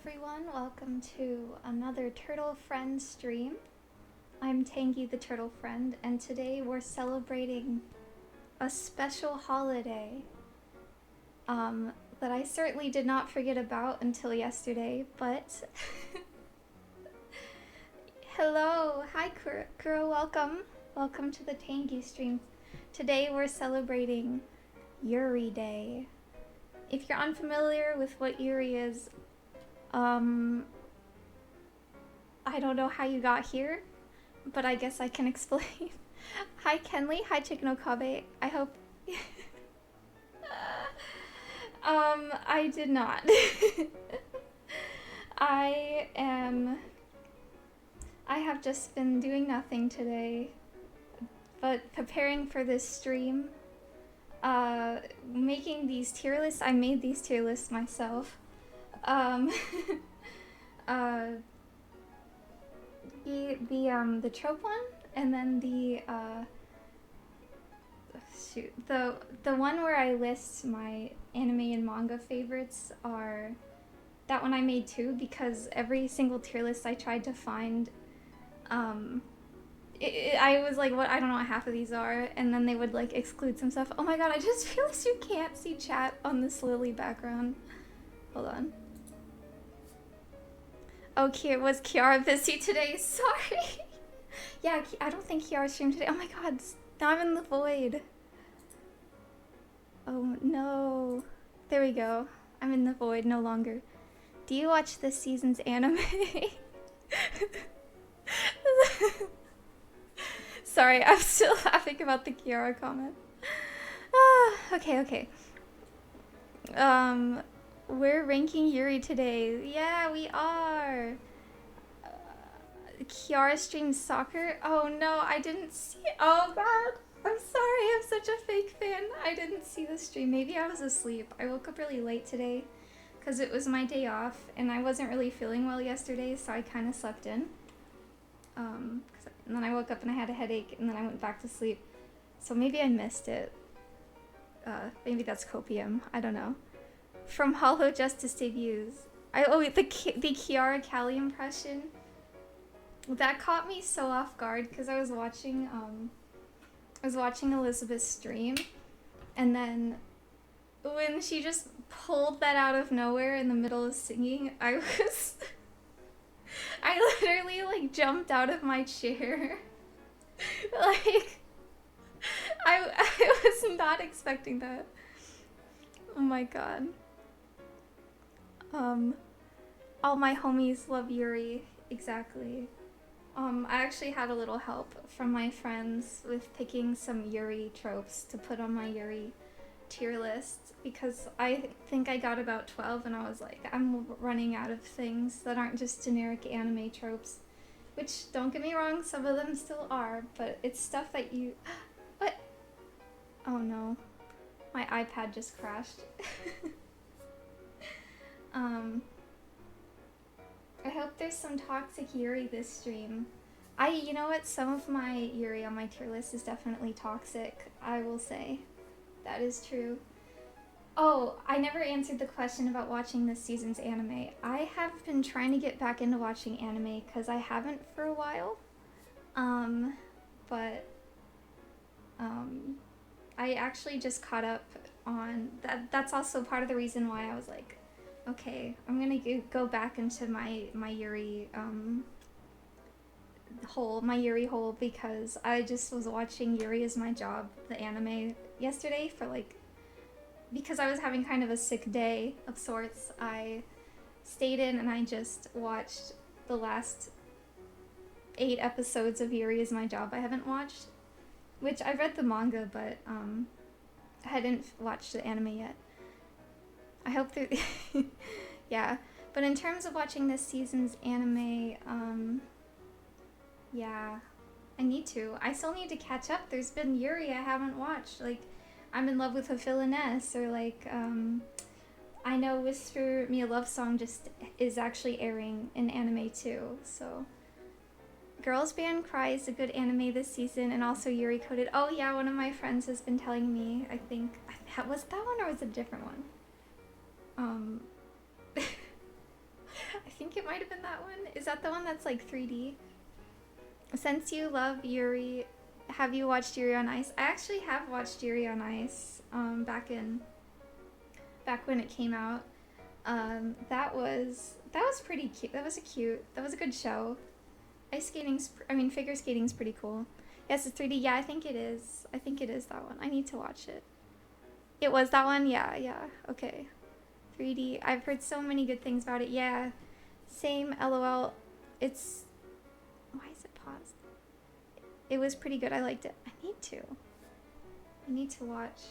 everyone, welcome to another Turtle Friend stream. I'm Tangy the Turtle Friend, and today we're celebrating a special holiday that I certainly did not forget about until yesterday, but hello, hi Kuro, welcome to the Tangy stream. Today we're celebrating Yuri Day. If you're unfamiliar with what Yuri is, I don't know how you got here, but I guess I can explain. Hi Kenley, hi Chicken Okabe. I hope I did not. I have just been doing nothing today, but preparing for this stream, making these tier lists. I made these tier lists myself. The trope one, and then the one where I list my anime and manga favorites are that one I made too, because every single tier list I tried to find, I was like, what? I don't know what half of these are, and then they would like exclude some stuff. Oh my god, I just realized you can't see chat on this lily background. Hold on. Oh, was Kiara busy today? Sorry. Yeah, I don't think Kiara streamed today. Oh my god, now I'm in the void. Oh no. There we go. I'm in the void no longer. Do you watch this season's anime? Sorry, I'm still laughing about the Kiara comment. Okay. We're ranking Yuri today. Yeah, we are. Kiara streams soccer. Oh no, I didn't see it. Oh god. I'm sorry, I'm such a fake fan. I didn't see the stream. Maybe I was asleep. I woke up really late today because it was my day off and I wasn't really feeling well yesterday, so I kind of slept in. And then I woke up and I had a headache and then I went back to sleep. So maybe I missed it. Maybe that's copium. I don't know. From Hollow Justice debuts. The Kiara Callie impression. That caught me so off guard because I was watching Elizabeth's stream, and then when she just pulled that out of nowhere in the middle of singing, I literally like jumped out of my chair. Like I was not expecting that. Oh my god. All my homies love Yuri. Exactly. I actually had a little help from my friends with picking some Yuri tropes to put on my Yuri tier list, because I think I got about 12 and I was like, I'm running out of things that aren't just generic anime tropes. Which, don't get me wrong, some of them still are, but it's stuff that you... What? Oh no. My iPad just crashed. I hope there's some toxic Yuri this stream. You know what? Some of my Yuri on my tier list is definitely toxic, I will say. That is true. Oh, I never answered the question about watching this season's anime. I have been trying to get back into watching anime because I haven't for a while. I actually just caught up on that. That's also part of the reason why I was like, okay, I'm gonna go back into my Yuri hole, because I just was watching Yuri Is My Job, the anime, yesterday because I was having kind of a sick day of sorts. I stayed in and I just watched the last 8 episodes of Yuri Is My Job I haven't watched, which I read the manga, but I hadn't watched the anime yet. I hope that... yeah. But in terms of watching this season's anime, yeah, I need to. I still need to catch up. There's been Yuri I haven't watched. Like, I'm in love with a villainess, or like, I know Whisper Me a Love Song just is actually airing in anime too, so... Girls Band Cry is a good anime this season, and also Yuri Coded. Oh yeah, one of my friends has been telling me, I think... Was that one or was it a different one? I think it might have been that one. Is that the one that's like 3D? Since you love Yuri, have you watched Yuri on Ice? I actually have watched Yuri on Ice back when it came out. That was pretty cute. That was a good show. Figure skating's pretty cool. Yes, it's 3D. Yeah, I think it is. I think it is that one. I need to watch it. It was that one? Yeah. Okay. 3D. I've heard so many good things about it. Yeah. Same, LOL. It's... Why is it paused? It was pretty good. I liked it. I need to watch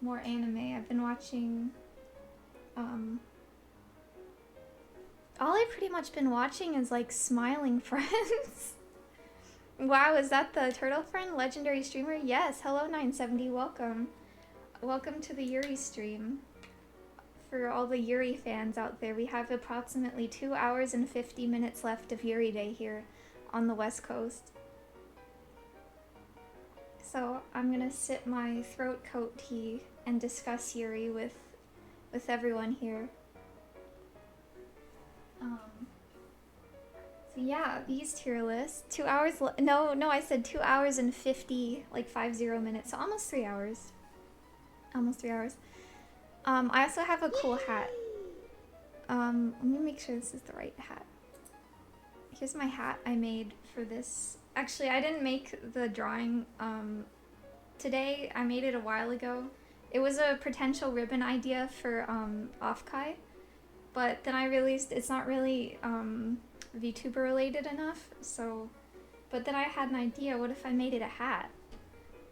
more anime. I've been watching... All I've pretty much been watching is, like, Smiling Friends. Wow, is that the turtle friend? Legendary streamer? Yes. Hello, 970. Welcome. Welcome to the Yuri stream. For all the Yuri fans out there, we have approximately 2 hours and 50 minutes left of Yuri Day here on the West Coast. So I'm gonna sip my throat coat tea and discuss Yuri with everyone here. So yeah, these tier lists. 2 hours. No, I said 2 hours and 50, like 50 minutes. So almost 3 hours. Almost 3 hours. I also have a cool hat. Let me make sure this is the right hat. Here's my hat I made for this. Actually, I didn't make the drawing today. I made it a while ago. It was a potential ribbon idea for Offkai, but then I realized it's not really VTuber related enough. So, but then I had an idea. What if I made it a hat?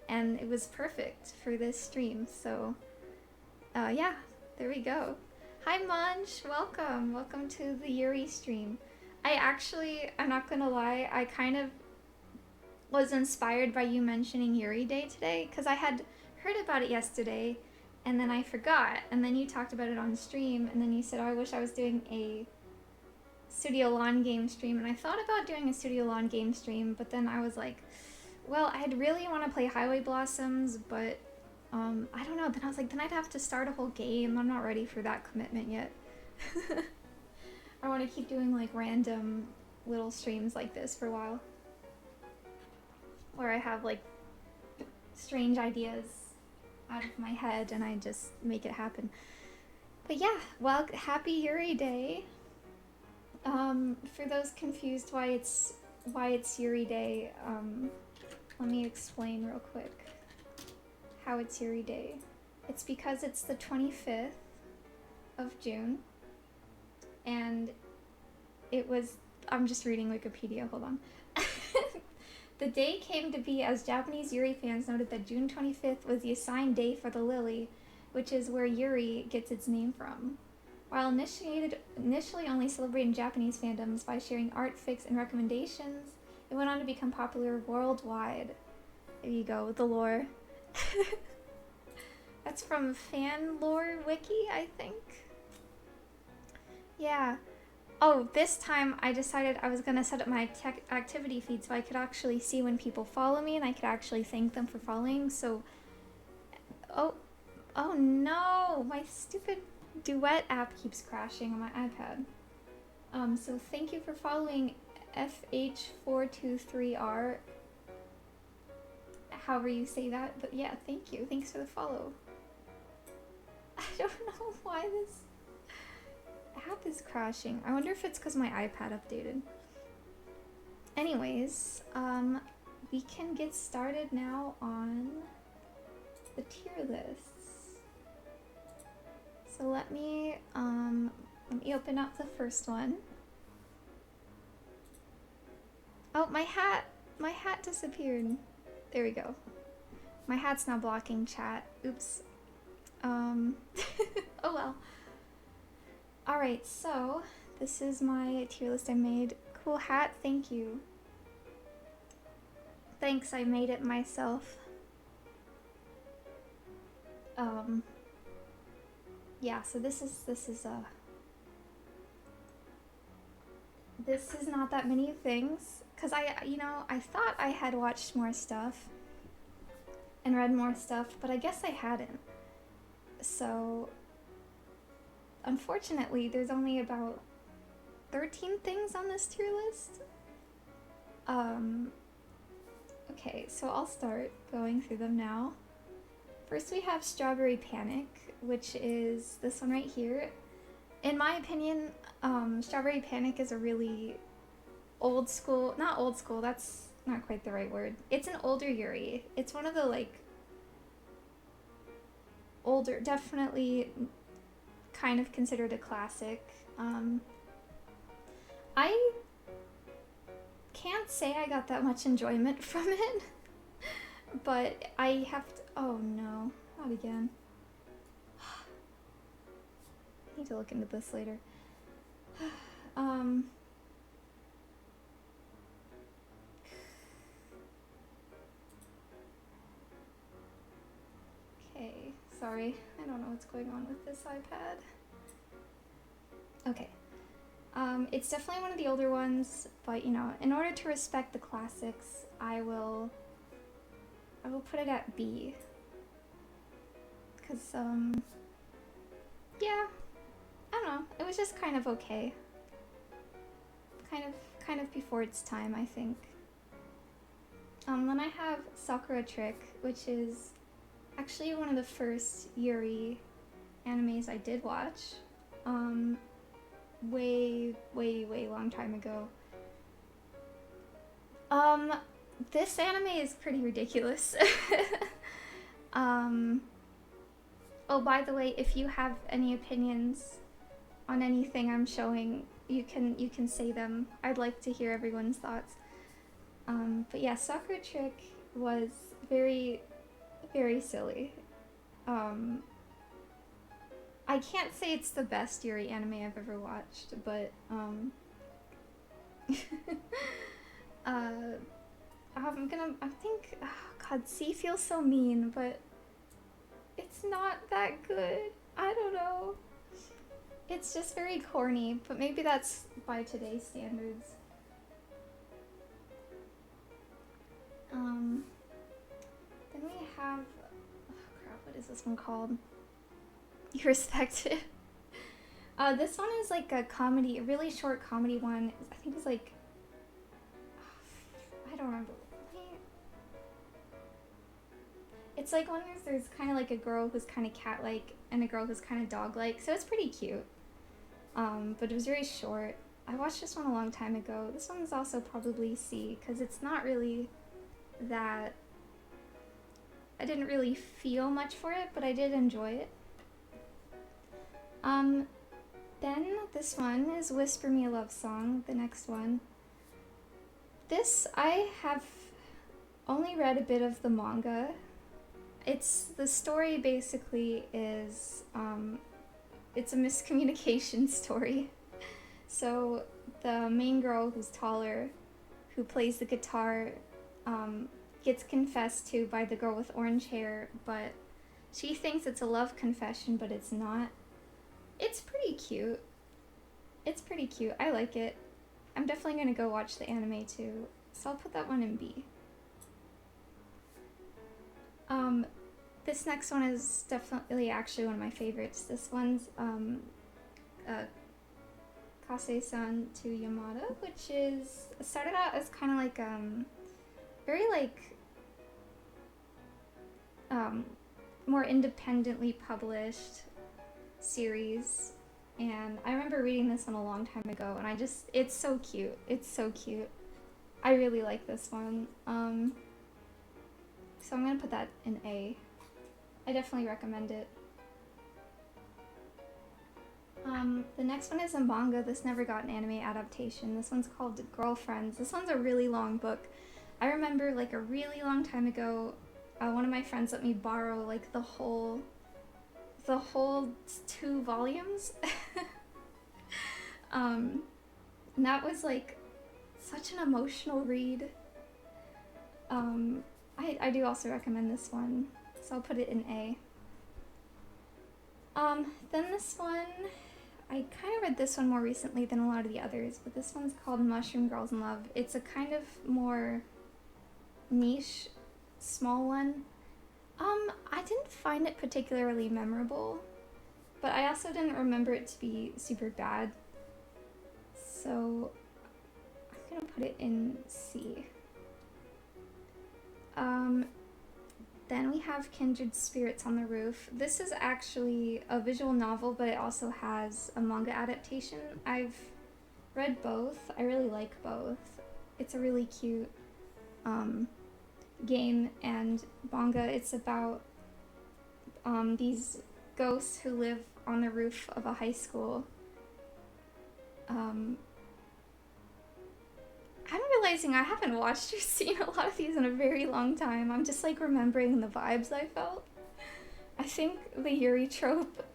And it was perfect for this stream. So. Yeah, there we go. Hi Munch, welcome. Welcome to the Yuri stream. I'm not gonna lie, I kind of was inspired by you mentioning Yuri Day today, because I had heard about it yesterday, and then I forgot, and then you talked about it on stream, and then you said, oh, I wish I was doing a Studio Lawn game stream, and I thought about doing a Studio Lawn game stream, but then I was like, well, I'd really want to play Highway Blossoms, but I don't know. Then I was like, then I'd have to start a whole game. I'm not ready for that commitment yet. I want to keep doing like random little streams like this for a while. Where I have like strange ideas out of my head and I just make it happen. But yeah, well, happy Yuri Day. For those confused why it's Yuri Day, let me explain real quick how it's Yuri Day. It's because it's the 25th of June, and it was, I'm just reading Wikipedia, hold on. The day came to be as Japanese Yuri fans noted that June 25th was the assigned day for the lily, which is where Yuri gets its name from. While initially only celebrating Japanese fandoms by sharing art, fics, and recommendations, it went on to become popular worldwide. There you go, with the lore. That's from Fan Lore Wiki, I think. Yeah. Oh, this time I decided I was gonna set up my activity feed so I could actually see when people follow me and I could actually thank them for following. So, oh no, my stupid Duet app keeps crashing on my iPad. So thank you for following FH423R. However you say that, but yeah, thank you. Thanks for the follow. I don't know why this app is crashing. I wonder if it's because my iPad updated. Anyways, we can get started now on the tier lists. So let me open up the first one. Oh, my hat disappeared. There we go. My hat's now blocking chat. Oops. Oh well. Alright, so this is my tier list I made. Cool hat, thank you. Thanks, I made it myself. Yeah, so this is not that many things, because I thought I had watched more stuff and read more stuff, but I guess I hadn't. So, unfortunately, there's only about 13 things on this tier list. Okay, so I'll start going through them now. First we have Strawberry Panic, which is this one right here. In my opinion, Strawberry Panic is a really old school, not old school, that's not quite the right word. It's an older Yuri. It's one of the like older, definitely kind of considered a classic. I can't say I got that much enjoyment from it, but I have to, oh no, not again. I need to look into this later. Okay, sorry, I don't know what's going on with this iPad. Okay. It's definitely one of the older ones, but you know, in order to respect the classics, I will put it at B. Cause yeah, I don't know, it was just kind of okay. Kind of before its time, I think. Then I have Sakura Trick, which is actually one of the first Yuri animes I did watch. Way long time ago. This anime is pretty ridiculous. Oh, by the way, if you have any opinions on anything I'm showing, you can say them. I'd like to hear everyone's thoughts. But yeah, Sakura Trick was very silly. I can't say it's the best Yuri anime I've ever watched, but I think, oh god, C feels so mean, but it's not that good. I don't know. It's just very corny, but maybe that's by today's standards. Then we have, oh crap, what is this one called? You respect it. This one is like a comedy, a really short comedy one. I think it's like, I don't remember. It's like when there's kind of like a girl who's kind of cat-like and a girl who's kind of dog-like, so it's pretty cute. But it was very short. I watched this one a long time ago. This one's also probably C, because it's not really that... I didn't really feel much for it, but I did enjoy it. Then this one is Whisper Me a Love Song, the next one. This, I have only read a bit of the manga. The story basically is, it's a miscommunication story. So the main girl who's taller, who plays the guitar, gets confessed to by the girl with orange hair, but she thinks it's a love confession, but it's not. It's pretty cute. It's pretty cute. I like it. I'm definitely gonna go watch the anime too, so I'll put that one in B. This next one is definitely actually one of my favorites. This one's Kase-san to Yamada, which is started out as kind of like very like more independently published series, and I remember reading this one a long time ago, and it's so cute. It's so cute. I really like this one. So I'm gonna put that in A. I definitely recommend it. The next one is a manga. This never got an anime adaptation. This one's called Girlfriends. This one's a really long book. I remember like a really long time ago, one of my friends let me borrow like the whole 2 volumes. And that was like such an emotional read. I do also recommend this one, so I'll put it in A. Then this one, I kind of read this one more recently than a lot of the others, but this one's called Mushroom Girls in Love. It's a kind of more niche, small one. I didn't find it particularly memorable, but I also didn't remember it to be super bad. So I'm gonna put it in C. Then we have Kindred Spirits on the Roof. This is actually a visual novel, but it also has a manga adaptation. I've read both. I really like both. It's a really cute game and manga. It's about these ghosts who live on the roof of a high school. I'm realizing I haven't watched or seen a lot of these in a very long time. I'm just like remembering the vibes I felt. I think the Yuri trope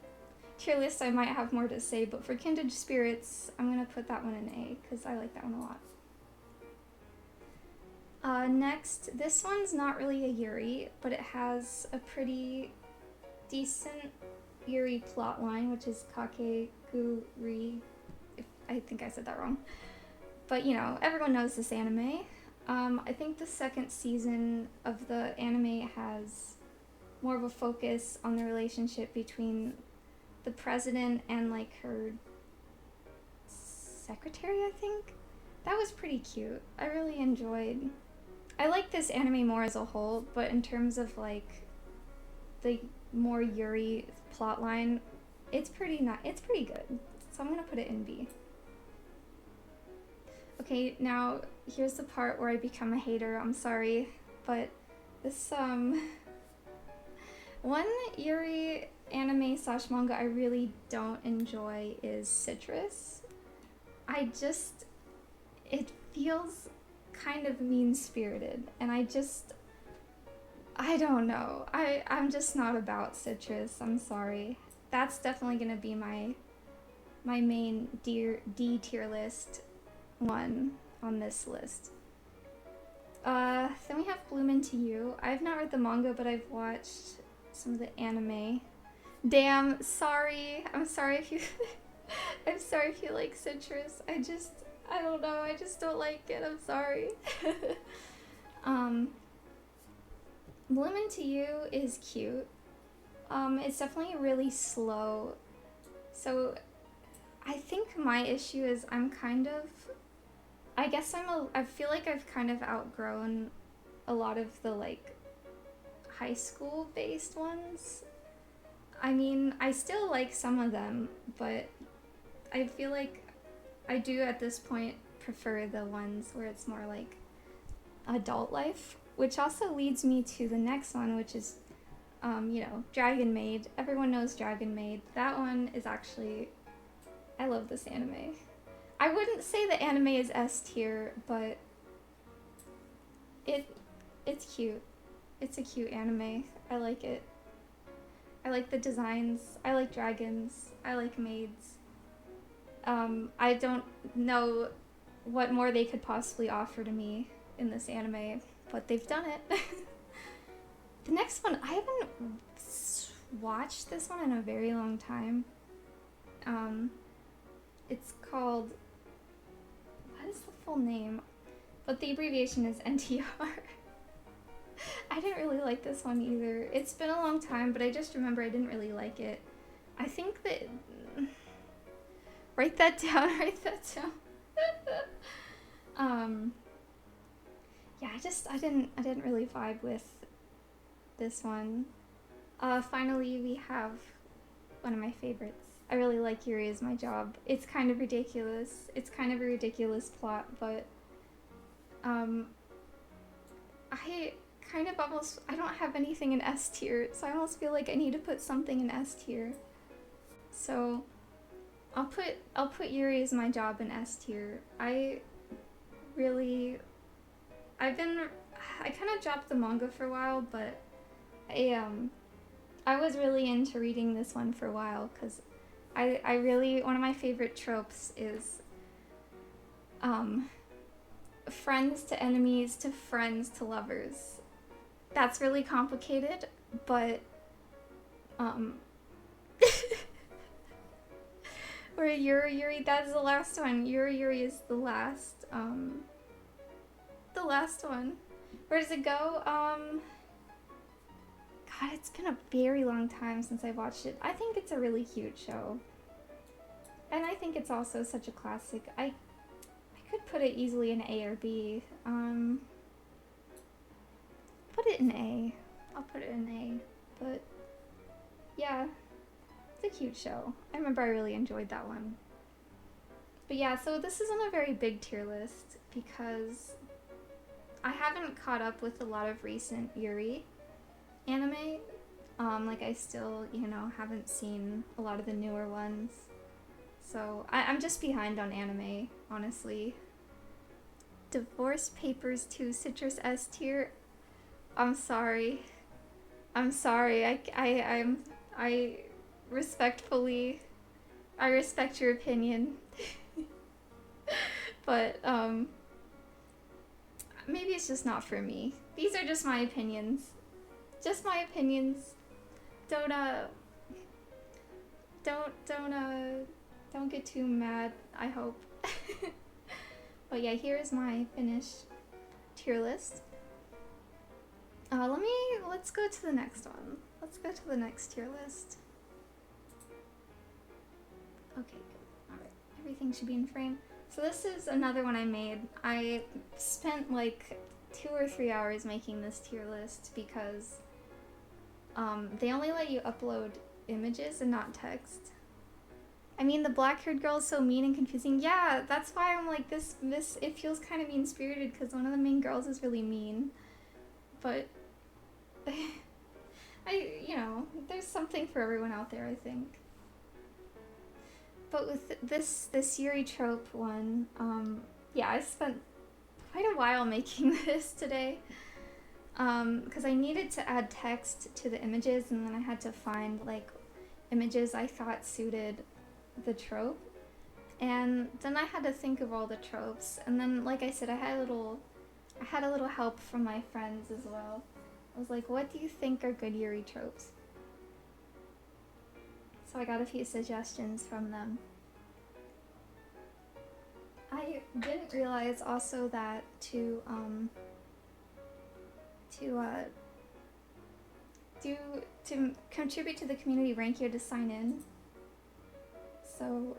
tier list I might have more to say, but for Kindred Spirits, I'm gonna put that one in A because I like that one a lot. Next, this one's not really a Yuri, but it has a pretty decent Yuri plotline, which is Kakeguri. I think I said that wrong. But you know, everyone knows this anime. I think the second season of the anime has more of a focus on the relationship between the president and like her secretary, I think. That was pretty cute. I really enjoyed. I like this anime more as a whole, but in terms of like the more Yuri plotline, it's pretty good. So I'm gonna put it in B. Okay, now here's the part where I become a hater. I'm sorry, but this one Yuri anime / manga I really don't enjoy is Citrus. It feels kind of mean-spirited, and I don't know. I'm just not about Citrus. I'm sorry. That's definitely gonna be my main D tier list one on this list. Then we have Bloom Into You. I've not read the manga, but I've watched some of the anime. Damn, sorry. I'm sorry if you I'm sorry if you like Citrus. I don't know. I just don't like it. I'm sorry. Bloom Into You is cute. It's definitely really slow. So I think my issue is I feel like I've kind of outgrown a lot of the like high school based ones. I mean, I still like some of them, but I feel like I do at this point prefer the ones where it's more like adult life, which also leads me to the next one, which is Dragon Maid. Everyone knows Dragon Maid. That one is actually, I love this anime. I wouldn't say the anime is S tier, but it's cute. It's a cute anime. I like it. I like the designs. I like dragons. I like maids. I don't know what more they could possibly offer to me in this anime, but they've done it. The next one, I haven't watched this one in a very long time. It's called, what is the full name? But the abbreviation is NTR. I didn't really like this one either. It's been a long time, but I just remember I didn't really like it. I think that... Write that down, write that down. Yeah, I didn't really vibe with this one. Finally, we have one of my favorites. I really like Yuri Is My Job. It's kind of ridiculous. It's kind of a ridiculous plot, but I don't have anything in S tier, so I almost feel like I need to put something in S tier. So I'll put Yuri Is My Job in S tier. I kind of dropped the manga for a while, but I was really into reading this one for a while because I really, one of my favorite tropes is friends to enemies to friends to lovers. That's really complicated, but where Yuri, that's the last one. Yuri is the last one. Where does it go? God, it's been a very long time since I watched it. I think it's a really cute show. And I think it's also such a classic. I could put it easily in A or B. Put it in A. I'll put it in A. But yeah, it's a cute show. I remember I really enjoyed that one. But yeah, so this isn't a very big tier list because I haven't caught up with a lot of recent Yuri anime. Like I still, haven't seen a lot of the newer ones. So I'm just behind on anime, honestly. Divorce Papers 2 Citrus S tier. I'm sorry. I respectfully, I respect your opinion. But maybe it's just not for me. These are just my opinions. Just my opinions. Don't get too mad, I hope. But yeah, here's my finished tier list. Let's go to the next one. Let's go to the next tier list. Okay, good. Alright, everything should be in frame. So this is another one I made. I spent like 2 or 3 hours making this tier list because they only let you upload images and not text. I mean, the black-haired girl is so mean and confusing. Yeah, that's why I'm like, this it feels kind of mean-spirited because one of the main girls is really mean. But there's something for everyone out there, I think. But with this Yuri trope one, yeah, I spent quite a while making this today. Because I needed to add text to the images, and then I had to find like images I thought suited the trope. And then I had to think of all the tropes, and then like I said, I had a little help from my friends as well. I was like, what do you think are good Yuri tropes? So I got a few suggestions from them. I didn't realize also that to contribute to the community rank, you had to sign in. So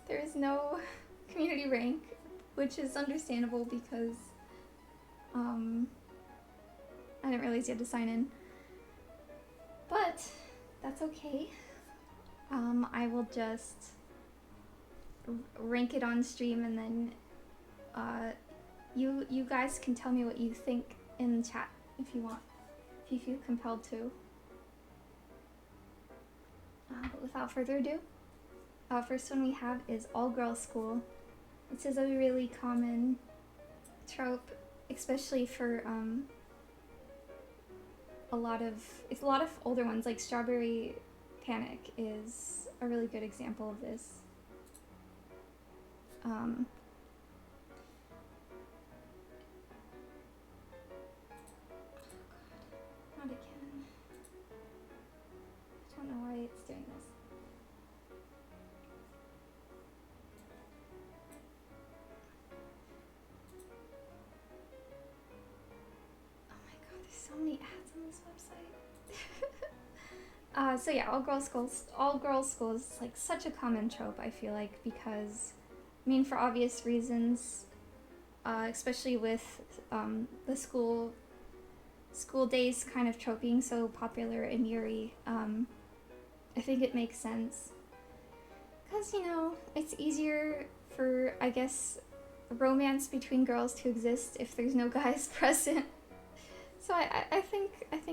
there's no community rank, which is understandable because I didn't realize you had to sign in. But that's okay. I will just rank it on stream, and then you guys can tell me what you think in the chat if you want, if you feel compelled to. But without further ado, first one we have is all girls school. This is a really common trope, especially for a lot of older ones, like Strawberry Panic is a really good example of this. Oh God, not again. I don't know why it's doing this. Oh my god, there's so many ads on this website. So yeah, all girls schools is like such a common trope, I feel like, because I mean, for obvious reasons, especially with the school days kind of trope being so popular in Yuri, I think it makes sense. Because, it's easier for, I guess, romance between girls to exist if there's no guys present. So I think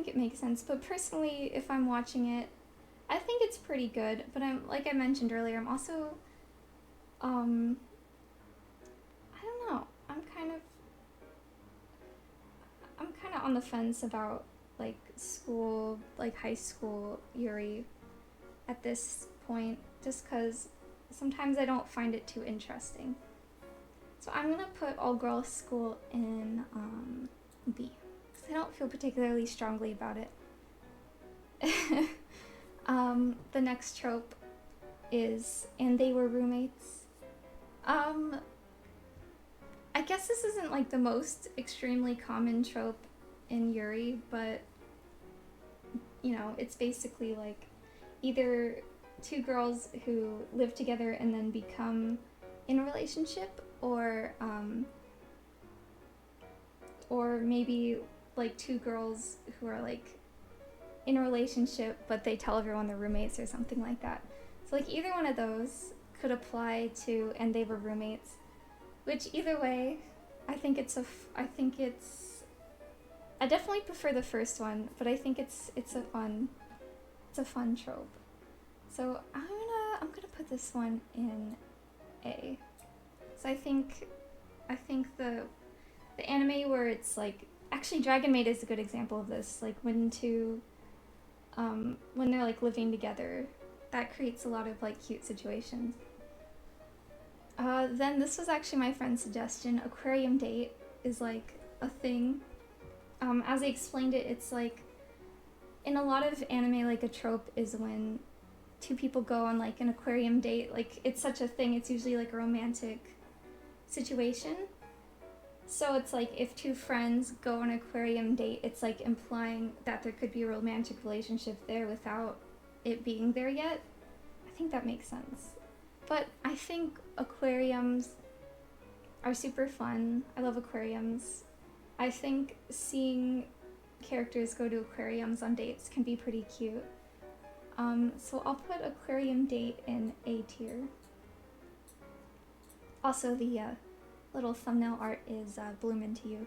it makes sense. But personally, if I'm watching it, I think it's pretty good. But like I mentioned earlier, I'm also I don't know. I'm kind of on the fence about like school, like high school Yuri at this point, just because sometimes I don't find it too interesting. So I'm gonna put all girls school in B, because I don't feel particularly strongly about it. The next trope is and they were roommates. I guess this isn't like the most extremely common trope in Yuri, but it's basically like either two girls who live together and then become in a relationship, or maybe like two girls who are like in a relationship but they tell everyone they're roommates or something like that. So like either one of those could apply to and they were roommates, which either way, I definitely prefer the first one, but I think it's a fun trope. So I'm gonna put this one in A. So I think the anime where it's like, actually Dragon Maid is a good example of this, like when they're like living together, that creates a lot of like cute situations. Then this was actually my friend's suggestion. Aquarium date is like a thing. As I explained it, it's like in a lot of anime, like a trope is when two people go on like an aquarium date. Like it's such a thing. It's usually like a romantic situation. So it's like if two friends go on an aquarium date, it's like implying that there could be a romantic relationship there without it being there yet. I think that makes sense. But I think aquariums are super fun. I love aquariums. I think seeing characters go to aquariums on dates can be pretty cute. So I'll put aquarium date in A tier. Also, the little thumbnail art is Bloom Into You.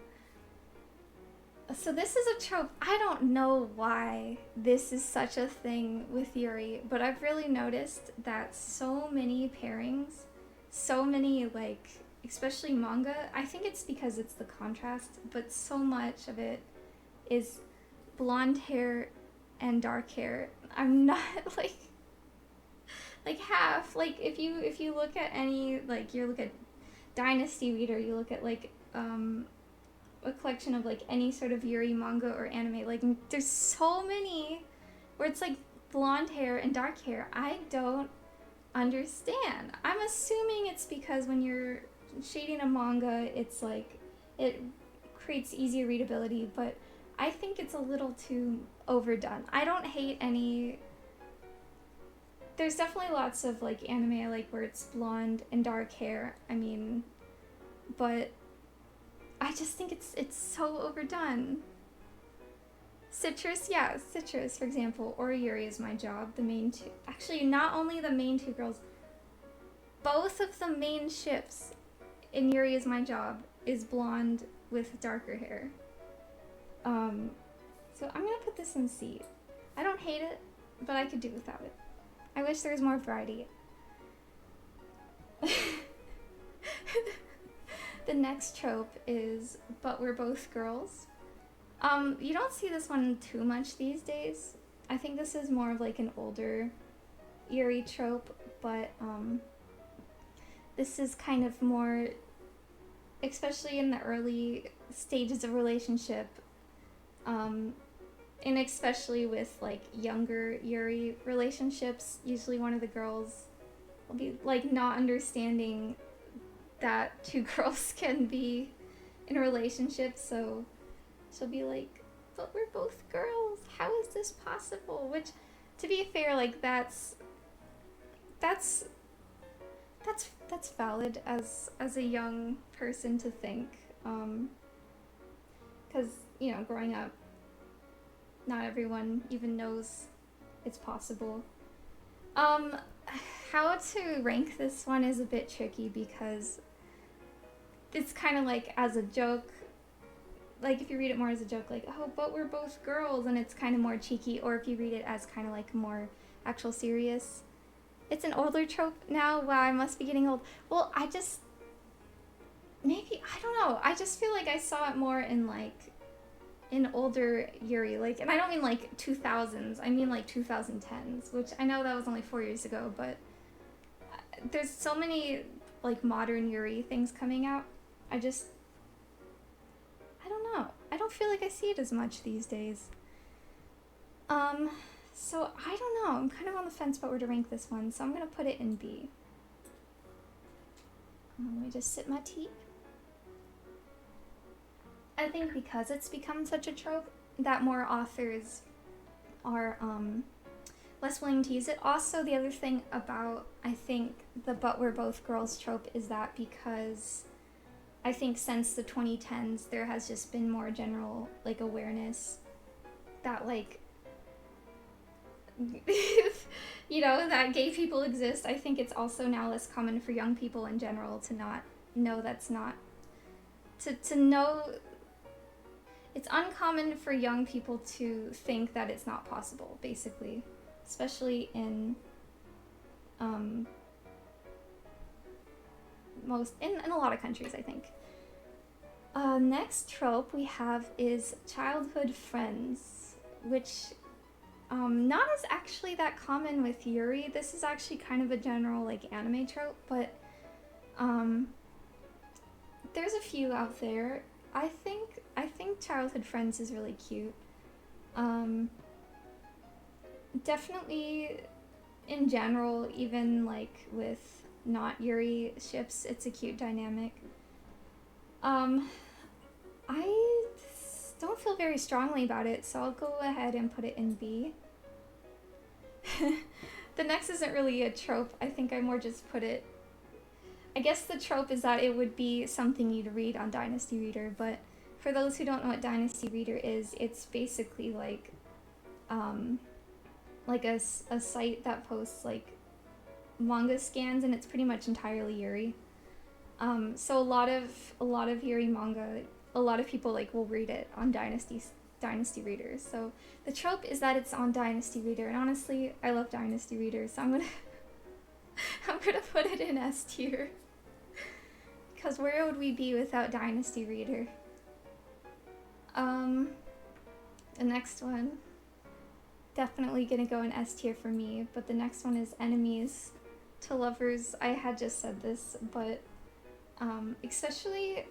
So this is a trope. I don't know why this is such a thing with Yuri, but I've really noticed that so many pairings, so many like, especially manga, I think it's because it's the contrast, but so much of it is blonde hair and dark hair. I'm not like half. Like if you look at any, like you look at Dynasty Reader, you look at like a collection of like any sort of Yuri manga or anime, like there's so many where it's like blonde hair and dark hair. I don't understand. I'm assuming it's because when you're shading a manga, it's like it creates easier readability, but I think it's a little too overdone. I don't hate any. There's definitely lots of like anime I like where it's blonde and dark hair. I mean, but I just think it's so overdone. Citrus, yeah, Citrus, for example, or Yuri Is My Job, the main two. Actually, not only the main two girls, both of the main ships in Yuri Is My Job is blonde with darker hair. So I'm gonna put this in C. I don't hate it, but I could do without it. I wish there was more variety. The next trope is, but we're both girls. You don't see this one too much these days. I think this is more of like an older Yuri trope, but this is kind of more, especially in the early stages of relationship, and especially with like younger Yuri relationships, usually one of the girls will be like not understanding that two girls can be in a relationship, so she'll be like, but we're both girls, how is this possible? Which, to be fair, like that's valid as a young person to think, because you know, growing up, not everyone even knows it's possible. How to rank this one is a bit tricky because it's kind of like as a joke. Like if you read it more as a joke, like, oh, but we're both girls, and it's kind of more cheeky, or if you read it as kind of like more actual serious. It's an older trope now. Wow, I must be getting old. Well, I don't know. I just feel like I saw it more in older Yuri, like, and I don't mean like 2000s, I mean like 2010s, which I know that was only 4 years ago, but there's so many like modern Yuri things coming out. I don't know. I don't feel like I see it as much these days. So I don't know. I'm kind of on the fence about where to rank this one, so I'm gonna put it in B. Let me just sip my tea. I think because it's become such a trope that more authors are less willing to use it. Also, the other thing about, I think, the "but we're both girls" trope is that because I think since the 2010s there has just been more general like awareness that like you know, that gay people exist. I think it's also now less common for young people in general to not know that's not to know. It's uncommon for young people to think that it's not possible, basically, especially in in a lot of countries, I think. Next trope we have is childhood friends, which not as actually that common with Yuri. This is actually kind of a general like anime trope, but there's a few out there. I think childhood friends is really cute. Definitely in general, even like with not Yuri ships, it's a cute dynamic. I don't feel very strongly about it, so I'll go ahead and put it in B. The next isn't really a trope. I think I more just put it... I guess the trope is that it would be something you'd read on Dynasty Reader, but for those who don't know what Dynasty Reader is, it's basically like a site that posts like manga scans, and it's pretty much entirely Yuri. So a lot of Yuri manga, a lot of people like will read it on Dynasty Reader. So the trope is that it's on Dynasty Reader, and honestly, I love Dynasty Reader, so I'm gonna put it in S tier. Because where would we be without Dynasty Reader? The next one, definitely gonna go in S tier for me, but the next one is enemies to lovers. I had just said this, but especially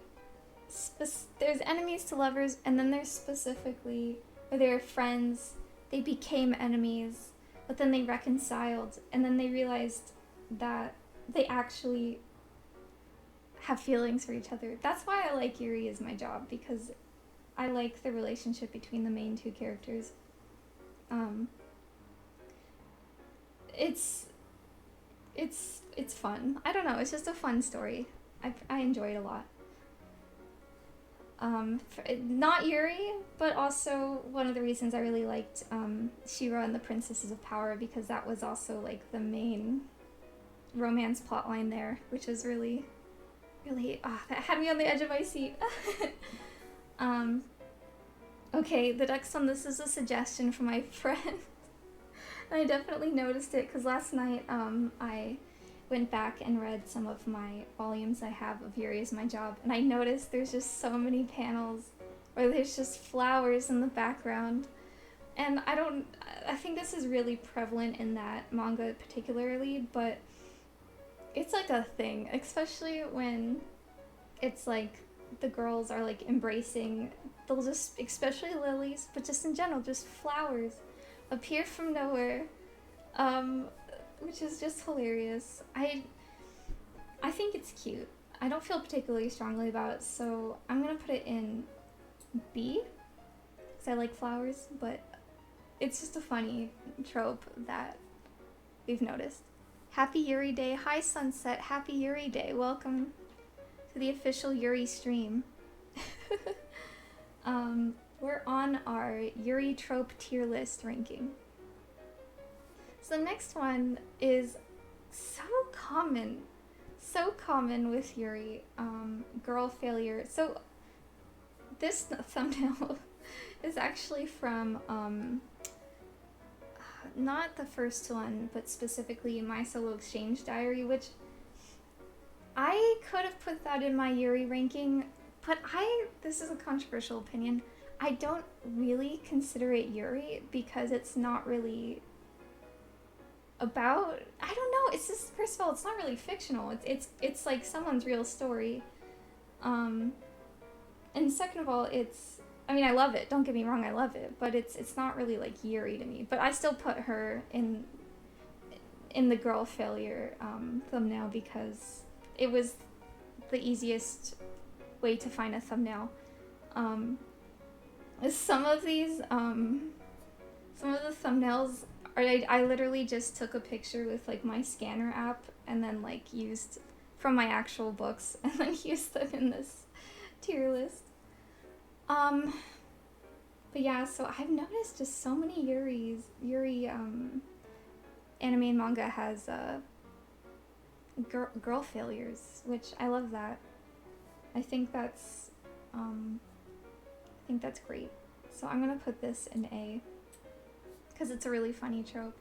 there's enemies to lovers, and then there's specifically where they were friends, they became enemies, but then they reconciled, and then they realized that they actually have feelings for each other. That's why I like Yuri Is My Job, because I like the relationship between the main two characters. It's fun. I don't know, it's just a fun story. I enjoy it a lot. Not Yuri, but also one of the reasons I really liked She-Ra and the Princesses of Power, because that was also like the main romance plotline there, which is really, that had me on the edge of my seat. Okay, the next one, this is a suggestion from my friend. I definitely noticed it because last night I went back and read some of my volumes I have of Yuri Is My Job, and I noticed there's just so many panels where there's just flowers in the background. And I think this is really prevalent in that manga particularly, but it's like a thing, especially when it's like the girls are like embracing, they'll just, especially lilies, but just in general, just flowers appear from nowhere, which is just hilarious. I think it's cute. I don't feel particularly strongly about it, so I'm gonna put it in B, because I like flowers, but it's just a funny trope that we've noticed. Happy Yuri Day. Hi Sunset, happy Yuri Day. Welcome to the official Yuri stream. We're on our Yuri trope tier list ranking. So the next one is so common with Yuri, girl failure. So this thumbnail is actually from not the first one, but specifically My Solo Exchange Diary, which I could have put that in my Yuri ranking, but this is a controversial opinion, I don't really consider it Yuri because it's not really about, I don't know, it's just, first of all, it's not really fictional, it's like someone's real story, and second of all, I mean, I love it, don't get me wrong, I love it, but it's not really like Yuri to me, but I still put her in the girl failure thumbnail because it was the easiest way to find a thumbnail. Some of the thumbnails Or I literally just took a picture with like my scanner app and then like used from my actual books and then used them in this tier list. But yeah, so I've noticed just so many Yuri anime and manga has girl failures, which I love that. I think that's great. So I'm gonna put this in A because it's a really funny trope.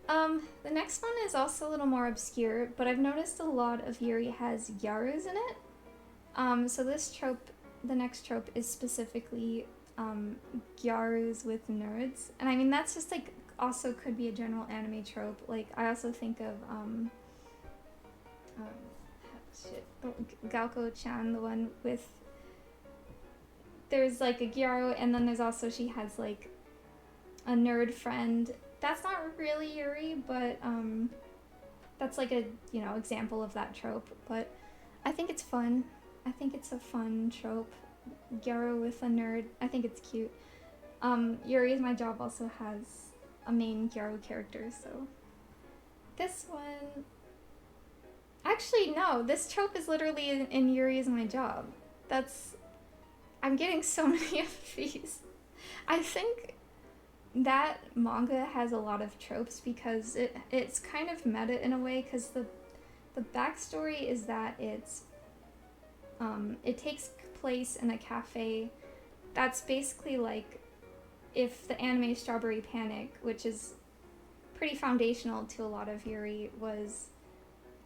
The next one is also a little more obscure, but I've noticed a lot of Yuri has Yarus in it. So this trope, the next trope, is specifically Gyarus with nerds. And I mean, that's just like, also could be a general anime trope. Like, I also think of, Galko-chan, the one with, there's like a Gyaru, and then there's also, she has like a nerd friend. That's not really Yuri, but that's like a, you know, example of that trope. But I think it's fun. I think it's a fun trope. Gyaru with a nerd. I think it's cute. Yuri is My Job also has a main Gyaru character, so this one... Actually, no, this trope is literally in Yuri is My Job. That's... I'm getting so many of these. I think that manga has a lot of tropes because it's kind of meta in a way, because the backstory is that it's it takes place in a cafe that's basically like if the anime Strawberry Panic, which is pretty foundational to a lot of Yuri, was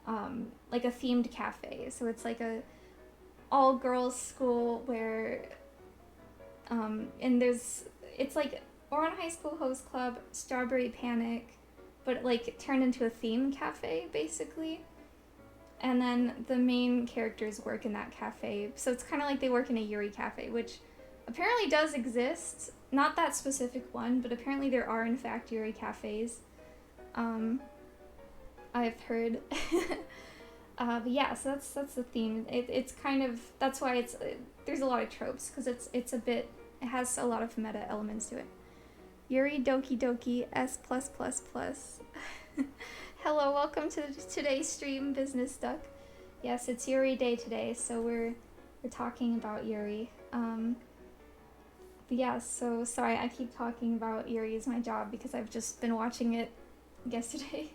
like a themed cafe. So it's like a all girls school where and it's like Oran High School Host Club, Strawberry Panic, but like turned into a theme cafe basically. And then the main characters work in that cafe. So it's kind of like they work in a Yuri cafe, which apparently does exist. Not that specific one, but apparently there are in fact Yuri cafes. I've heard. But yeah, so that's the theme. It's kind of, that's why there's a lot of tropes, because it's a bit, it has a lot of meta elements to it. Yuri Doki Doki S+++. Hello, welcome to today's stream, Business Duck. Yes, it's Yuri Day today, so we're talking about Yuri. But yeah, so sorry, I keep talking about Yuri is My Job because I've just been watching it yesterday.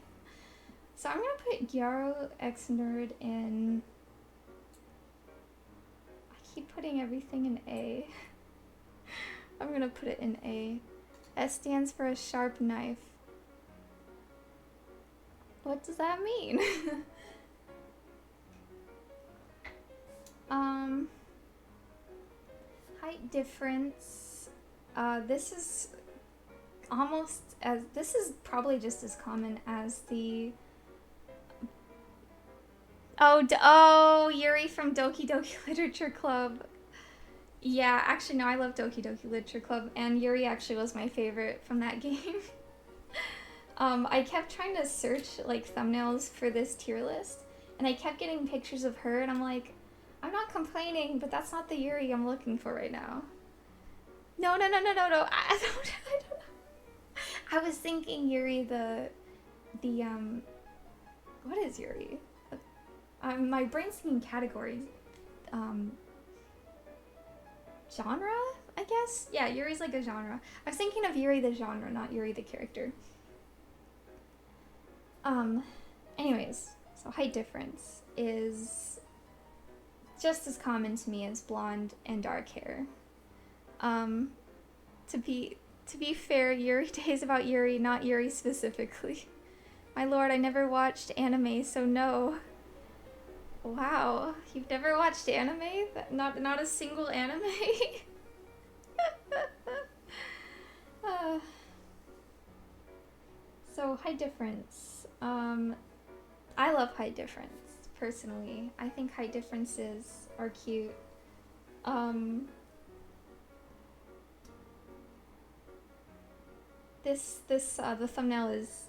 So I'm gonna put Gyaru X Nerd in... I keep putting everything in A. I'm gonna put it in A. S stands for a sharp knife. What does that mean? Height difference. This is probably just as common as the... Oh, Yuri from Doki Doki Literature Club. Yeah, actually, no, I love Doki Doki Literature Club, and Yuri actually was my favorite from that game. I kept trying to search, like, thumbnails for this tier list, and I kept getting pictures of her, and I'm like, I'm not complaining, but that's not the Yuri I'm looking for right now. No. I don't know. I was thinking Yuri what is Yuri? My brain's thinking categories. Genre, I guess? Yeah, Yuri's like a genre. I was thinking of Yuri the genre, not Yuri the character. Anyways, so height difference is just as common to me as blonde and dark hair. To be fair, Yuri Day is about Yuri, not Yuri specifically. My lord, I never watched anime, so no. Wow, you've never watched anime? Not a single anime? So height difference. I love height difference, personally. I think height differences are cute. The thumbnail is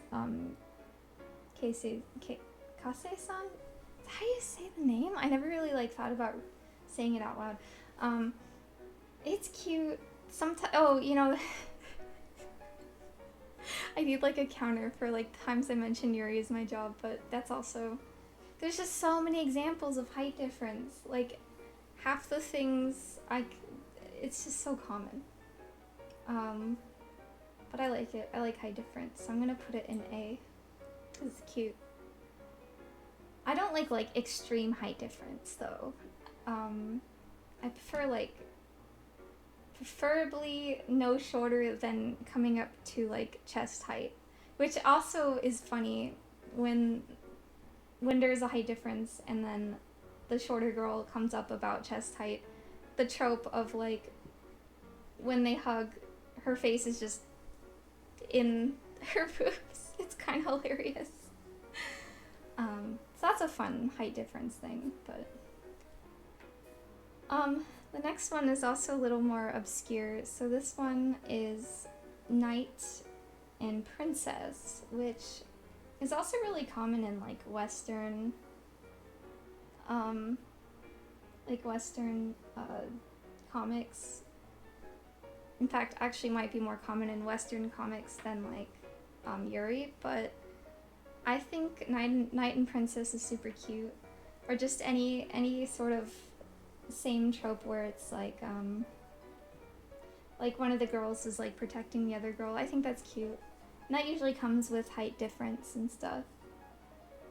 Kase-san? How do you say the name? I never really like thought about saying it out loud. It's cute. Sometimes, oh, you know, I need like a counter for like times I mentioned Yuri is my job, but that's also there's just so many examples of height difference. Like half the things it's just so common. But I like it. I like height difference, so I'm gonna put it in A because it's cute. I don't like extreme height difference though. I prefer like preferably no shorter than coming up to like chest height, which also is funny when there's a height difference and then the shorter girl comes up about chest height. The trope of like when they hug, her face is just in her boobs. It's kind of hilarious. So that's a fun height difference thing, but the next one is also a little more obscure. So this one is Knight and Princess, which is also really common in like Western comics. In fact, actually might be more common in Western comics than like Yuri, but I think Knight and Princess is super cute. Or just any sort of same trope where it's like one of the girls is like protecting the other girl. I think that's cute. And that usually comes with height difference and stuff.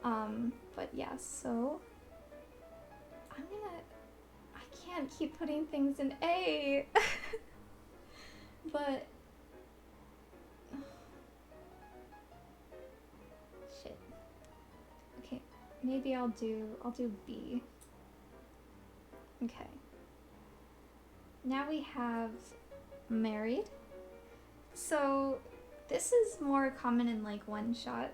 But yeah, so I can't keep putting things in A. But shit. Okay, maybe I'll do B. Okay. Now we have married. So this is more common in like one-shot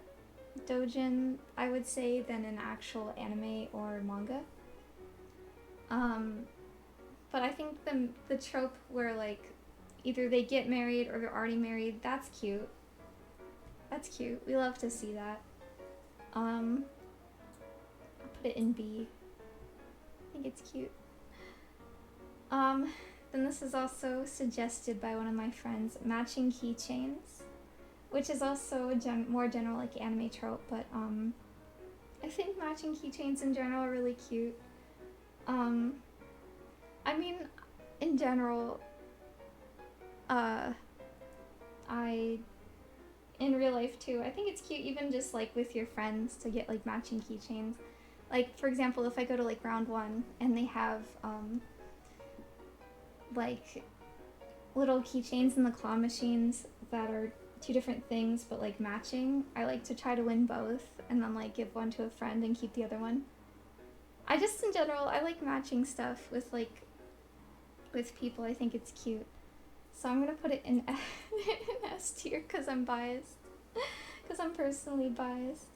doujin, I would say, than in actual anime or manga. But I think the trope where like either they get married or they're already married, that's cute. That's cute. We love to see that. I'll put it in B. I think it's cute. Then this is also suggested by one of my friends, matching keychains, which is also a more general like anime trope, but I think matching keychains in general are really cute. I mean, in general, in real life too, I think it's cute even just like with your friends to get like matching keychains. Like for example, if I go to like round 1 and they have like little keychains in the claw machines that are 2 different things but like matching, I like to try to win both and then like give one to a friend and keep the other one. I just in general, I like matching stuff with people. I think it's cute. So I'm gonna put it in S tier because I'm biased. Because I'm personally biased.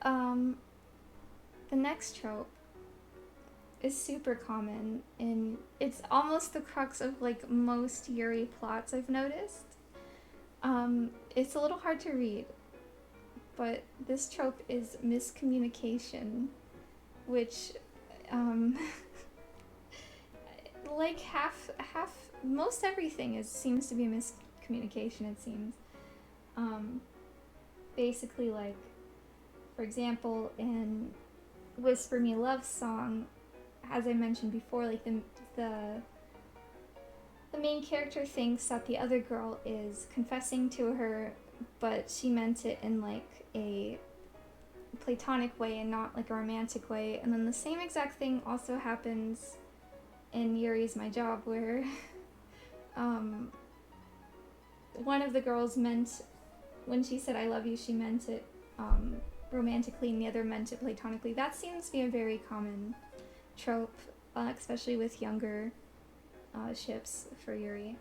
The next trope is super common, and it's almost the crux of like most Yuri plots I've noticed. It's a little hard to read, but this trope is miscommunication, which like half most everything seems to be miscommunication, it seems. Basically, like for example in Whisper Me Love song, as I mentioned before, like the main character thinks that the other girl is confessing to her, but she meant it in like a platonic way and not like a romantic way. And then the same exact thing also happens in Yuri's My Job, where one of the girls meant, when she said I love you, she meant it romantically and the other meant it platonically. That seems to be a very common trope, especially with younger ships for Yuri.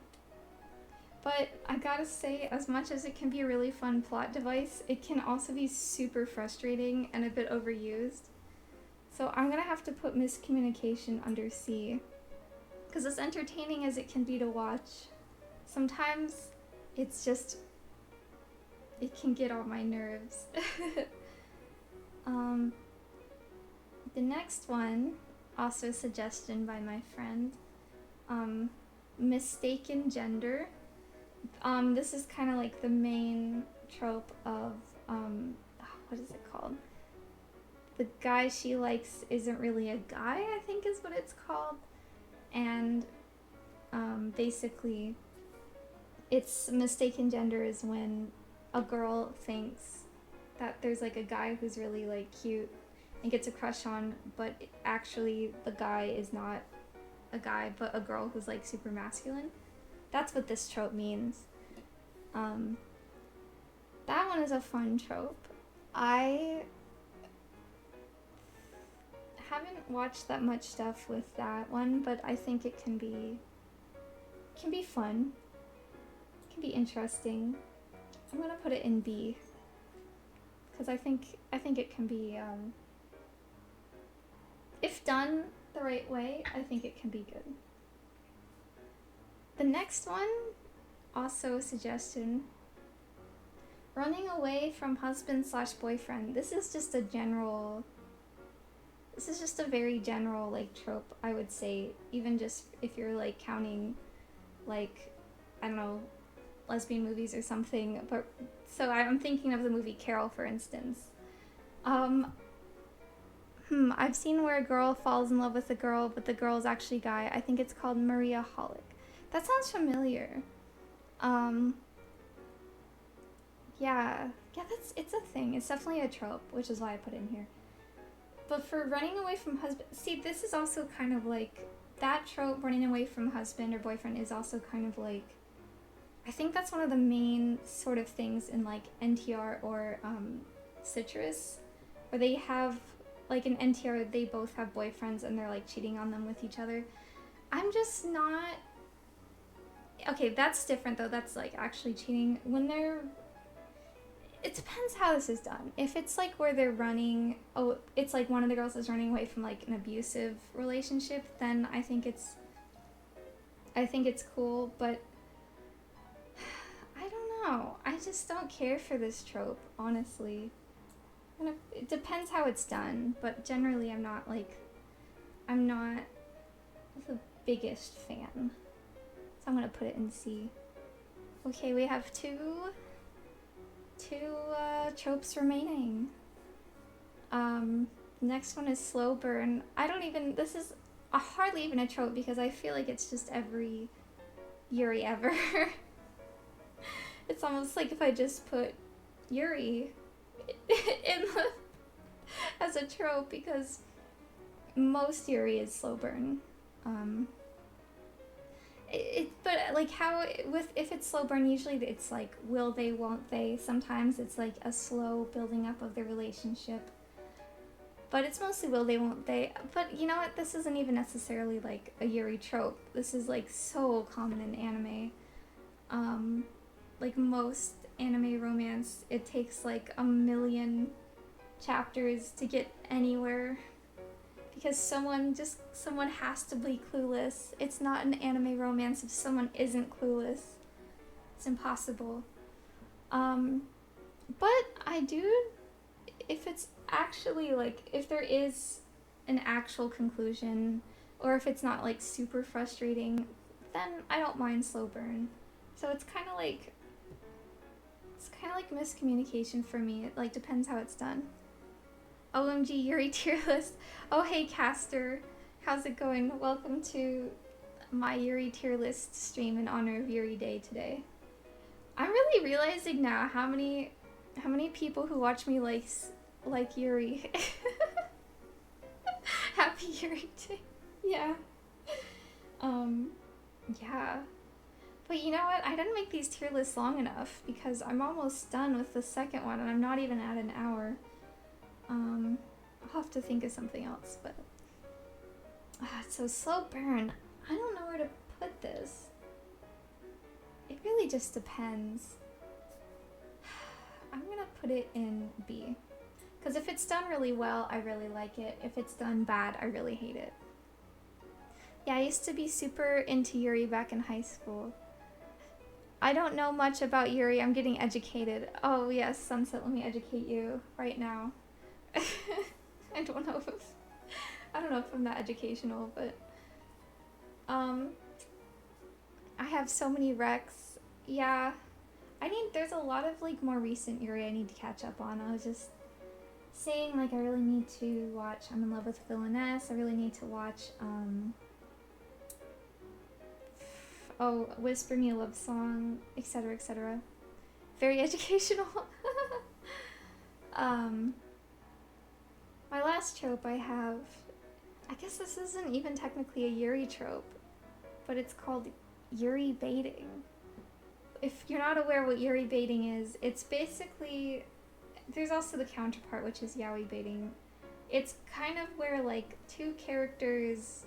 But I gotta say, as much as it can be a really fun plot device, it can also be super frustrating and a bit overused. So I'm gonna have to put miscommunication under C. Because as entertaining as it can be to watch, sometimes it's just, it can get on my nerves. The next one, also a suggestion by my friend, mistaken gender. This is kind of like the main trope of, what is it called? The guy she likes isn't really a guy, I think is what it's called. And, basically, it's mistaken gender is when a girl thinks that there's like a guy who's really like cute and gets a crush on, but actually the guy is not a guy, but a girl who's like super masculine. That's what this trope means. That one is a fun trope. I haven't watched that much stuff with that one, but I think it can be fun. It can be interesting. I'm gonna put it in B because I think it can be, if done the right way, I think it can be good. The next one, also a suggestion. Running away from husband/boyfriend. This is just a very general like trope, I would say, even just if you're like counting like, I don't know, lesbian movies or something. But so I'm thinking of the movie Carol, for instance. I've seen where a girl falls in love with a girl, but the girl is actually a guy. I think it's called Maria Holic. That sounds familiar. Yeah, it's a thing. It's definitely a trope, which is why I put it in here. But for running away from husband, see, this is also kind of like that trope. Running away from husband or boyfriend is also kind of like, I think that's one of the main sort of things in like NTR or Citrus, where they have like in NTR they both have boyfriends and they're like cheating on them with each other. I'm just not. Okay, that's different though. That's like actually cheating when they're. It depends how this is done. If it's like where they're running, it's like one of the girls is running away from like an abusive relationship, then I think it's cool, but I don't know. I just don't care for this trope, honestly. It depends how it's done, but generally I'm not the biggest fan. So I'm gonna put it in C. Okay, we have two tropes remaining. Next one is slow burn. This is hardly even a trope because I feel like it's just every Yuri ever. It's almost like if I just put Yuri as a trope, because most Yuri is slow burn. But like if it's slow burn, usually it's like will they, won't they. Sometimes it's like a slow building up of the relationship, but it's mostly will they, won't they. But you know what, this isn't even necessarily like a Yuri trope. This is like so common in anime. Like most anime romance, it takes like a million chapters to get anywhere. Because someone has to be clueless. It's not an anime romance if someone isn't clueless. It's impossible. But I do, if it's actually like, if there is an actual conclusion, or if it's not like super frustrating, then I don't mind slow burn. So it's kind of like miscommunication for me. It like depends how it's done. OMG Yuri tier list. Oh hey Caster, how's it going? Welcome to my Yuri tier list stream in honor of Yuri Day today. I'm really realizing now how many people who watch me like Yuri. Happy Yuri Day. Yeah. Yeah. But you know what? I didn't make these tier lists long enough because I'm almost done with the second one and I'm not even at an hour. I'll have to think of something else, but so slow burn. I don't know where to put this. It really just depends. I'm gonna put it in B, because if it's done really well, I really like it. If it's done bad, I really hate it. Yeah, I used to be super into Yuri back in high school. I don't know much about Yuri. I'm getting educated. Oh yes, Sunset, let me educate you right now. I don't know if I'm that educational, but I have so many recs Yeah, there's a lot of like more recent Yuri I need to catch up on. I was just saying like I really need to watch I'm in Love with Villainess. I really need to watch oh, Whisper Me a Love Song, etc., etc. Very educational. um my last trope I have, I guess this isn't even technically a Yuri trope, but it's called Yuri baiting. If you're not aware what Yuri baiting is, it's basically, there's also the counterpart, which is yaoi baiting. It's kind of where like two characters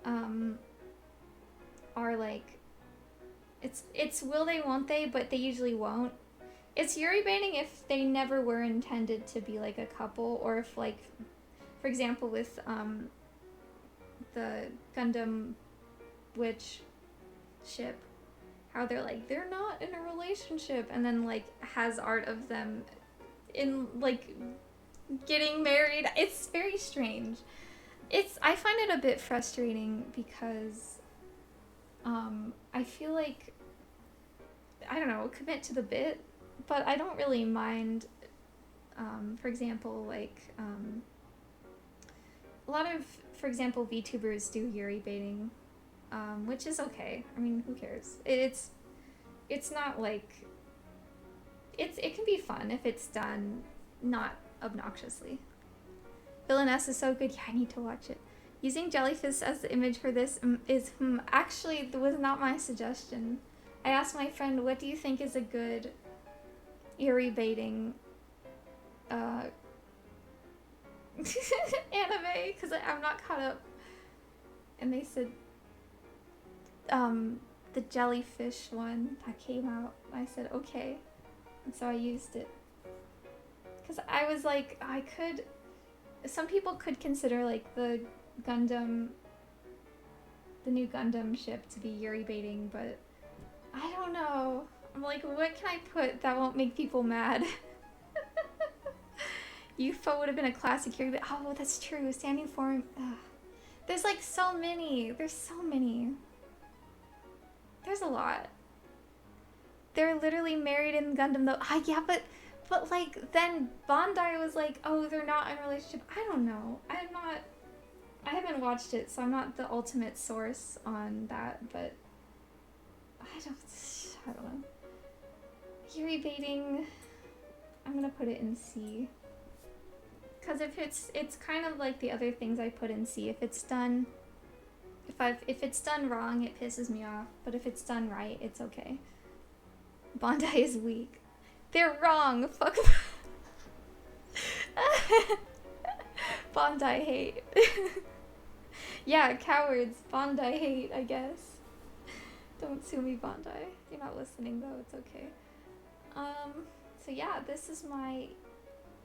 are like, it's will they won't they, but they usually won't. It's Yuri baiting if they never were intended to be like a couple, or if like, for example, with the Gundam Witch ship, how they're like they're not in a relationship, and then like has art of them in like getting married. It's very strange. I find it a bit frustrating because I feel like, I don't know, commit to the bit, but I don't really mind. For example, like a lot of, for example, VTubers do Yuri baiting, which is okay. I mean, who cares? It's not like, it can be fun if it's done not obnoxiously. Villainess is so good. Yeah, I need to watch it. Using jellyfish as the image for this is actually was not my suggestion. I asked my friend, what do you think is a good Yuri baiting anime? Because I'm not caught up. And they said the jellyfish one that came out. I said okay, and so I used it. Because I was like, some people could consider like the new Gundam ship to be Yuri baiting, but I don't know. I'm like, what can I put that won't make people mad? UFO would have been a classic Yuri, but oh, that's true. Standing form. There's like so many. There's so many. There's a lot. They're literally married in Gundam though. Yeah, but like then Bandai was like, oh, they're not in a relationship. I don't know. I haven't watched it, so I'm not the ultimate source on that, but I don't know. Yuri baiting, I'm gonna put it in C. Cause if it's kind of like the other things I put in C. If it's done wrong, it pisses me off. But if it's done right, it's okay. Bandai is weak. They're wrong. Fuck. Bandai hate. Yeah, cowards. Bandai hate, I guess. Don't sue me, Bandai. You're not listening though, it's okay. So yeah, this is my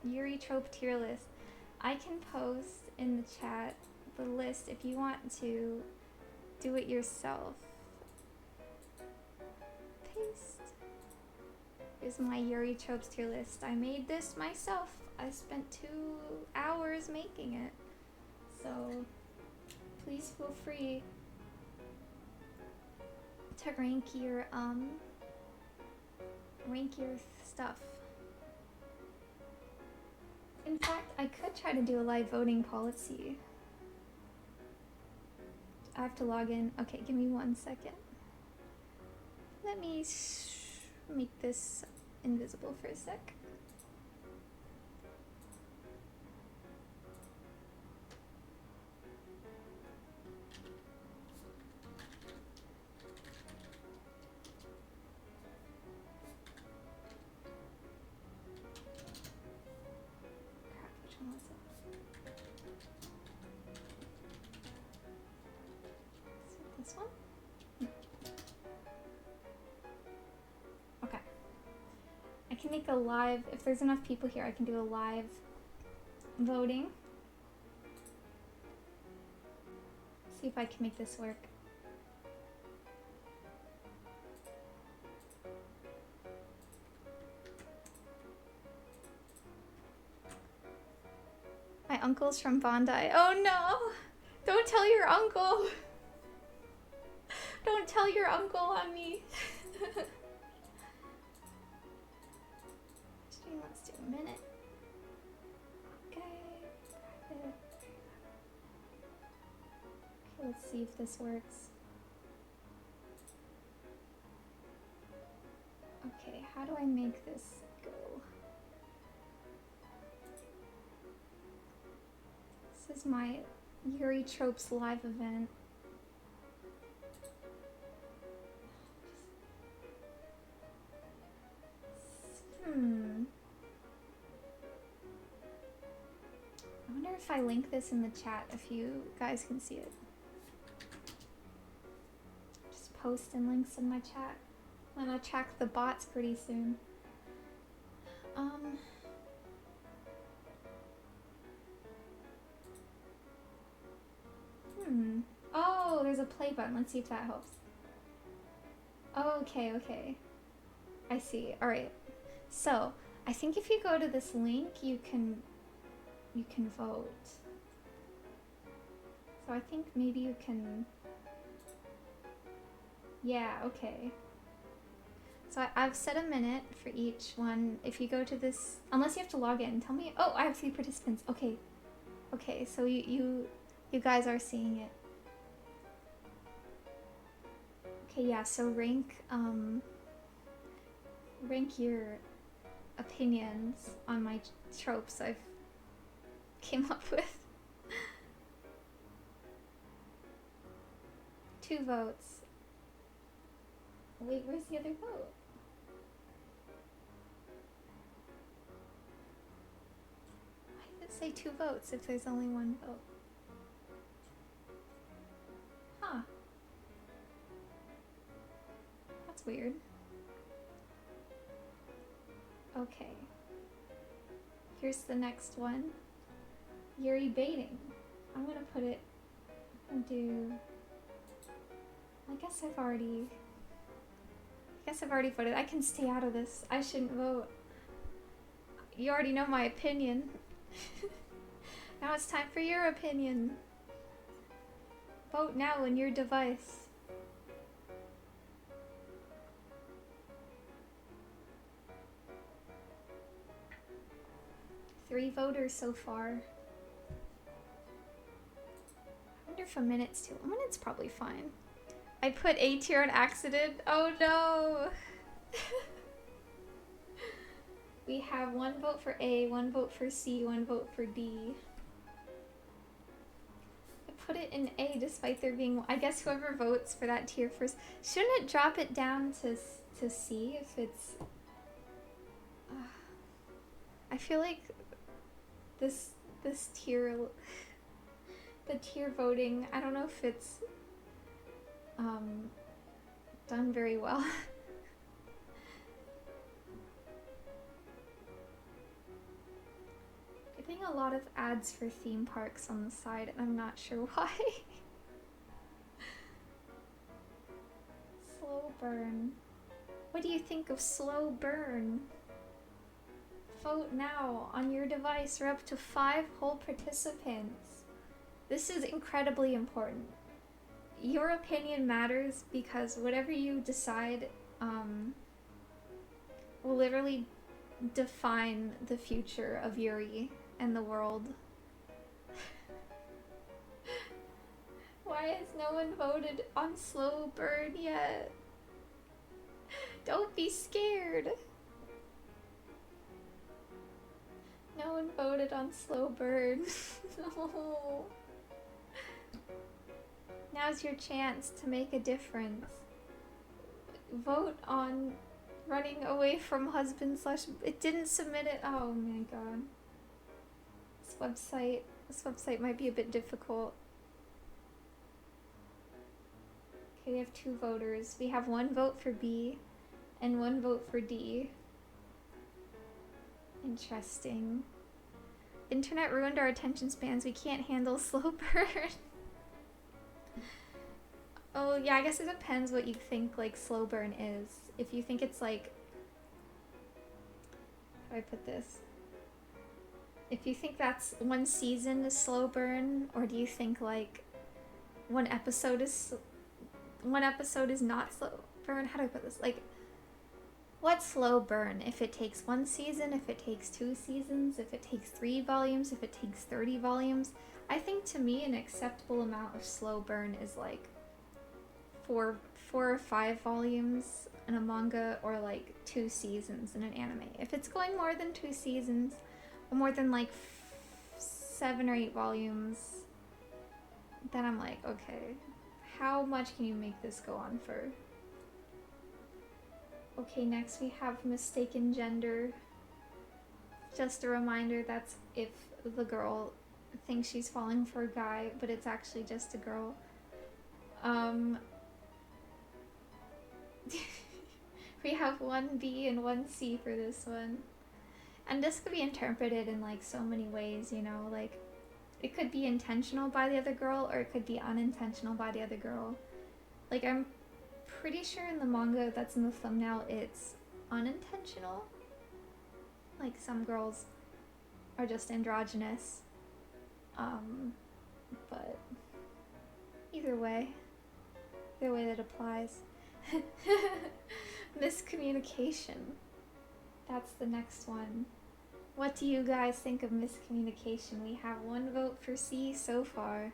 Yuri trope tier list. I can post in the chat the list if you want to do it yourself. Paste. Here's my Yuri tropes tier list. I made this myself. I spent 2 hours making it. So please feel free to rank your stuff. In fact, I could try to do a live voting policy. I have to log in. Okay, give me 1 second. Let me make this invisible for a sec. Make a live, if there's enough people here, I can do a live voting. See if I can make this work. My uncle's from Bandai. Oh no! Don't tell your uncle! Don't tell your uncle on me. Stream, let's do a minute. Okay. Okay, let's see if this works. Okay, how do I make this go? This is my Yuri Tropes live event. I wonder if I link this in the chat if you guys can see it. Just posting links in my chat. I'm gonna track the bots pretty soon. Oh, there's a play button. Let's see if that helps. Oh, okay, okay. I see. Alright. So, I think if you go to this link, you can vote. So I think maybe you can... Yeah, okay. So I've set a minute for each one. If you go to this... Unless you have to log in. Tell me... Oh, I have 3 participants. Okay. Okay, so you guys are seeing it. Okay, yeah, so rank your opinions on my tropes I've came up with. 2 votes. Wait, where's the other vote? Why does it say 2 votes if there's only 1 vote? Huh. That's weird. Okay. Here's the next one. Yuri baiting. I'm gonna put it... I'm gonna do... I guess I've already voted. I can stay out of this. I shouldn't vote. You already know my opinion. Now it's time for your opinion. Vote now in your device. Three voters so far. I wonder if a minute's too... A minute's probably fine. I put A tier on accident. Oh no! We have 1 vote for A, 1 vote for C, 1 vote for D. I put it in A despite there being... I guess whoever votes for that tier first... Shouldn't it drop it down to C if it's... I feel like this tier... The tier voting, I don't know if it's done very well. Getting a lot of ads for theme parks on the side, and I'm not sure why. Slow burn. What do you think of slow burn? Vote now on your device for up to 5 whole participants. This is incredibly important. Your opinion matters because whatever you decide will literally define the future of Yuri and the world. Why has no one voted on slow burn yet? Don't be scared. No one voted on slow burn. No. Now's your chance to make a difference. Vote on running away from husband / it didn't submit it. Oh my god. This website might be a bit difficult. Okay, we have 2 voters. We have 1 vote for B and 1 vote for D. Interesting. Internet ruined our attention spans. We can't handle slow burn. Oh, yeah, I guess it depends what you think, like, slow burn is. If you think it's, like... How do I put this? If you think that's 1 season is slow burn, or do you think, like, one episode is not slow burn, how do I put this? Like, what slow burn? If it takes 1 season, if it takes 2 seasons, if it takes 3 volumes, if it takes 30 volumes. I think to me an acceptable amount of slow burn is like 4 or 5 volumes in a manga, or like 2 seasons in an anime. If it's going more than 2 seasons, or more than like 7 or 8 volumes, then I'm like, okay, how much can you make this go on for? Okay, next we have mistaken gender. Just a reminder, that's if the girl thinks she's falling for a guy, but it's actually just a girl. We have 1B and 1C for this one. And this could be interpreted in like so many ways, you know, like it could be intentional by the other girl, or it could be unintentional by the other girl. Like, I'm pretty sure in the manga that's in the thumbnail it's unintentional. Like, some girls are just androgynous. But either way that applies. Miscommunication. That's the next one. What do you guys think of miscommunication? We have 1 vote for C so far.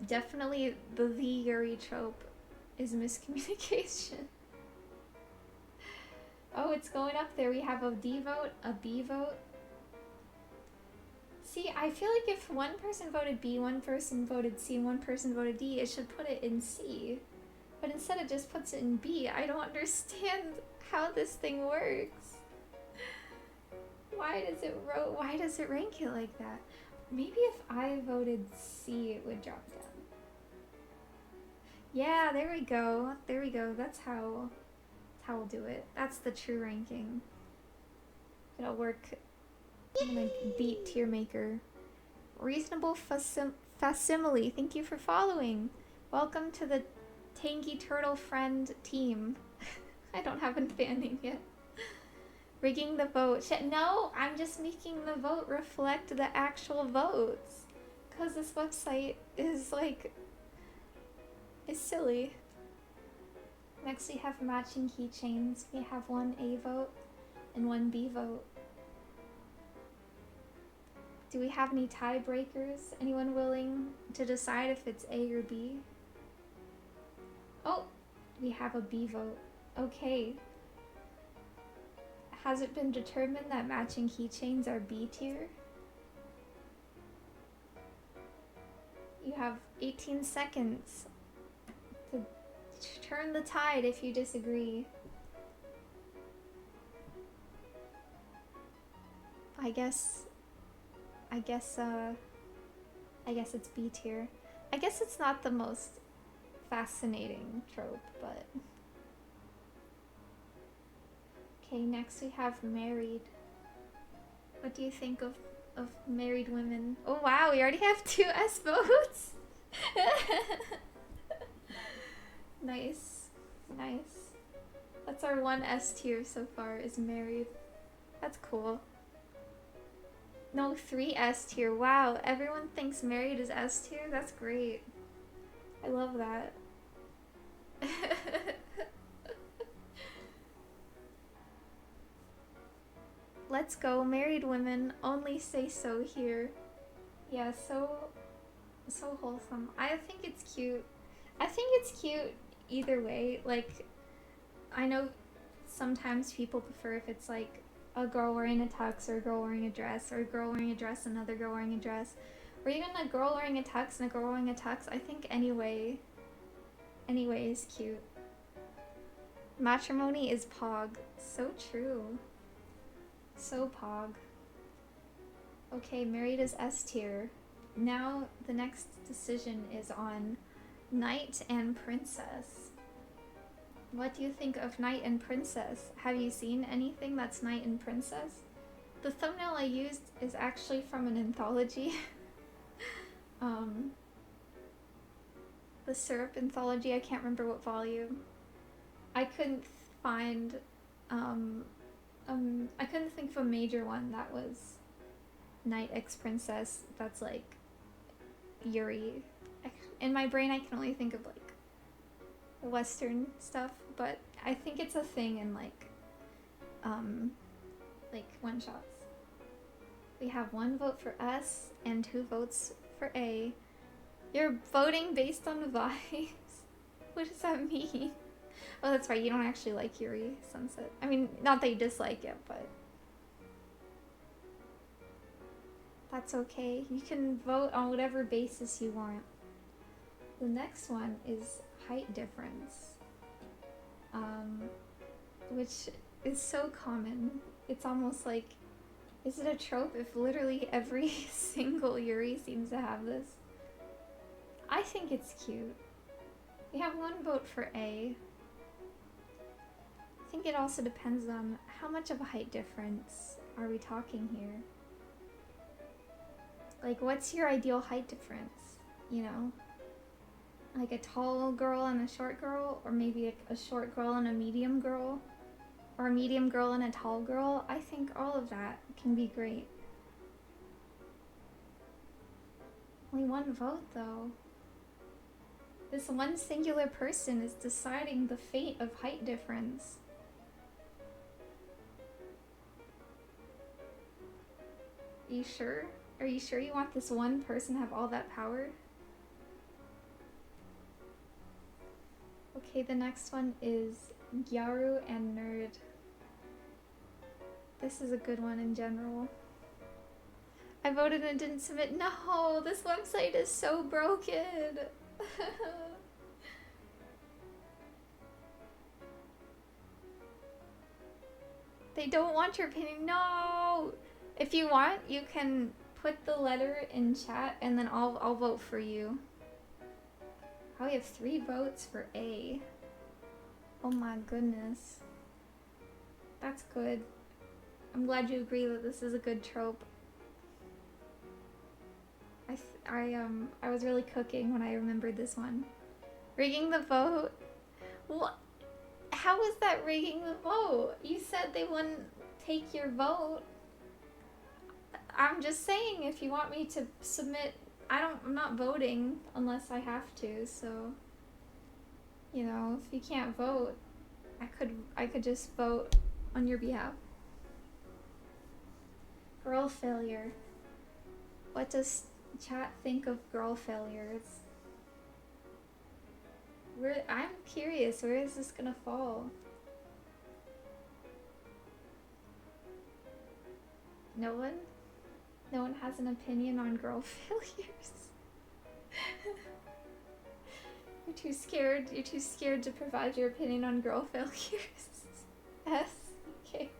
Definitely the Yuri trope is miscommunication. Oh, it's going up there. We have a D vote, a B vote. See, I feel like if one person voted B, one person voted C, and one person voted D, it should put it in C. But instead it just puts it in B. I don't understand how this thing works. Why does it rank it like that? Maybe if I voted C, it would drop down. Yeah, there we go. There we go. That's how we'll do it. That's the true ranking. It'll work. I'm gonna beat Tier Maker. Reasonable facsimile. Thank you for following. Welcome to the Tangy Turtle Friend team. I don't have a fan name yet. Rigging the vote. No, I'm just making the vote reflect the actual votes. Because this website is like... is silly. Next we have matching keychains. We have 1 A vote and 1 B vote. Do we have any tiebreakers? Anyone willing to decide if it's A or B? Oh, we have a B vote. Okay. Has it been determined that matching keychains are B tier? You have 18 seconds to turn the tide if you disagree. I guess it's B tier. I guess it's not the most fascinating trope, but... Okay, next we have married. What do you think of married women? Oh wow, we already have 2 S votes! Nice. Nice. That's our 1 S tier so far, is married. That's cool. No, 3 S tier. Wow, everyone thinks married is S tier? That's great. I love that. Let's go, married women. Only say so here. Yeah, so wholesome. I think it's cute. I think it's cute either way. Like, I know sometimes people prefer if it's like a girl wearing a tux, or a girl wearing a dress, or a girl wearing a dress, another girl wearing a dress, or even a girl wearing a tux and a girl wearing a tux. I think anyway is cute. Matrimony is pog. So true. So pog. Okay, married is S tier. Now the next decision is on knight and princess. What do you think of knight and princess? Have you seen anything that's knight and princess? The thumbnail I used is actually from an anthology. The syrup anthology, I can't remember what volume. I couldn't find, I couldn't think of a major one that was knight x princess that's like Yuri In my brain, I can only think of like Western stuff, but I think it's a thing in like one shots. We have 1 vote for S and 2 votes for A. You're voting based on vibes. What does that mean? Oh, that's right. You don't actually like Yuri Sunset. I mean, not that you dislike it, but that's okay. You can vote on whatever basis you want. The next one is height difference, which is so common. It's almost like, is it a trope if literally every single Yuri seems to have this? I think it's cute. We have 1 vote for A. I think it also depends on how much of a height difference are we talking here. Like, what's your ideal height difference? You know? Like a tall girl and a short girl, or maybe a short girl and a medium girl, or a medium girl and a tall girl. I think all of that can be great. Only 1 vote though. This one singular person is deciding the fate of height difference. Are you sure? Are you sure you want this one person to have all that power? Okay, the next one is Gyaru and Nerd. This is a good one in general. I voted and didn't submit. No, this website is so broken. They don't want your opinion. No! If you want, you can put the letter in chat and then I'll vote for you. Oh, we have 3 votes for A. Oh my goodness. That's good. I'm glad you agree that this is a good trope. I was really cooking when I remembered this one. Rigging the vote? What? How is that rigging the vote? You said they wouldn't take your vote. I'm just saying, if you want me to submit, I'm not voting unless I have to, so, you know, if you can't vote, I could just vote on your behalf. Girl failure. What does chat think of girl failures? I'm curious, where is this gonna fall? No one? No one has an opinion on girl failures? You're too scared to provide your opinion on girl failures. S? Okay.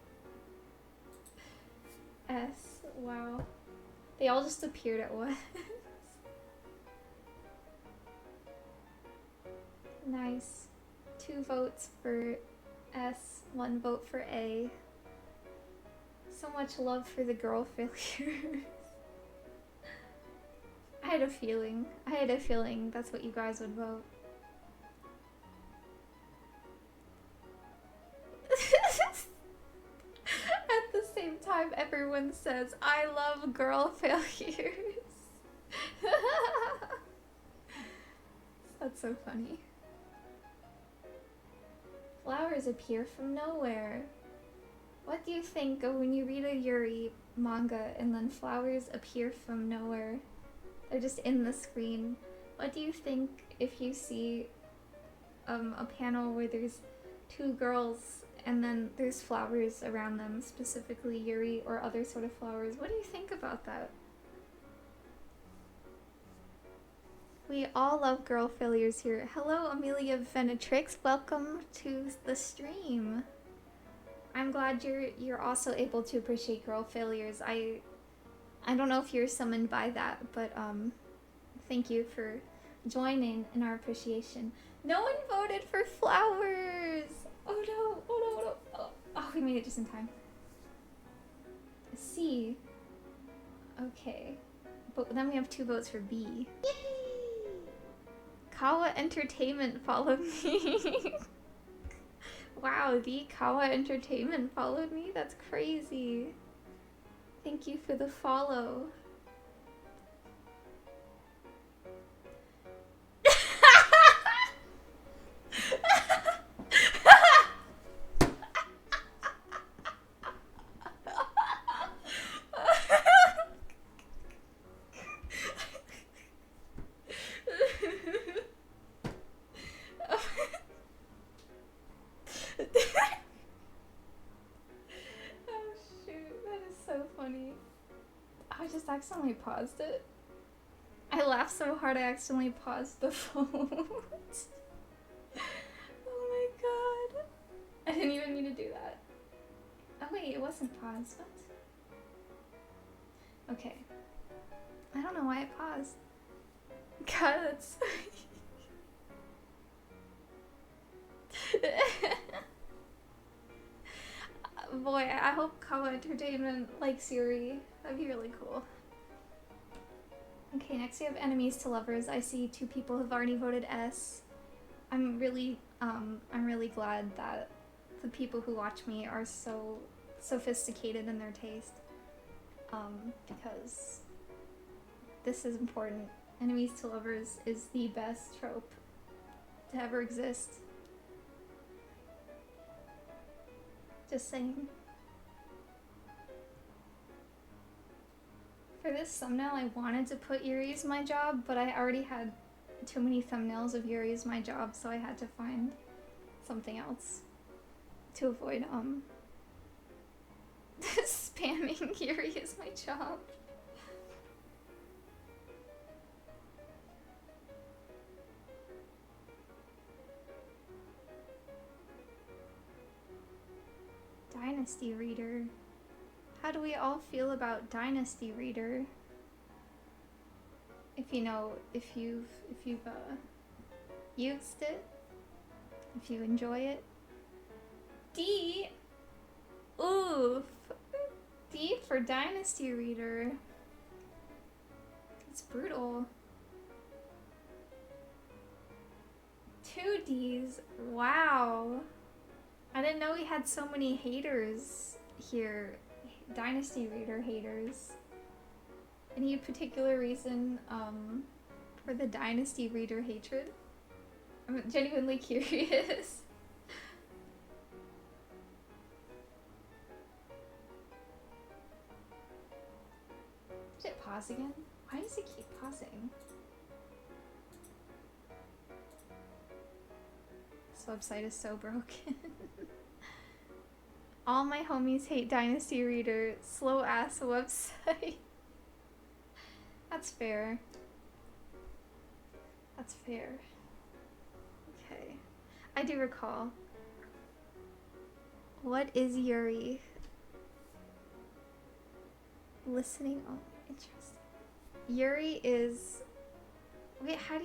S, wow. They all just appeared at once. Nice. 2 votes for S, 1 vote for A. So much love for the girl failures. I had a feeling that's what you guys would vote. At the same time, everyone says, I love girl failures. That's so funny. Flowers appear from nowhere. What do you think of when you read a Yuri manga and then flowers appear from nowhere? They're just in the screen. What do you think if you see a panel where there's 2 girls and then there's flowers around them, specifically Yuri or other sort of flowers? What do you think about that? We all love girl failures here. Hello, Amelia Venetrix. Welcome to the stream. I'm glad you're also able to appreciate girl failures. I don't know if you're summoned by that, but thank you for joining in our appreciation. No one voted for flowers. Oh no! Oh no! Oh, no. Oh, we made it just in time. C. Okay, but then we have 2 votes for B. Yay! Kawa Entertainment followed me. Wow, the Kawa Entertainment followed me? That's crazy. Thank you for the follow. I just accidentally paused it. I laughed so hard I accidentally paused the phone. Oh my god. I didn't even mean to do that. Oh wait, it wasn't paused. What? Okay. I don't know why it paused. God, that's... Boy, I hope Kawa Entertainment likes Yuri. That'd be really cool. Okay, next we have enemies to lovers. I see 2 people have already voted S. I'm really glad that the people who watch me are so sophisticated in their taste. Because this is important. Enemies to lovers is the best trope to ever exist. Just saying. For this thumbnail, I wanted to put Yuri is my job, but I already had too many thumbnails of Yuri is my job, so I had to find something else to avoid spamming Yuri is my job. Dynasty Reader. How do we all feel about Dynasty Reader? If you know, if you've used it, if you enjoy it. D. Oof. D for Dynasty Reader. It's brutal. 2 Ds. Wow. I didn't know we had so many haters here. Dynasty Reader haters. Any particular reason for the Dynasty Reader hatred? I'm genuinely curious. Did it pause again? Why does it keep pausing? This website is so broken. All my homies hate Dynasty Reader. Slow ass website. That's fair. That's fair. Okay. I do recall. What is Yuri? Listening. Oh, interesting. Yuri is... Wait, how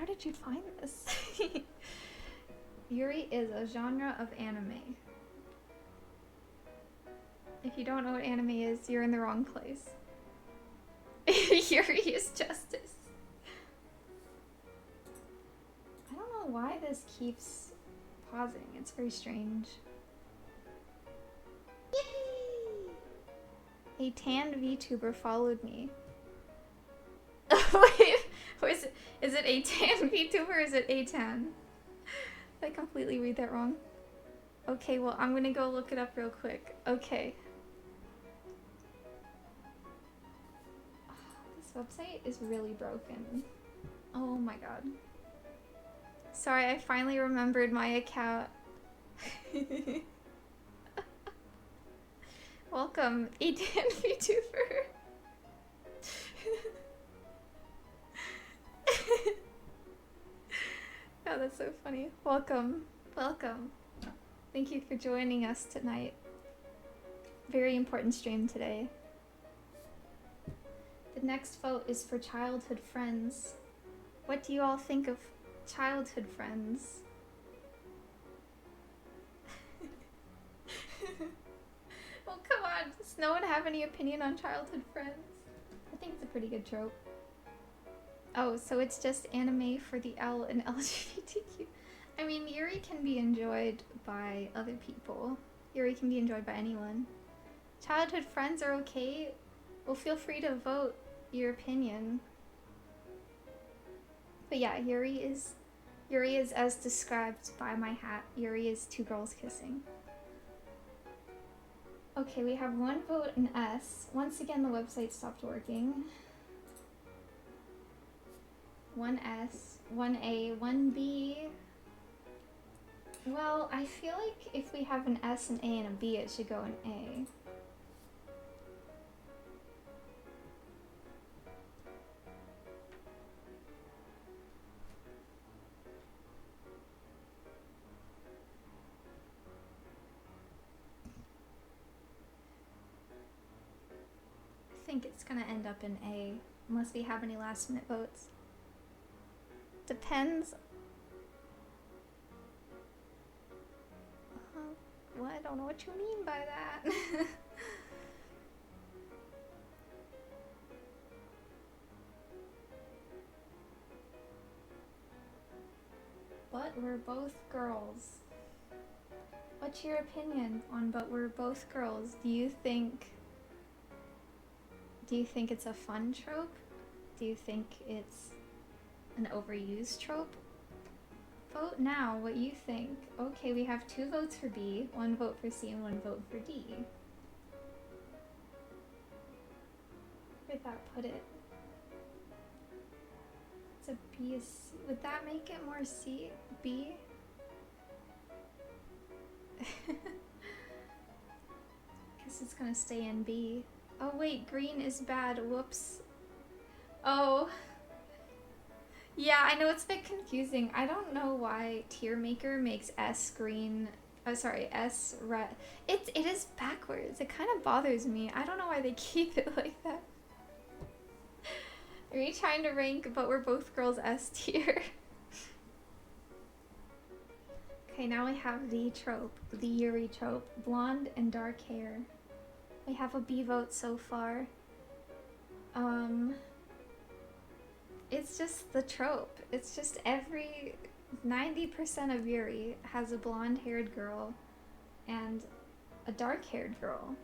did you find this? Yuri is a genre of anime. If you don't know what anime is, you're in the wrong place. Yuri is justice. I don't know why this keeps pausing. It's very strange. Yay! A tanned VTuber followed me. Wait, is it a tan VTuber or is it a tan? Did I completely read that wrong? Okay, well, I'm gonna go look it up real quick. Okay. Website is really broken. Oh my god. Sorry, I finally remembered my account. Welcome, Ethan VTuber. Oh, that's so funny. Welcome. Welcome. Thank you for joining us tonight. Very important stream today. The next vote is for childhood friends. What do you all think of childhood friends? Well, come on. Does no one have any opinion on childhood friends? I think it's a pretty good trope. Oh, so it's just anime for the L and LGBTQ. I mean, Yuri can be enjoyed by other people. Yuri can be enjoyed by anyone. Childhood friends are okay. Well, feel free to vote your opinion. But yeah, Yuri is as described by my hat. Yuri is 2 girls kissing. Okay, we have 1 vote in S. Once again, the website stopped working. 1 S, 1 A, 1 B. Well, I feel like if we have an S, an A, and a B, it should go in A. think it's gonna end up in A, unless we have any last minute votes. Depends. Well, I don't know what you mean by that. But we're both girls. What's your opinion on but we're both girls? Do you think it's a fun trope? Do you think it's an overused trope? Vote now what you think. Okay, we have 2 votes for B, 1 vote for C, and 1 vote for D. Where'd that put it? It's a B, a C. Would that make it more C? B? Guess it's gonna stay in B. Oh wait, green is bad. Whoops. Oh. Yeah, I know it's a bit confusing. I don't know why Tier Maker makes S green. Oh, sorry, S red. It is backwards. It kind of bothers me. I don't know why they keep it like that. Are we trying to rank, but we're both girls S tier? Okay, now we have the trope, the Yuri trope. Blonde and dark hair. We have a B vote so far. It's just the trope. It's just every 90% of Yuri has a blonde-haired girl and a dark-haired girl.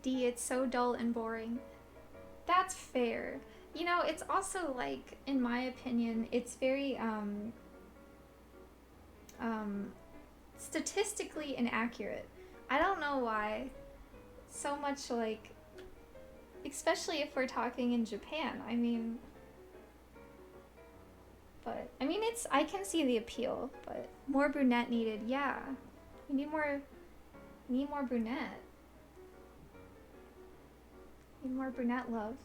D, it's so dull and boring. That's fair. You know, it's also like, in my opinion, it's very statistically inaccurate. I don't know why. So much like, especially if we're talking in Japan, I mean, but I mean, I can see the appeal, but more brunette needed. Yeah, we need more brunette. Need more brunette love.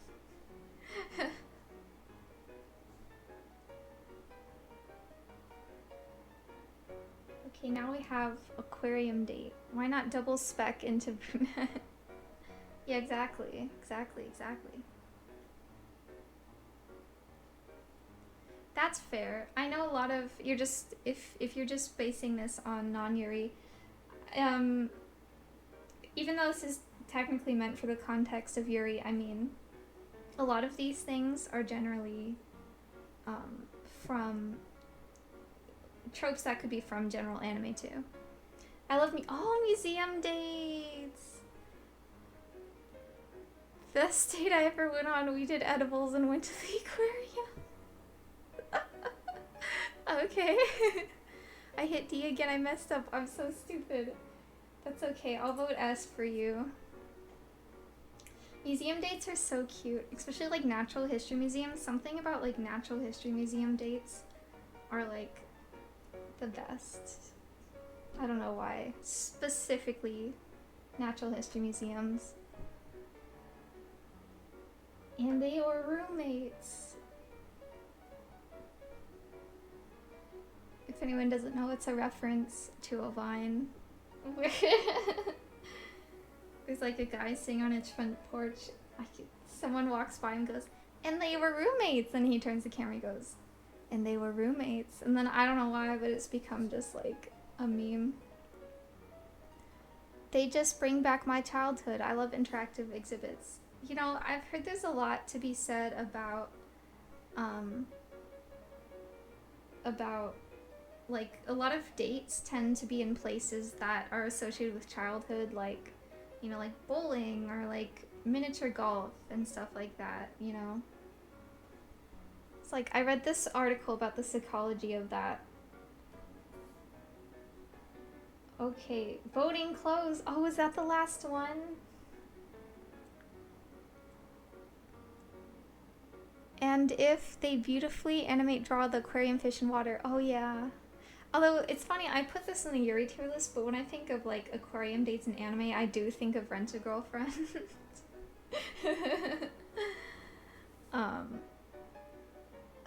Okay, now we have aquarium date. Why not double spec into brunette? Yeah, exactly. That's fair. I know a lot of you're just if you're just basing this on non-Yuri, even though this is technically meant for the context of Yuri, I mean, a lot of these things are generally from tropes that could be from general anime too. I love museum dates. Best date I ever went on, we did edibles and went to the aquarium. Okay. I hit D again, I messed up. I'm so stupid. That's okay, I'll vote S for you. Museum dates are so cute, especially like natural history museums. Something about like natural history museum dates are like the best. I don't know why. Specifically natural history museums. And they were roommates. If anyone doesn't know, it's a reference to a Vine where there's like a guy sitting on his front porch. Someone walks by and goes, and they were roommates. And he turns the camera and goes, and they were roommates. And then I don't know why, but it's become just like a meme. They just bring back my childhood. I love interactive exhibits. You know, I've heard there's a lot to be said about like a lot of dates tend to be in places that are associated with childhood, like, you know, like bowling or like miniature golf and stuff like that, you know. It's like, I read this article about the psychology of that. Okay, voting closed. Oh, is that the last one? And if they beautifully animate draw the aquarium fish in water. Oh yeah. Although it's funny, I put this in the Yuri tier list, but when I think of like aquarium dates in anime, I do think of Rent a Girlfriend.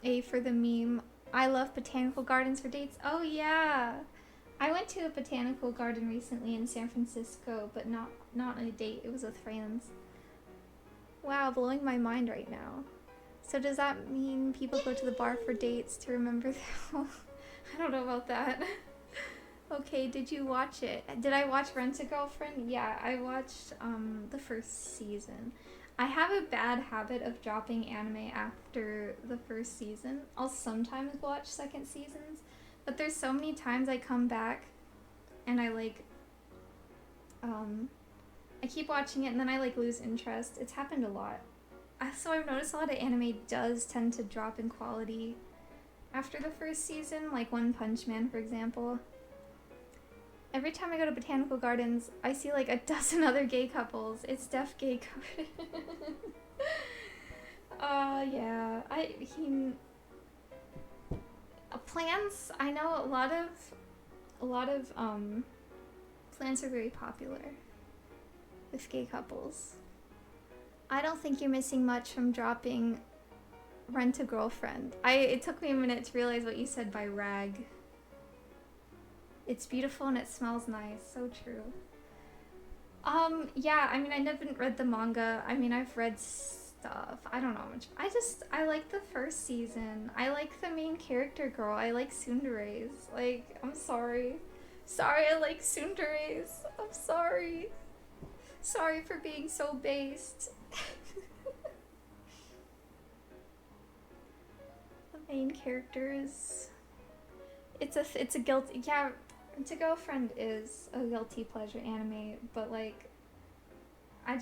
A for the meme. I love botanical gardens for dates. Oh yeah. I went to a botanical garden recently in San Francisco, but not on a date. It was with friends. Wow, blowing my mind right now. So does that mean people go to the bar for dates to remember them? I don't know about that. Okay, did you watch it? Did I watch Rent-A-Girlfriend? Yeah, I watched the first season. I have a bad habit of dropping anime after the first season. I'll sometimes watch second seasons, but there's so many times I come back and I like I keep watching it and then I like lose interest. It's happened a lot. So I've noticed a lot of anime does tend to drop in quality after the first season, like One Punch Man, for example. Every time I go to Botanical Gardens, I see like a dozen other gay couples. It's def gay couple. Yeah. Plants, I know a lot of plants are very popular with gay couples. I don't think you're missing much from dropping Rent-A-Girlfriend. It took me a minute to realize what you said by rag. It's beautiful and it smells nice. So true. Yeah, I mean, I haven't read the manga. I mean, I've read stuff. I don't know much. I like the first season. I like the main character girl. I like Tsundere's. Like, I'm sorry. Sorry, I like Tsundere's. I'm sorry. Sorry for being so based. The main character is... It's a guilty... Yeah, Rent-A-Girlfriend is a guilty pleasure anime, but like... I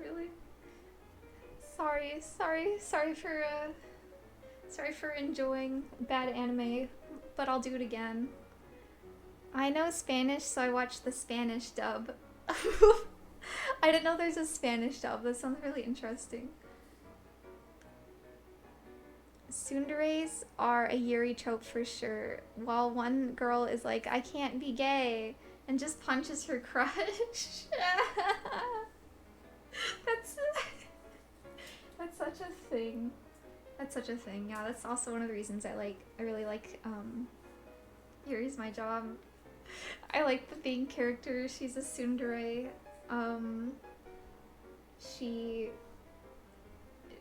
really... Sorry for enjoying bad anime, but I'll do it again. I know Spanish, so I watched the Spanish dub. I didn't know there's a Spanish dub. That sounds really interesting. Tsunderes are a Yuri trope for sure. While one girl is like, I can't be gay, and just punches her crush. That's such a thing. That's such a thing. Yeah, that's also one of the reasons I really like Yuri's My Job. I like the main character. She's a tsundere. She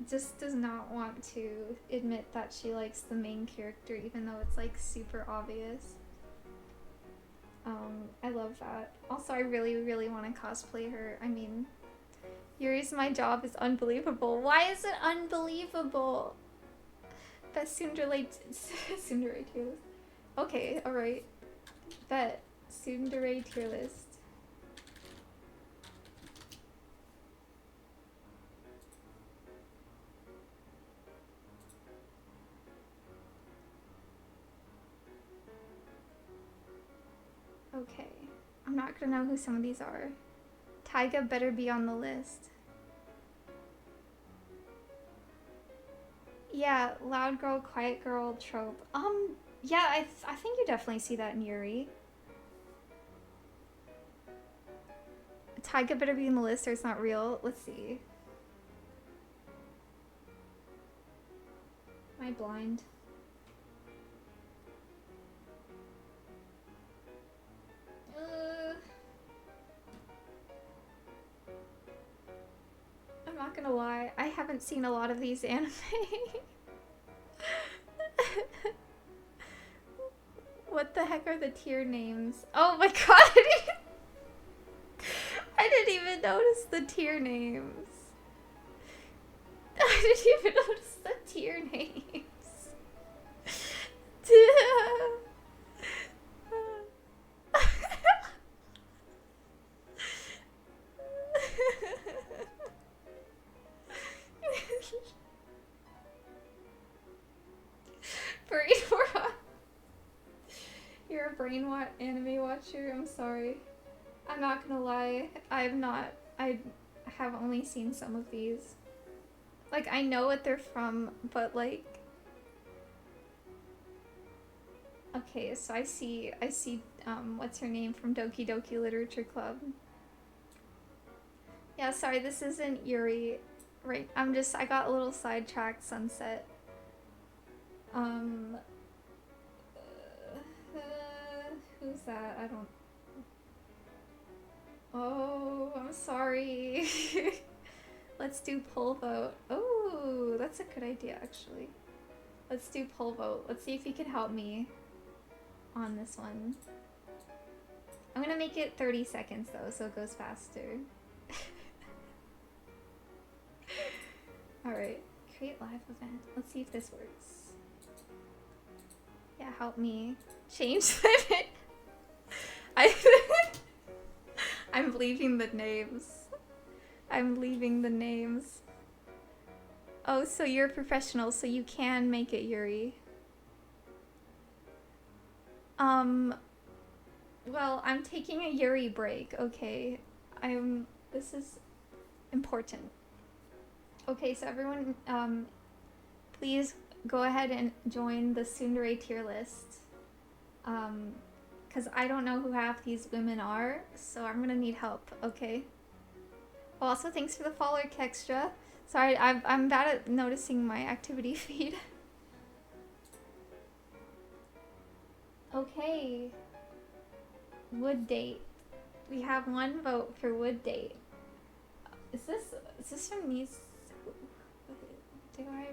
just does not want to admit that she likes the main character, even though it's like super obvious. I love that. Also, I really, really want to cosplay her. I mean, Yuri's My Job is unbelievable. Why is it unbelievable? Best tsundere tier list. Okay, alright. Bet. Tsundere tier list. Okay. I'm not gonna know who some of these are. Taiga better be on the list. Yeah, loud girl, quiet girl trope. Yeah, I think you definitely see that in Yuri. Taiga better be in the list or it's not real. Let's see. Am I blind? I'm not gonna lie, I haven't seen a lot of these anime. What the heck are the tier names? Oh my god! I didn't even notice the tier names. I didn't even notice the tier names. You're a anime watcher? I'm sorry. I'm not gonna lie. I have only seen some of these. Like, I know what they're from, but like... Okay, so I see, what's her name from Doki Doki Literature Club. Yeah, sorry, this isn't Yuri. Right, I got a little sidetracked, Sunset. Who's that? I don't... Oh, I'm sorry. Let's do poll vote. Oh, that's a good idea, actually. Let's do poll vote. Let's see if you can help me on this one. I'm gonna make it 30 seconds though, so it goes faster. Alright, create live event. Let's see if this works. Yeah, help me change the I'm leaving the names. I'm leaving the names. Oh, so you're a professional, so you can make it Yuri. Well, I'm taking a Yuri break, okay? This is important. Okay, so everyone, please go ahead and join the tsundere tier list. Because I don't know who half these women are, so I'm gonna need help, okay? Well, also, thanks for the follower, Kextra. Sorry, I'm bad at noticing my activity feed. Okay. Wood date. We have one vote for wood date. Is this from these? Do I?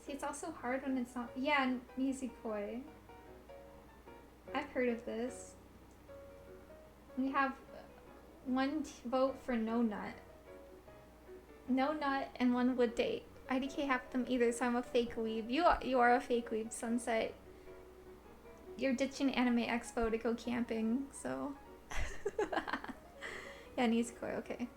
See, it's also hard when it's not. Yeah, Nizikoi. I've heard of this. We have one vote for no nut. No nut and one wood date. IDK half of them either, so I'm a fake weeb. You are a fake weeb, Sunset. You're ditching Anime Expo to go camping, so. Yeah, Nizukoi, okay.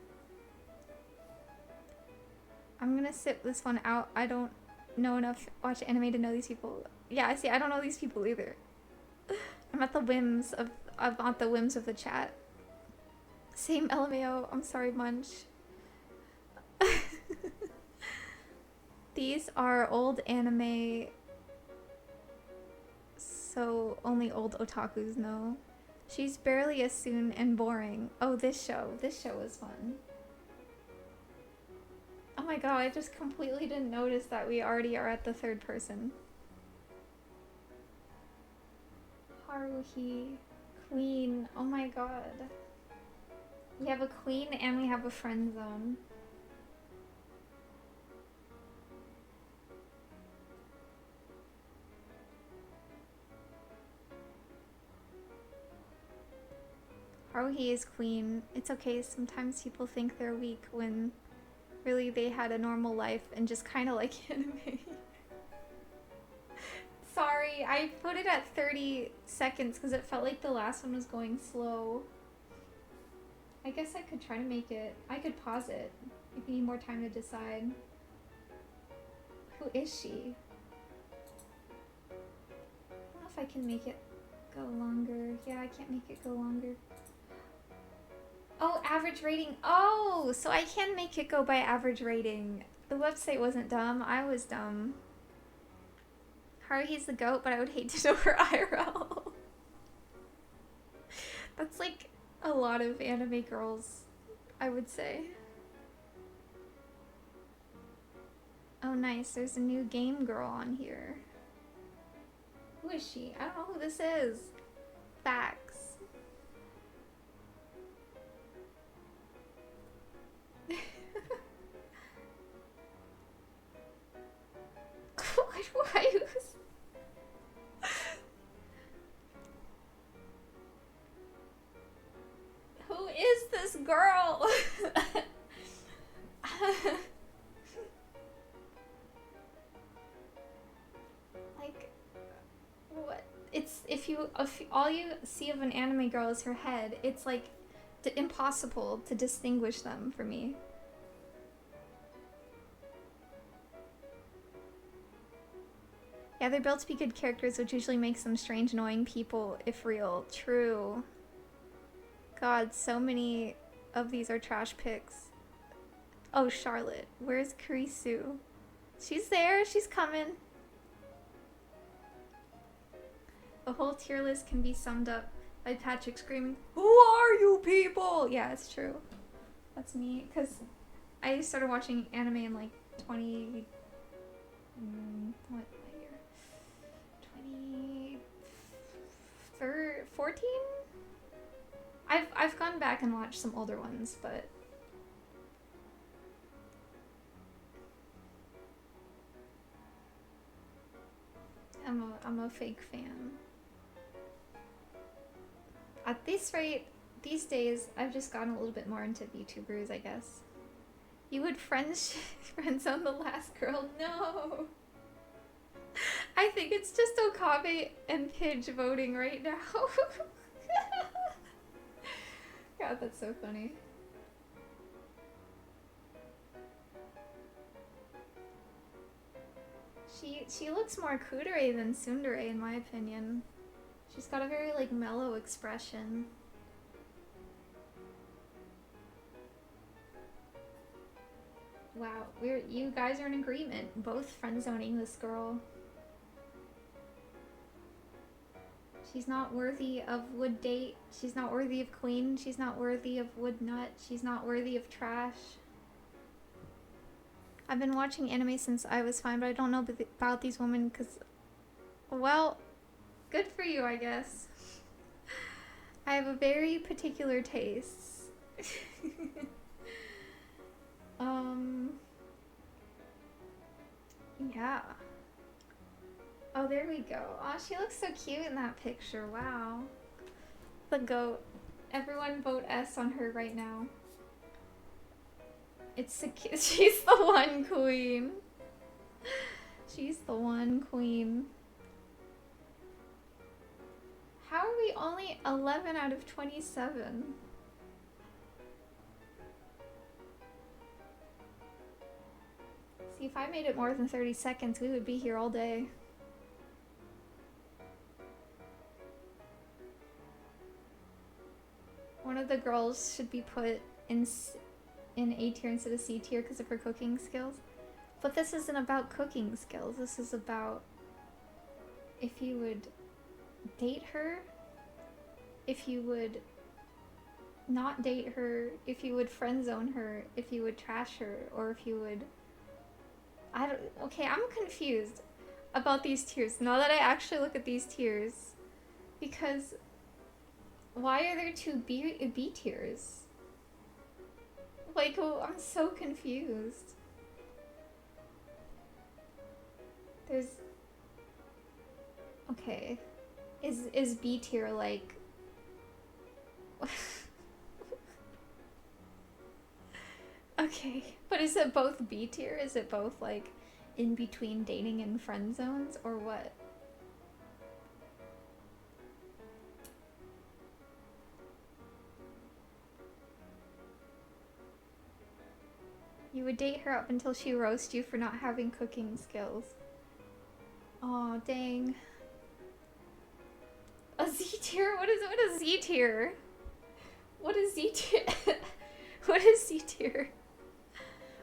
I'm gonna sit this one out. I don't know enough watch anime to know these people. Yeah, I see. I don't know these people either. I'm at the whims of the chat. Same LMAO. I'm sorry, Munch. These are old anime, so only old otakus know. She's barely as soon and boring. Oh, this show was fun. Oh my god, I just completely didn't notice that we already are at the third person. Haruhi, queen, oh my god. We have a queen and we have a friend zone. Haruhi is queen. It's okay, sometimes people think they're weak when really they had a normal life and just kind of like anime. Sorry, I put it at 30 seconds because it felt like the last one was going slow. I guess I could try to make it. I could pause it if you need more time to decide. Who is she? I don't know if I can make it go longer. Yeah, I can't make it go longer. Oh, average rating. Oh, so I can make it go by average rating. The website wasn't dumb. I was dumb. Haruhi's the goat, but I would hate to know her IRL. That's like a lot of anime girls, I would say. Oh, nice. There's a new game girl on here. Who is she? I don't know who this is. Facts. Why? Who is this girl? Like, what? It's if all you see of an anime girl is her head, it's like impossible to distinguish them for me. Yeah, they're built to be good characters, which usually makes them strange, annoying people, if real. True. God, so many of these are trash pics. Oh, Charlotte. Where's Kurisu? She's there. She's coming. The whole tier list can be summed up by Patrick screaming, "Who are you people?" Yeah, it's true. That's me. Because I started watching anime in like 20... what year? 2014? I've gone back and watched some older ones, but I'm a fake fan. At this rate, these days, I've just gotten a little bit more into VTubers, I guess. You would friends on the last girl? No! I think it's just Okabe and Pidge voting right now. God, that's so funny. She looks more kudere than tsundere in my opinion. She's got a very like mellow expression. Wow, you guys are in agreement, both friend zoning this girl. She's not worthy of wood date. She's not worthy of queen. She's not worthy of wood nut. She's not worthy of trash. I've been watching anime since I was 5, but I don't know about these women because, well, good for you, I guess. I have a very particular taste. Yeah. Oh, there we go. Oh, she looks so cute in that picture. Wow. The goat. Everyone vote S on her right now. It's so cute. She's the one queen. She's the one queen. How are we only 11 out of 27? See, if I made it more than 30 seconds, we would be here all day. One of the girls should be put in A tier instead of C tier because of her cooking skills. But this isn't about cooking skills. This is about if you would date her, if you would not date her, if you would friend zone her, if you would trash her, or if you would... Okay, I'm confused about these tiers now that I actually look at these tiers. Because why are there two B tiers? Like, oh, I'm so confused. There's... Okay. Is B tier like... Okay, but is it both B tier? Is it both like in between dating and friend zones, or what? You would date her up until she roasts you for not having cooking skills. Aw, dang. A Z tier? What is Z tier? What is Z tier? What is Z tier?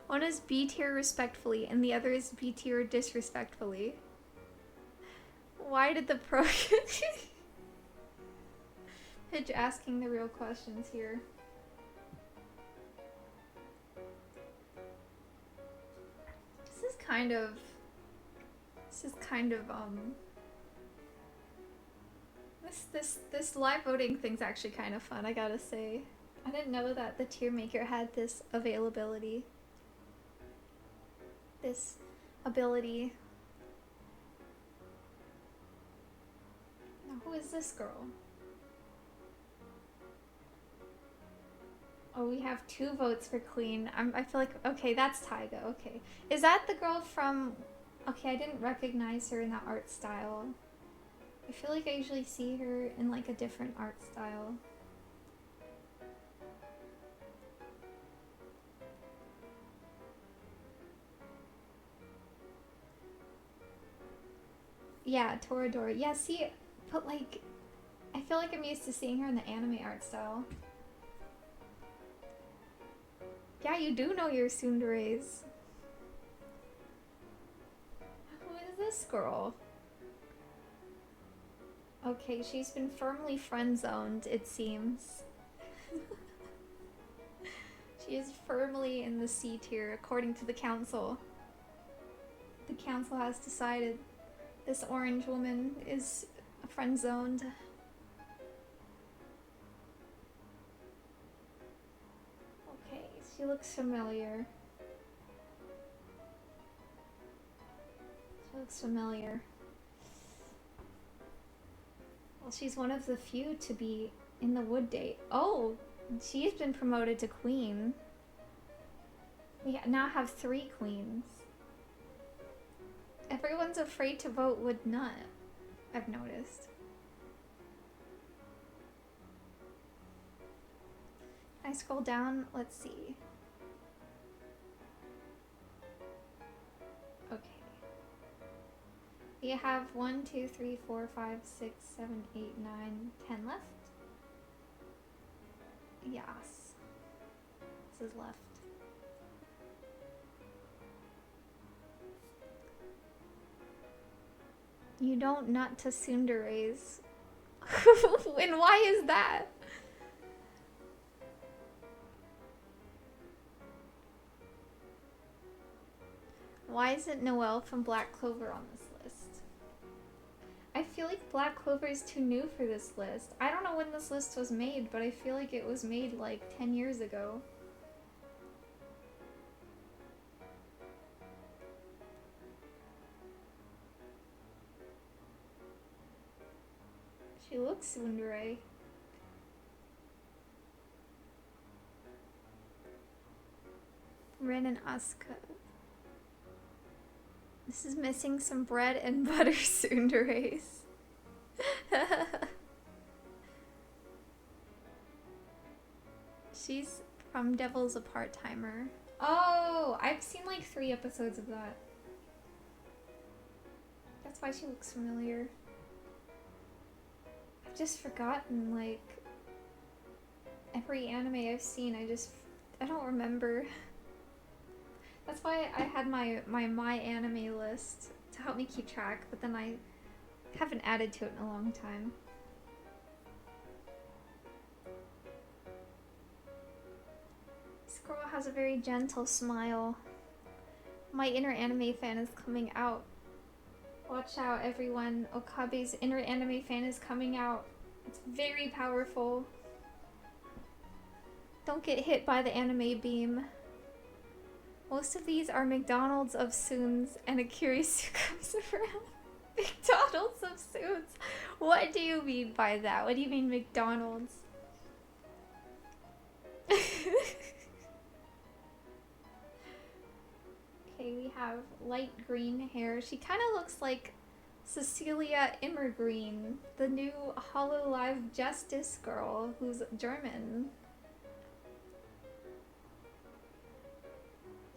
One is B tier respectfully, and the other is B tier disrespectfully. Why did the pro... Pidge asking the real questions here. This is kind of... This live voting thing's actually kind of fun, I gotta say. I didn't know that the tier maker had this availability. This ability. Now, who is this girl? Oh, we have 2 votes for queen. I feel like, okay, that's Taiga, okay. Is that the girl from... Okay, I didn't recognize her in that art style. I feel like I usually see her in like a different art style. Yeah, Toradora. Yeah, see, but like, I feel like I'm used to seeing her in the anime art style. Yeah, you do know your tsunderes. Who is this girl? Okay, she's been firmly friend-zoned, it seems. She is firmly in the C tier, according to the council. The council has decided this orange woman is friend-zoned. She looks familiar. She looks familiar. Well, she's one of the few to be in the Wood Date. Oh, she's been promoted to queen. We now have 3 queens. Everyone's afraid to vote Wood Nut, I've noticed. Can I scroll down? Let's see. Okay. We have 1, 2, 3, 4, 5, 6, 7, 8, 9, 10 left. Yes. This is left. You don't nut to tsunderes. And why is that? Why isn't Noelle from Black Clover on this list? I feel like Black Clover is too new for this list. I don't know when this list was made, but I feel like it was made like 10 years ago. She looks tsundere. Ren and Asuka. This is missing some bread and butter tsunderes. She's from Devil's a Part-Timer. Oh, I've seen like 3 episodes of that. That's why she looks familiar. I've just forgotten like every anime I've seen. I don't remember. That's why I had my anime list to help me keep track, but then I haven't added to it in a long time. This girl has a very gentle smile. My inner anime fan is coming out. Watch out, everyone. Okabe's inner anime fan is coming out. It's very powerful. Don't get hit by the anime beam. Most of these are McDonald's of Soons and a curious who comes around. McDonald's of Soons? What do you mean by that? What do you mean McDonald's? Okay, we have light green hair. She kind of looks like Cecilia Immergreen, the new Hololive Justice girl who's German.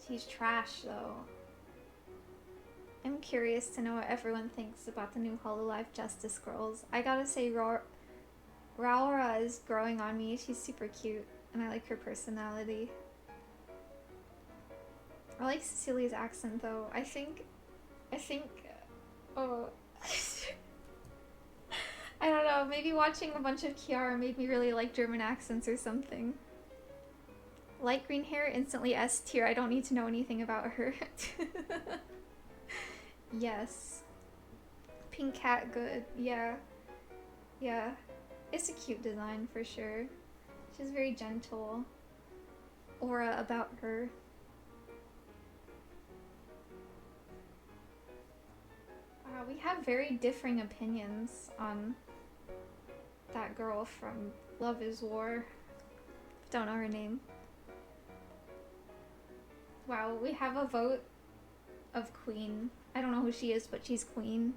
She's trash, though. I'm curious to know what everyone thinks about the new Hololive Justice girls. I gotta say, Raura is growing on me. She's super cute, and I like her personality. I like Cecilia's accent, though. I think, oh, I don't know, maybe watching a bunch of Kiara made me really like German accents or something. Light green hair, instantly S tier. I don't need to know anything about her. Yes. Pink cat, good. Yeah. Yeah. It's a cute design for sure. She's very gentle aura about her. Wow, we have very differing opinions on that girl from Love is War. Don't know her name. Wow, we have a vote of queen. I don't know who she is, but she's queen.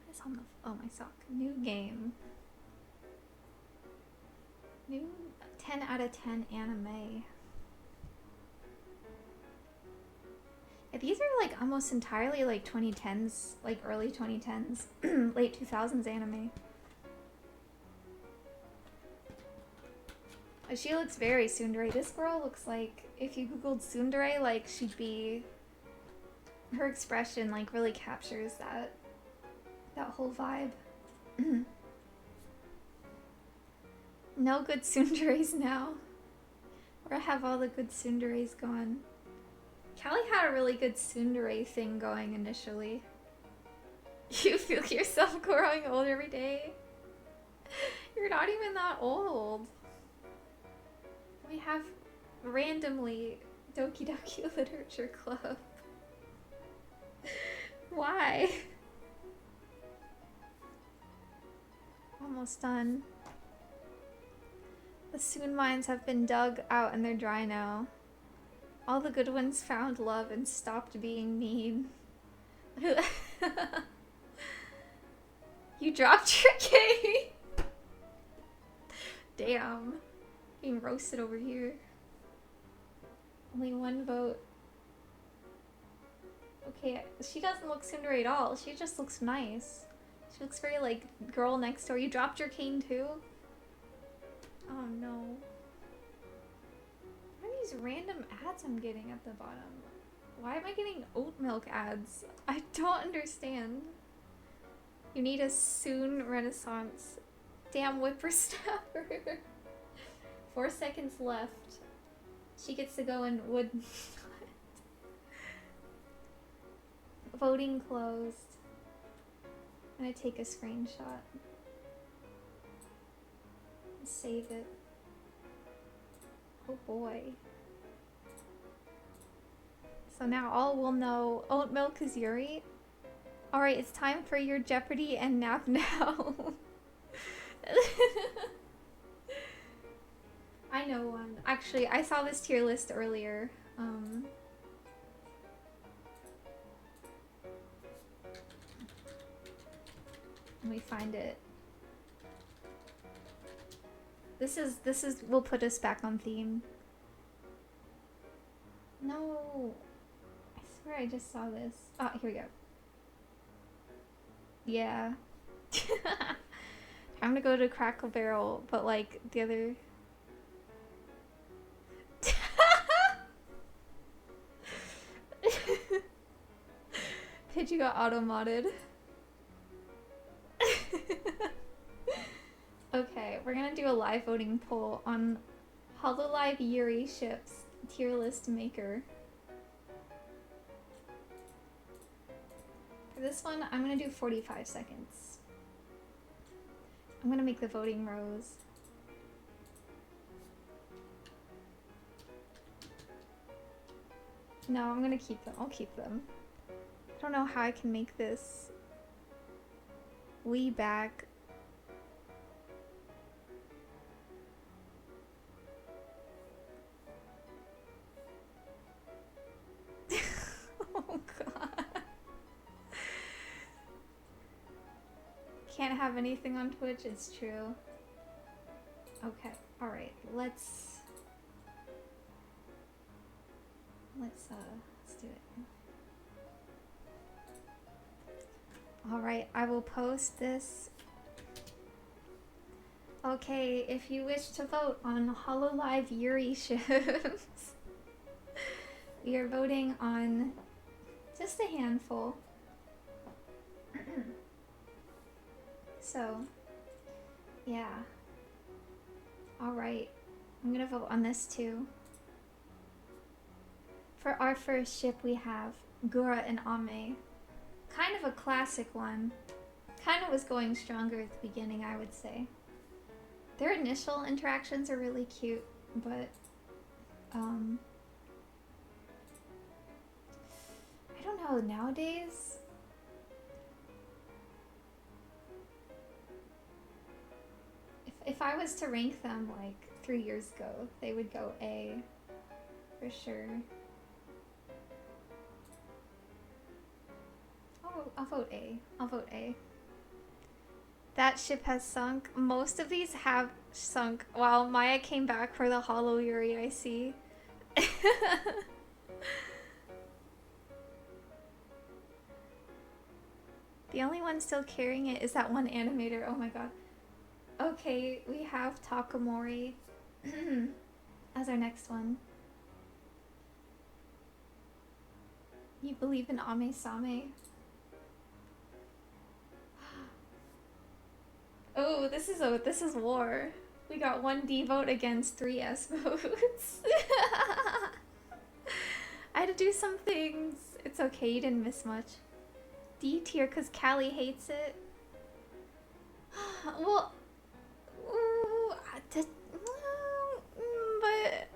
What is on the... oh, my sock. New game. New 10 out of 10 anime. Yeah, these are like almost entirely like 2010s, like early 2010s, late 2000s anime. She looks very tsundere. This girl looks like, if you googled tsundere, like she'd be, her expression like really captures that whole vibe. No good tsunderes now. Or have all the good tsunderes gone. Callie had a really good tsundere thing going initially. You feel yourself growing old every day? You're not even that old. We have randomly Doki Doki Literature Club. Why? Almost done. The Soon mines have been dug out and they're dry now. All the good ones found love and stopped being mean. You dropped your K. Damn. Being roasted over here. Only one vote. Okay, she doesn't look tsundere at all. She just looks nice. She looks very like girl next door. You dropped your cane too? Oh no. What are these random ads I'm getting at the bottom? Why am I getting oat milk ads? I don't understand. You need a soon renaissance. Damn whippersnapper. 4 seconds left. She gets to go in wood. Voting closed. I'm gonna take a screenshot. Save it. Oh boy. So now all will know oat milk is Yuri. Alright, it's time for your Jeopardy and nap now. I know one. Actually, I saw this tier list earlier. Let me find it. This is will put us back on theme. No. I swear I just saw this. Oh, here we go. Yeah. I'm gonna go to Crackle Barrel, but like the other. Pidgey got auto-modded. Okay, we're gonna do a live voting poll on Hololive Yuri ships tier list maker. For this one, I'm gonna do 45 seconds. I'm gonna make the voting rows. No, I'm gonna keep them. I'll keep them. I don't know how I can make this way back. Oh god. Can't have anything on Twitch, it's true. Okay, alright, let's do it. Alright, I will post this. Okay, if you wish to vote on Hololive Yuri ships, we are voting on just a handful. So, yeah. Alright, I'm gonna vote on this too. For our first ship we have Gura and Ame. Kind of a classic one. Kind of was going stronger at the beginning, I would say. Their initial interactions are really cute, but I don't know, nowadays if I was to rank them like 3 years ago, they would go A for sure. Oh, I'll vote A. I'll vote A. That ship has sunk. Most of these have sunk. Wow, Maya came back for the Hollow Yuri, I see. The only one still carrying it is that one animator. Oh my god. Okay, we have Takamori as our next one. You believe in Ame-same? Oh, this is war. We got 1 D vote against 3 S votes. I had to do some things. It's okay, you didn't miss much. D tier because Callie hates it. Well, but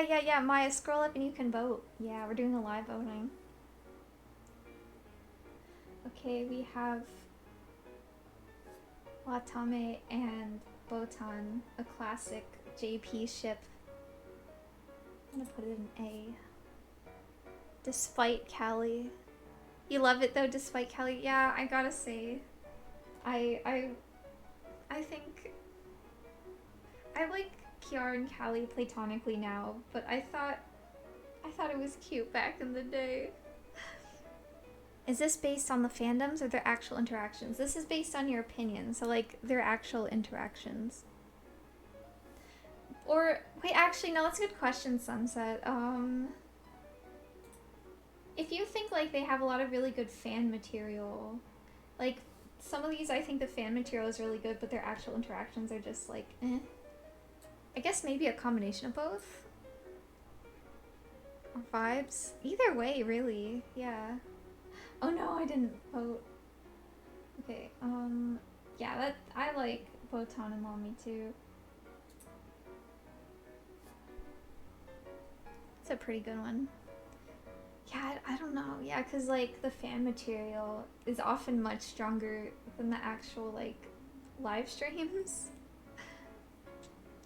Yeah. Maya, scroll up and you can vote. Yeah, we're doing a live voting. Okay, we have Watame and Botan, a classic JP ship. I'm gonna put it in A. Despite Callie. You love it though, despite Callie? Yeah, I gotta say. I think I like Kiara and Callie platonically now, but I thought it was cute back in the day. Is this based on the fandoms or their actual interactions? This is based on your opinion, so like their actual interactions. Or wait, actually no, that's a good question, Sunset. If you think like they have a lot of really good fan material, like some of these I think the fan material is really good, but their actual interactions are just like eh. I guess maybe a combination of both. Or vibes. Either way, really. Yeah. Oh no, I didn't vote. Okay, yeah, that I like Botan and Mommy too. It's a pretty good one. Yeah, I don't know. Yeah, because like the fan material is often much stronger than the actual like live streams.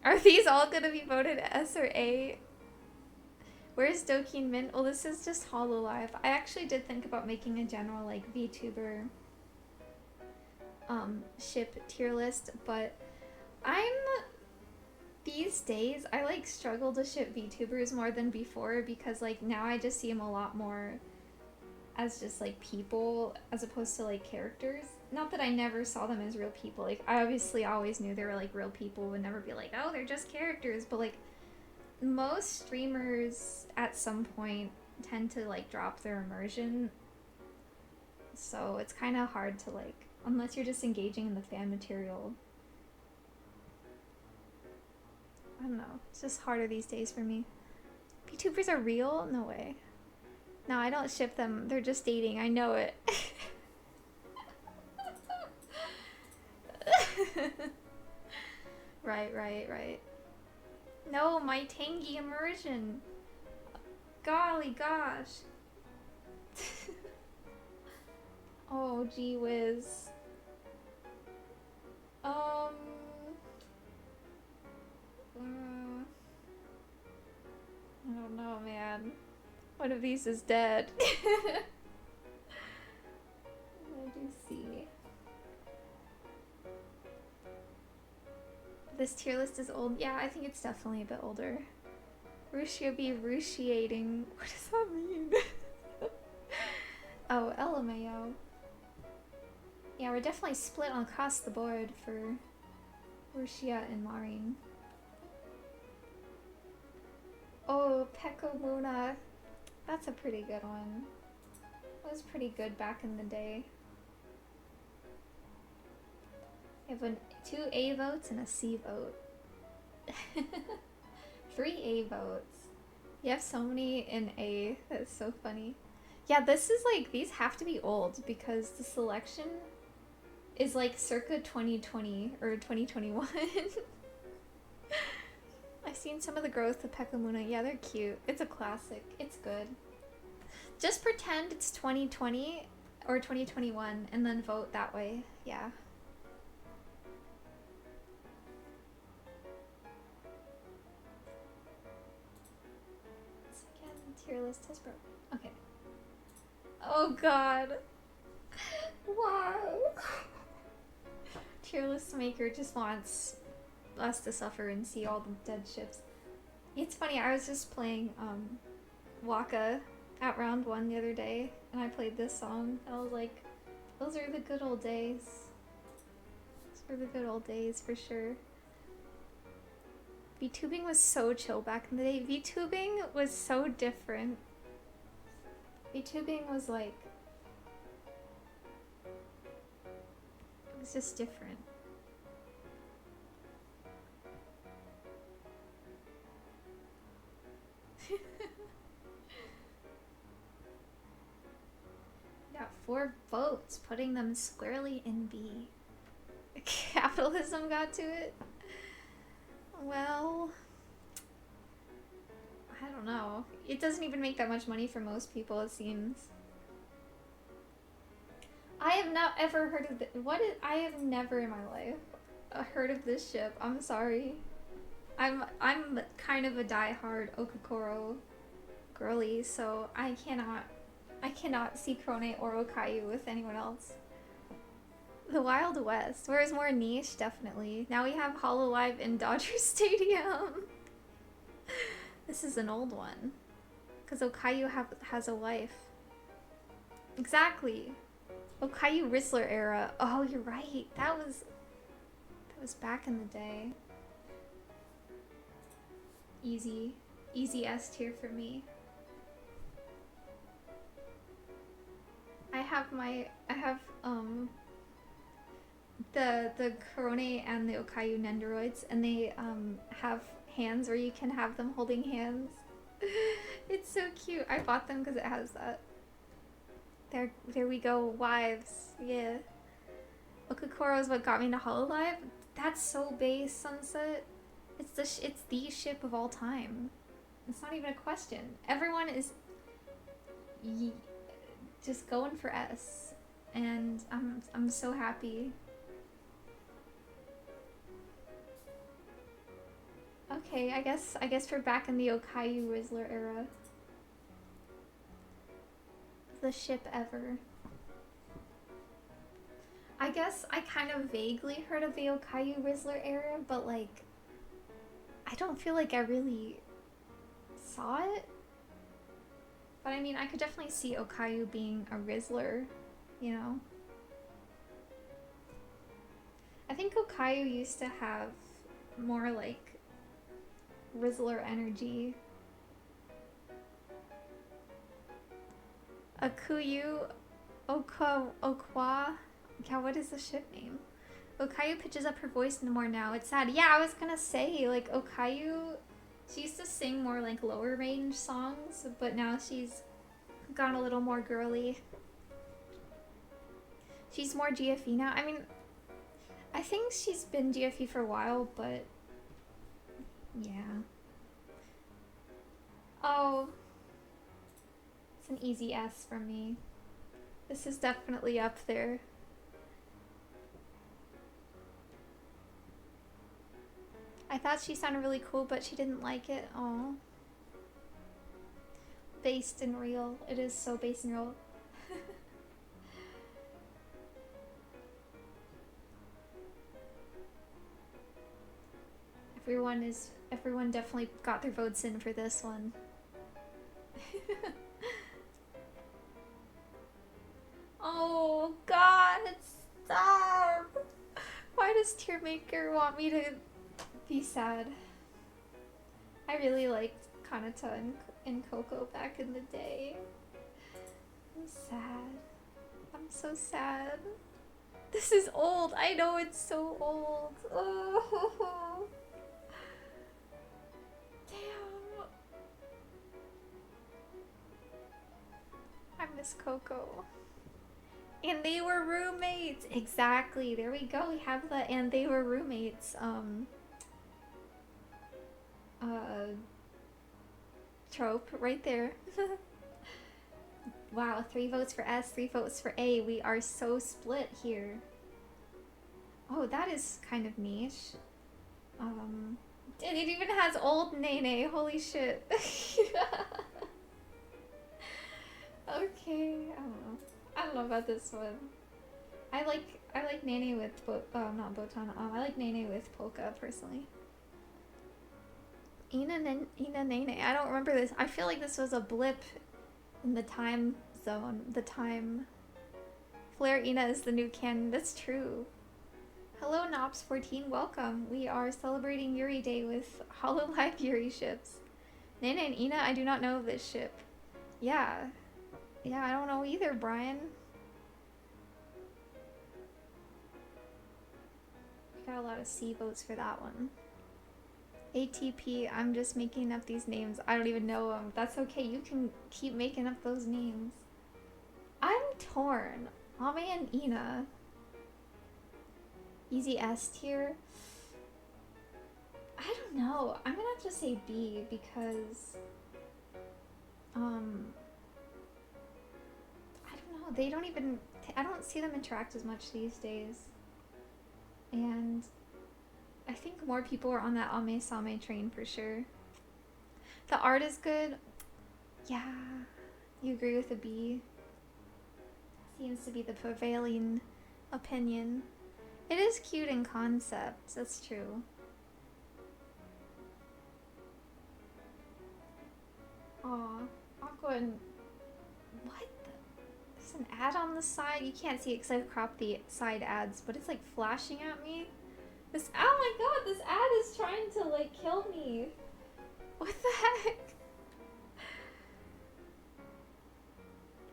Are these all gonna be voted S or A? Where's Doki and Mint? Well, this is just Hololive. I actually did think about making a general like VTuber ship tier list, but these days I like struggle to ship VTubers more than before because like now I just see them a lot more as just like people as opposed to like characters. Not that I never saw them as real people. Like I obviously always knew they were like real people, would never be like, oh, they're just characters, but like most streamers at some point tend to like drop their immersion, so it's kind of hard to like, unless you're just engaging in the fan material. I don't know, it's just harder these days for me. VTubers are real? No way. No, I don't ship them, they're just dating, I know it. Right. No, my Tangy immersion. Golly gosh. Oh, gee whiz. I don't know, man. One of these is dead. I do see. This tier list is old. Yeah, I think it's definitely a bit older. Rushia be rushiating. What does that mean? Oh, LMAO. Yeah, we're definitely split on across the board for Rushia and Maureen. Oh, Peko Muna. That's a pretty good one. It was pretty good back in the day. We have 2 A votes and a C vote. 3 A votes. You have so many in A. That's so funny. Yeah, this is like, these have to be old because the selection is like circa 2020 or 2021. I've seen some of the growth of Pekamuna. Yeah, they're cute. It's a classic. It's good. Just pretend it's 2020 or 2021 and then vote that way. Yeah. Second tier list has broken. Okay. Oh god. Why? Tier list maker just wants us to suffer and see all the dead ships. It's funny, I was just playing Waka at round 1 the other day and I played this song and I was like, those are the good old days. Those are the good old days for sure. VTubing was so chill back in the day. VTubing was so different. VTubing was like, it was just different. Got 4 votes, putting them squarely in B. Capitalism got to it? Well, I don't know. It doesn't even make that much money for most people, it seems. I have not ever heard of I have never in my life heard of this ship. I'm sorry. I'm kind of a die-hard Okokoro girly, so I cannot see Krone or Okayu with anyone else. The Wild West. Whereas more niche, definitely. Now we have Hololive in Dodger Stadium. This is an old one. Because Okayu has a wife. Exactly. Okayu Rizzler era. Oh, you're right. That was back in the day. Easy S tier for me. I have the Korone and the Okayu Nendoroids, and they have hands where you can have them holding hands. It's so cute. I bought them because it has that. There we go, wives. Yeah. Okokoro is what got me into Hololive. That's so base, Sunset. It's the ship of all time. It's not even a question. Everyone is just going for S, and I'm so happy. Okay, I guess we're back in the Okayu Rizzler era. The ship ever. I guess I kind of vaguely heard of the Okayu Rizzler era, but like I don't feel like I really saw it. But I mean, I could definitely see Okayu being a Rizzler, you know? I think Okayu used to have more like Rizzler energy. Akuyu Okwa. Yeah, what is the ship name? Okayu pitches up her voice more now. It's sad. Yeah, I was gonna say, like, Okayu, she used to sing more like lower range songs, but now she's gone a little more girly. She's more GFE now. I mean, I think she's been GFE for a while, but yeah. Oh, it's an easy S for me. This is definitely up there. I thought she sounded really cool, but she didn't like it. Aw. Based and real. It is so based and real. Everyone definitely got their votes in for this one. Oh god, stop! Why does Tearmaker want me to be sad? I really liked Kanata and Coco back in the day. I'm sad. I'm so sad. This is old. I know it's so old. Oh. Damn. I miss Coco. And they were roommates. Exactly. There we go. We have the and they were roommates. Trope right there. Wow, 3 votes for S, 3 votes for A. We are so split here. Oh, that is kind of niche. It even has old Nene. Holy shit. Okay, I don't know about this one. I like Nene with not Botan. I like Nene with Polka personally. Ina Nene. I don't remember this. I feel like this was a blip in the time zone. The time. Flare Ina is the new canon. That's true. Hello Nops14, welcome. We are celebrating Yuri Day with Hololive Yuri ships. Nene and Ina, I do not know of this ship. Yeah. Yeah, I don't know either, Brian. Got a lot of C votes for that one. ATP, I'm just making up these names. I don't even know them. That's okay, you can keep making up those names. I'm torn. Ame and Ina. Easy S tier. I don't know. I'm gonna have to say B because I don't know. They don't even. I don't see them interact as much these days. And I think more people are on that Ame Same train for sure. The art is good. Yeah. You agree with the B? Seems to be the prevailing opinion. It is cute in concept. That's true. Aw. Awkward. What? There's an ad on the side. You can't see it because I cropped the side ads, but it's like flashing at me. This. Oh my god! This ad is trying to like kill me. What the heck?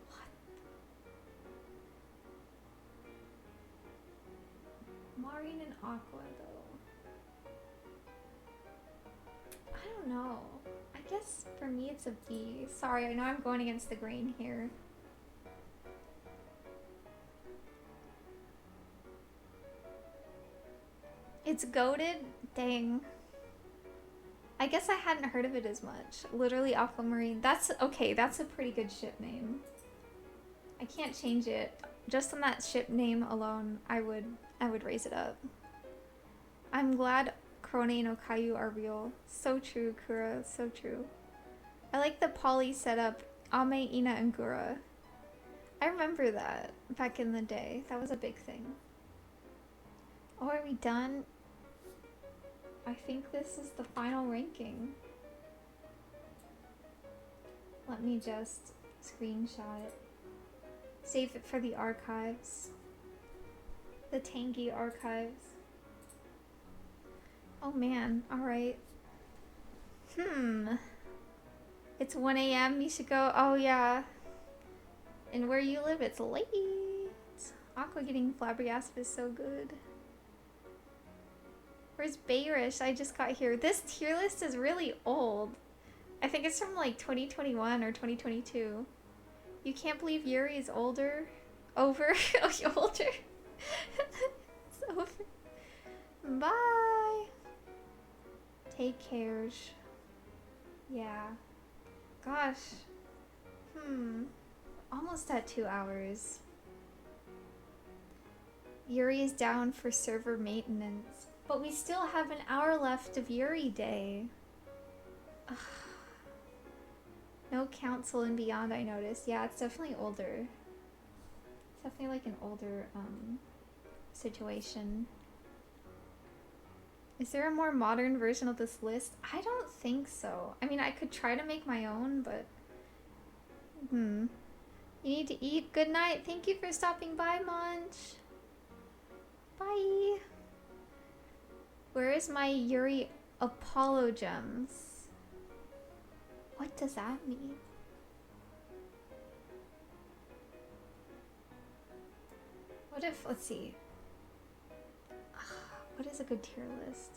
What? Maureen and Aqua though. I don't know. I guess for me it's a B. Sorry, I know I'm going against the grain here. It's goated? Dang. I guess I hadn't heard of it as much. Literally Aquamarine. That's okay, that's a pretty good ship name. I can't change it. Just on that ship name alone, I would raise it up. I'm glad Krone no Kayu are real. So true, Kura. So true. I like the poly setup. Ame, Ina, and Gura. I remember that back in the day. That was a big thing. Oh, are we done? I think this is the final ranking. Let me just screenshot it. Save it for the archives. The Tangy archives. Oh man, alright. It's 1 a.m. You should go. Oh yeah. And where you live, it's late. Aqua getting flabbergasted is so good. Where's Bayrish? I just got here. This tier list is really old. I think it's from like 2021 or 2022. You can't believe Yuri is older? Over? Oh, you're older? It's over. Bye. Take care. Yeah. Gosh. Almost at 2 hours. Yuri is down for server maintenance. But we still have an hour left of Yuri Day. Ugh. No council and beyond, I noticed. Yeah, it's definitely older. It's definitely like an older situation. Is there a more modern version of this list? I don't think so. I mean, I could try to make my own, but... You need to eat. Good night. Thank you for stopping by, Munch. Bye. Where is my Yuri Apollo gems? What does that mean? What if, let's see. What is a good tier list?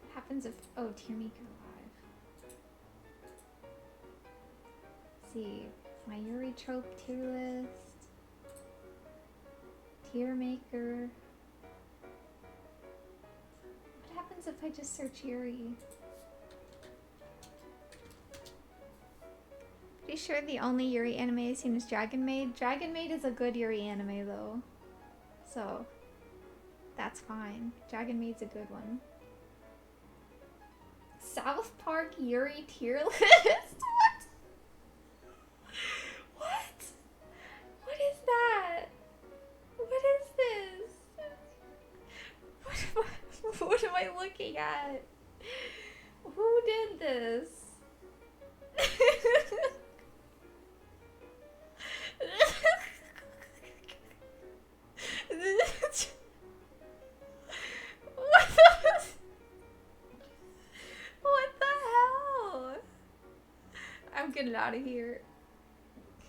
What happens if, oh, tier maker live. Let's see. My Yuri trope tier list. Tier maker. What happens if I just search Yuri? Pretty sure the only Yuri anime I've seen is Dragon Maid. Dragon Maid is a good Yuri anime though. So, that's fine. Dragon Maid's a good one. South Park Yuri tier list? What? What is that? What is this? What am I looking at? Who did this? What the hell? I'm getting out of here.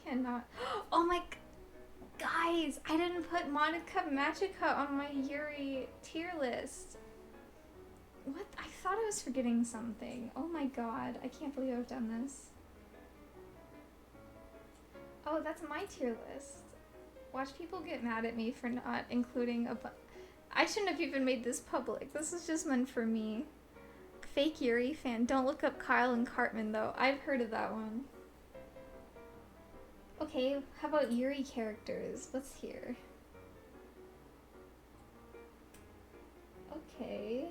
Cannot. Oh my. Guys, I didn't put Monica Magica on my Yuri tier list. What? I thought I was forgetting something. Oh my god. I can't believe I've done this. Oh, that's my tier list. Watch people get mad at me for not including a I shouldn't have even made this public. This is just meant for me. Fake Yuri fan. Don't look up Kyle and Cartman though. I've heard of that one. Okay, how about Yuri characters? What's here? Okay.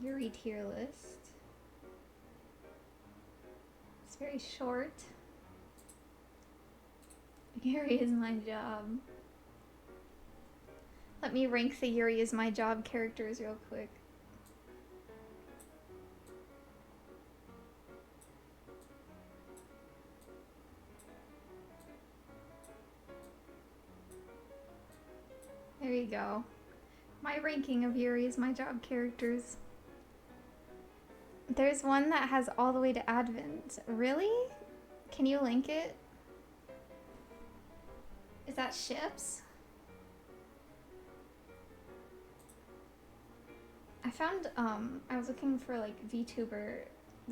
Yuri tier list. It's very short. Yuri is my job. Let me rank the Yuri is my job characters real quick. There you go. My ranking of Yuri is my job characters. There's one that has all the way to Advent. Really? Can you link it? Is that ships? I found, I was looking for like VTuber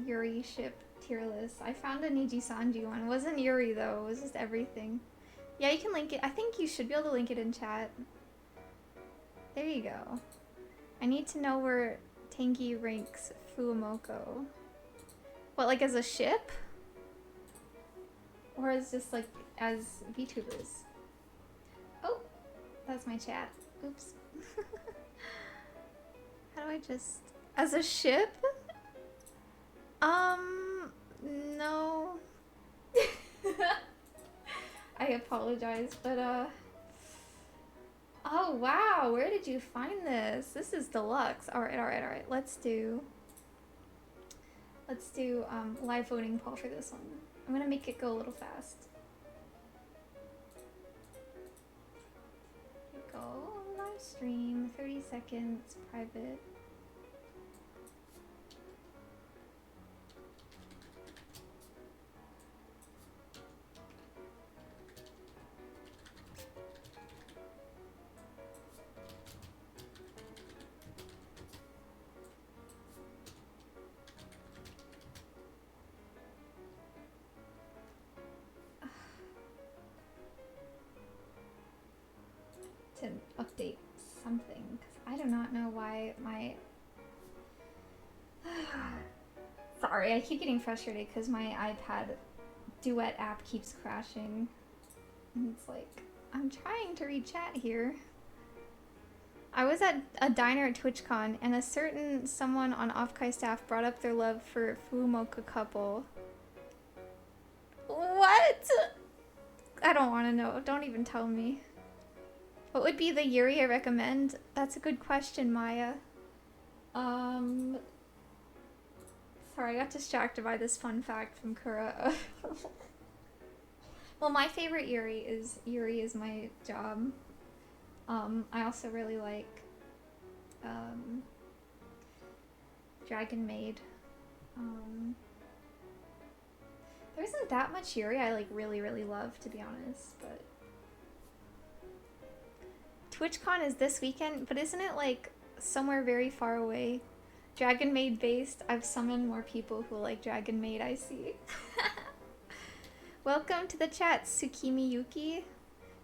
Yuri ship tier list. I found a Niji-Sanji one. It wasn't Yuri though, it was just everything. Yeah, you can link it. I think you should be able to link it in chat. There you go. I need to know where Tangy ranks Fuumoko. What, like as a ship? Or as just like as VTubers? Oh, that's my chat. Oops. How do I just... As a ship? No. I apologize, but oh wow, where did you find this? This is deluxe. Alright. Let's do live voting poll for this one. I'm gonna make it go a little fast. Here we go. Live stream, 30 seconds, private. To update something, because I do not know why my... Sorry, I keep getting frustrated because my iPad Duet app keeps crashing. And it's like, I'm trying to read chat here. I was at a diner at TwitchCon and a certain someone on Offkai staff brought up their love for Fuumoka couple. What? I don't want to know. Don't even tell me. What would be the Yuri I recommend? That's a good question, Maya. Sorry, I got distracted by this fun fact from Kura. Well, my favorite Yuri is my job. I also really like Dragon Maid. There isn't that much Yuri I like really love, to be honest, but TwitchCon is this weekend, but isn't it like somewhere very far away? Dragon Maid based. I've summoned more people who like Dragon Maid, I see. Welcome to the chat, Tsukimi Yuki.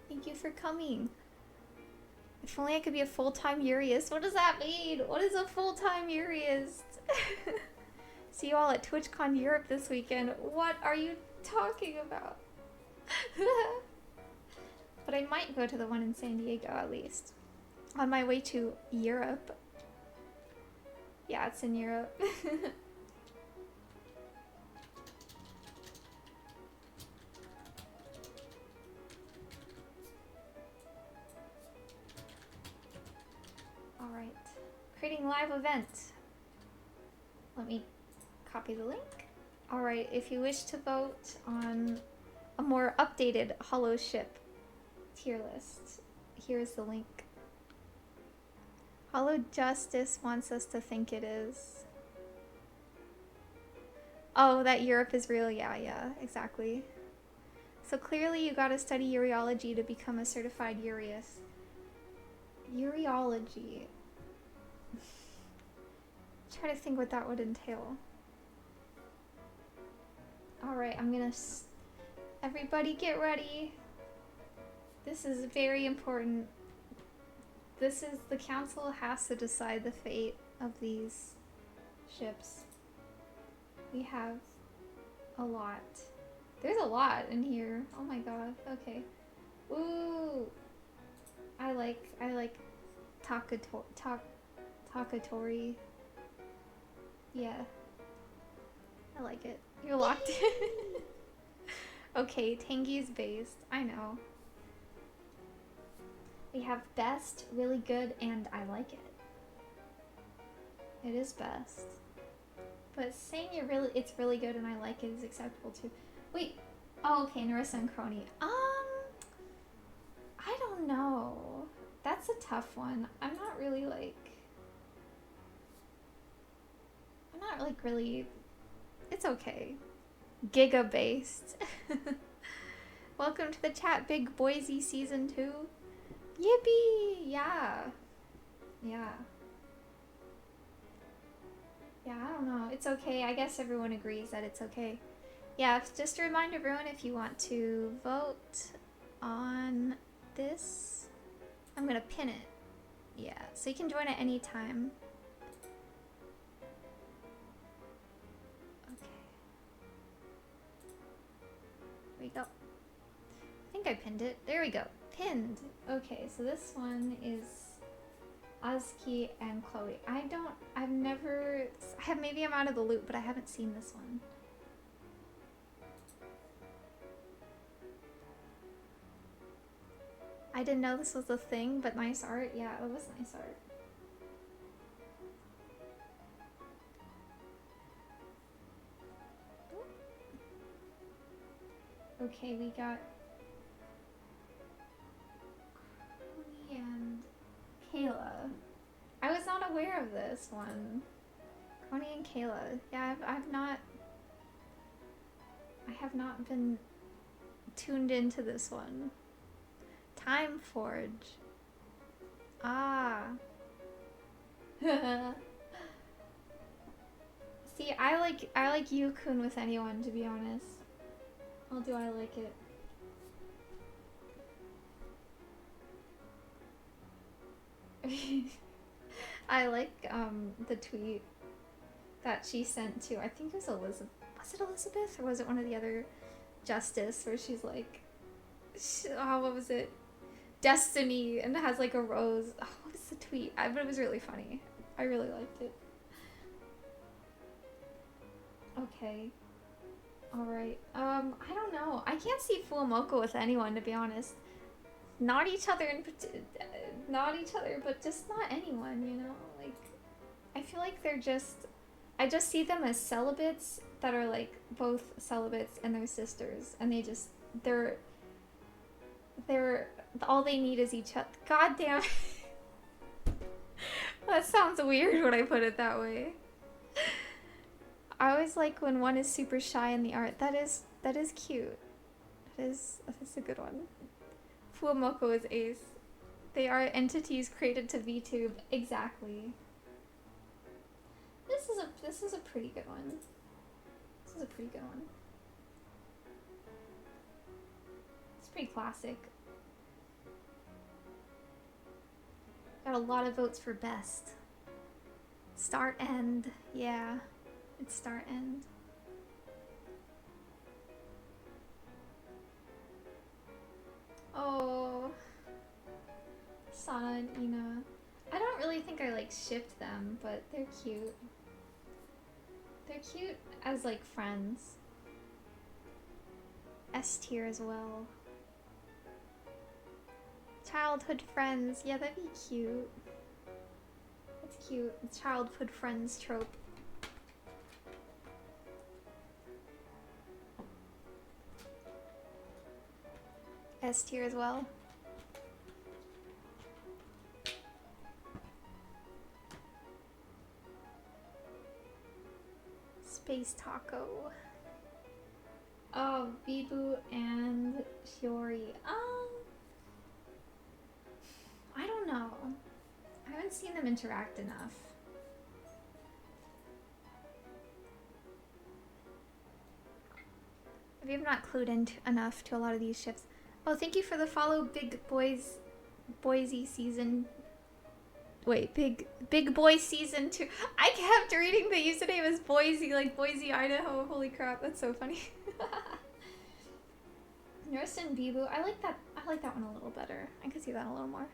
Thank you for coming. If only I could be a full-time Yuriist. What does that mean? What is a full-time Yuriist? See you all at TwitchCon Europe this weekend. What are you talking about? But I might go to the one in San Diego at least. On my way to Europe. Yeah, it's in Europe. Alright. Creating live event. Let me copy the link. Alright, if you wish to vote on a more updated Hollow Ship tier list, here's the link. Hollow Justice wants us to think it is. Oh, that Europe is real? Yeah, exactly. So clearly you gotta study Uriology to become a certified Yuriist. Uriology. Try to think what that would entail. Alright, I'm gonna... Everybody get ready. This is very important. This is... The council has to decide the fate of these ships. We have a lot. There's a lot in here. Oh my god. Okay. Ooh. I like Takatori. Yeah. I like it. You're locked in. Okay, Tangy's based. I know. We have best, really good, and I like it. It is best. But saying it's really good and I like it is acceptable too. Wait. Oh, okay, Narissa and Crony. I don't know. That's a tough one. I'm not really... It's okay. Giga based. Welcome to the chat, Big Boise Season 2. Yippee! Yeah. Yeah. Yeah, I don't know. It's okay. I guess everyone agrees that it's okay. Yeah, just to remind everyone, if you want to vote on this, I'm gonna pin it. Yeah, so you can join at any time. Okay. There we go. I think I pinned it. There we go. Pinned. Okay, so this one is Azuki and Chloe. Maybe I'm out of the loop, but I haven't seen this one. I didn't know this was a thing, but nice art. Yeah, it was nice art. Okay, we got Connie and Kayla. I was not aware of this one. Connie and Kayla. Yeah, I have not been tuned into this one. Time Forge. Ah. See, I like Yukun with anyone, to be honest. How do I like it? I like the tweet that she sent to, I think it was Elizabeth. Was it Elizabeth or was it one of the other Justice, where she's like, what was it? Destiny, and it has like a rose. Oh, what is the tweet? But it was really funny. I really liked it. Okay. Alright. I don't know. I can't see Fuamoko with anyone, to be honest. Not each other, but just not anyone, you know? Like, I feel like I just see them as celibates that are like both celibates and they're sisters, and they're all they need is each other. God damn it. That sounds weird when I put it that way. I always like when one is super shy in the art. That is cute. That is a good one. Fuamoko is ace. They are entities created to VTube. Exactly. This is a pretty good one. This is a pretty good one. It's pretty classic. Got a lot of votes for best. Start end. Yeah. It's start end. Oh. Sana and Ina. I don't really think I like shipped them, but they're cute. They're cute as like friends. S tier as well. Childhood friends. Yeah, that'd be cute. That's cute. Childhood friends trope. S tier as well. Space Taco. Oh, Bibu and Yuri. I don't know. I haven't seen them interact enough. Maybe I'm not clued in enough to a lot of these ships. Oh, thank you for the follow, Big Boys, Boise season. Wait, Big Boy season 2. I kept reading the username as Boise, like Boise, Idaho. Holy crap, that's so funny. Nurse and Bibu, I like that. I like that one a little better. I could see that a little more.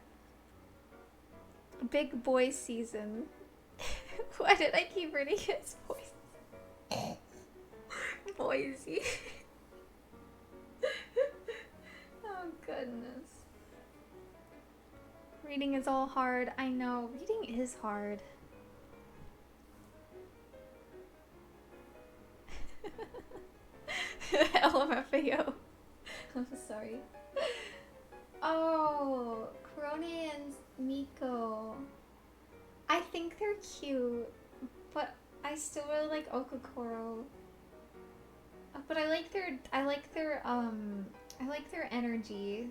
Big Boy season. Why did I keep reading it as Boise? Boise. Oh goodness. Reading is all hard. I know. Reading is hard. LMFAO. I'm sorry. Oh, Korone and Miko. I think they're cute, but I still really like Okakoro. But I like their energy.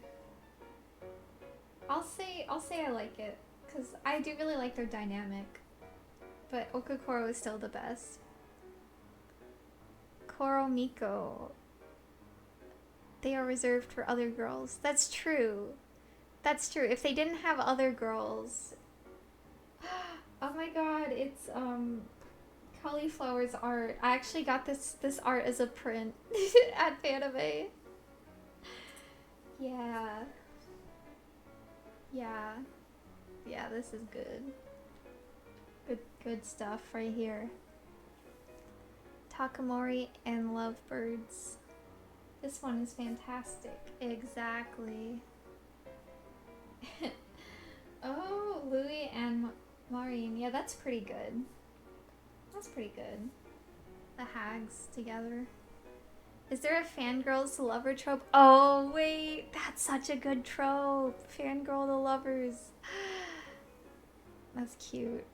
I'll say I like it, because I do really like their dynamic. But Okakoro is still the best. Koro Miko. They are reserved for other girls. That's true. That's true. If they didn't have other girls... Oh my god, it's Cauliflower's art. I actually got this art as a print at Fanime. Yeah. Yeah. Yeah, this is good. Good stuff right here. Takamori and Lovebirds. This one is fantastic. Exactly. Oh, Louis and Maureen. Yeah, that's pretty good. That's pretty good. The hags together. Is there a fangirls to lover trope? Oh, wait. That's such a good trope. Fangirl to lovers. That's cute.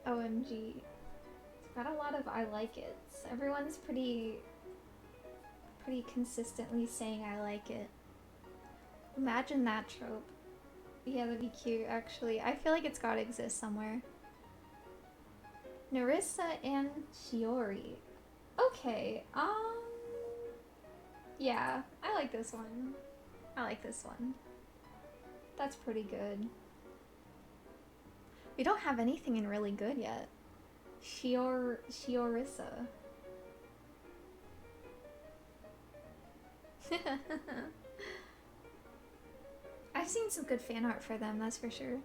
OMG. It's got a lot of I like it's. Everyone's pretty consistently saying I like it. Imagine that trope. Yeah, that'd be cute, actually. I feel like it's gotta exist somewhere. Narissa and Shiori. Okay, yeah, I like this one. I like this one. That's pretty good. We don't have anything in really good yet. Shiorissa. I've seen some good fan art for them, that's for sure.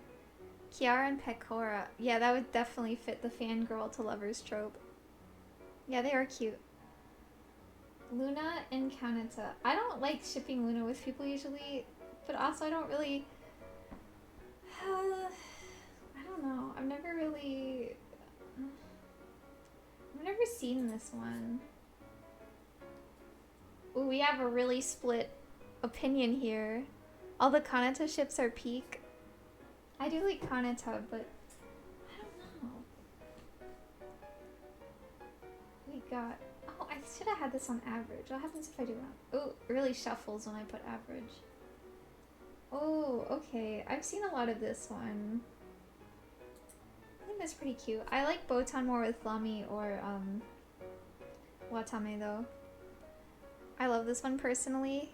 Kiara and Pecora. Yeah, that would definitely fit the fangirl to lovers trope. Yeah, they are cute. Luna and Kanata. I don't like shipping Luna with people usually, but also I don't really... I don't know. I've never seen this one. Ooh, we have a really split opinion here. All the Kanata ships are peak. I do like Kanata, but I don't know. We got... Oh, I should have had this on average. What happens if I do that? Oh, it really shuffles when I put average. Oh, okay. I've seen a lot of this one. I think that's pretty cute. I like Botan more with Lami or Watame though. I love this one personally.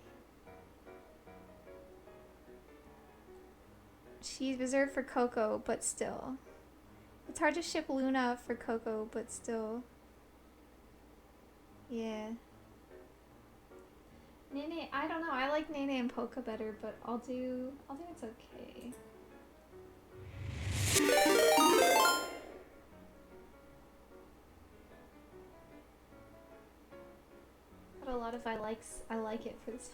She's reserved for Coco, but still. It's hard to ship Luna for Coco, but still. Yeah. Nene, I don't know. I like Nene and Poca better, but I'll do it's okay. Got a lot of I like it for this.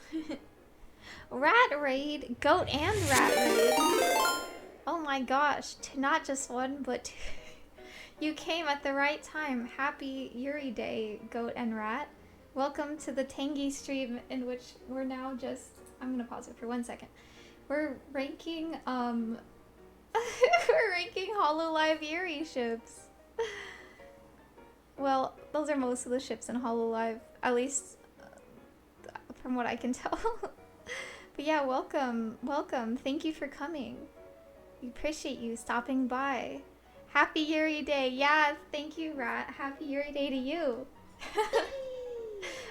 Rat Raid, Goat and Rat Raid. Oh my gosh, not just one, but two. You came at the right time. Happy Yuri Day, Goat and Rat. Welcome to the Tangy stream in which we're now just... I'm gonna pause it for 1 second. We're ranking, we're ranking Hololive Yuri ships. Well, those are most of the ships in Hololive, at least from what I can tell. But yeah, welcome, welcome. Thank you for coming. We appreciate you stopping by. Happy Yuri Day. Yeah, thank you, Rat. Happy Yuri Day to you.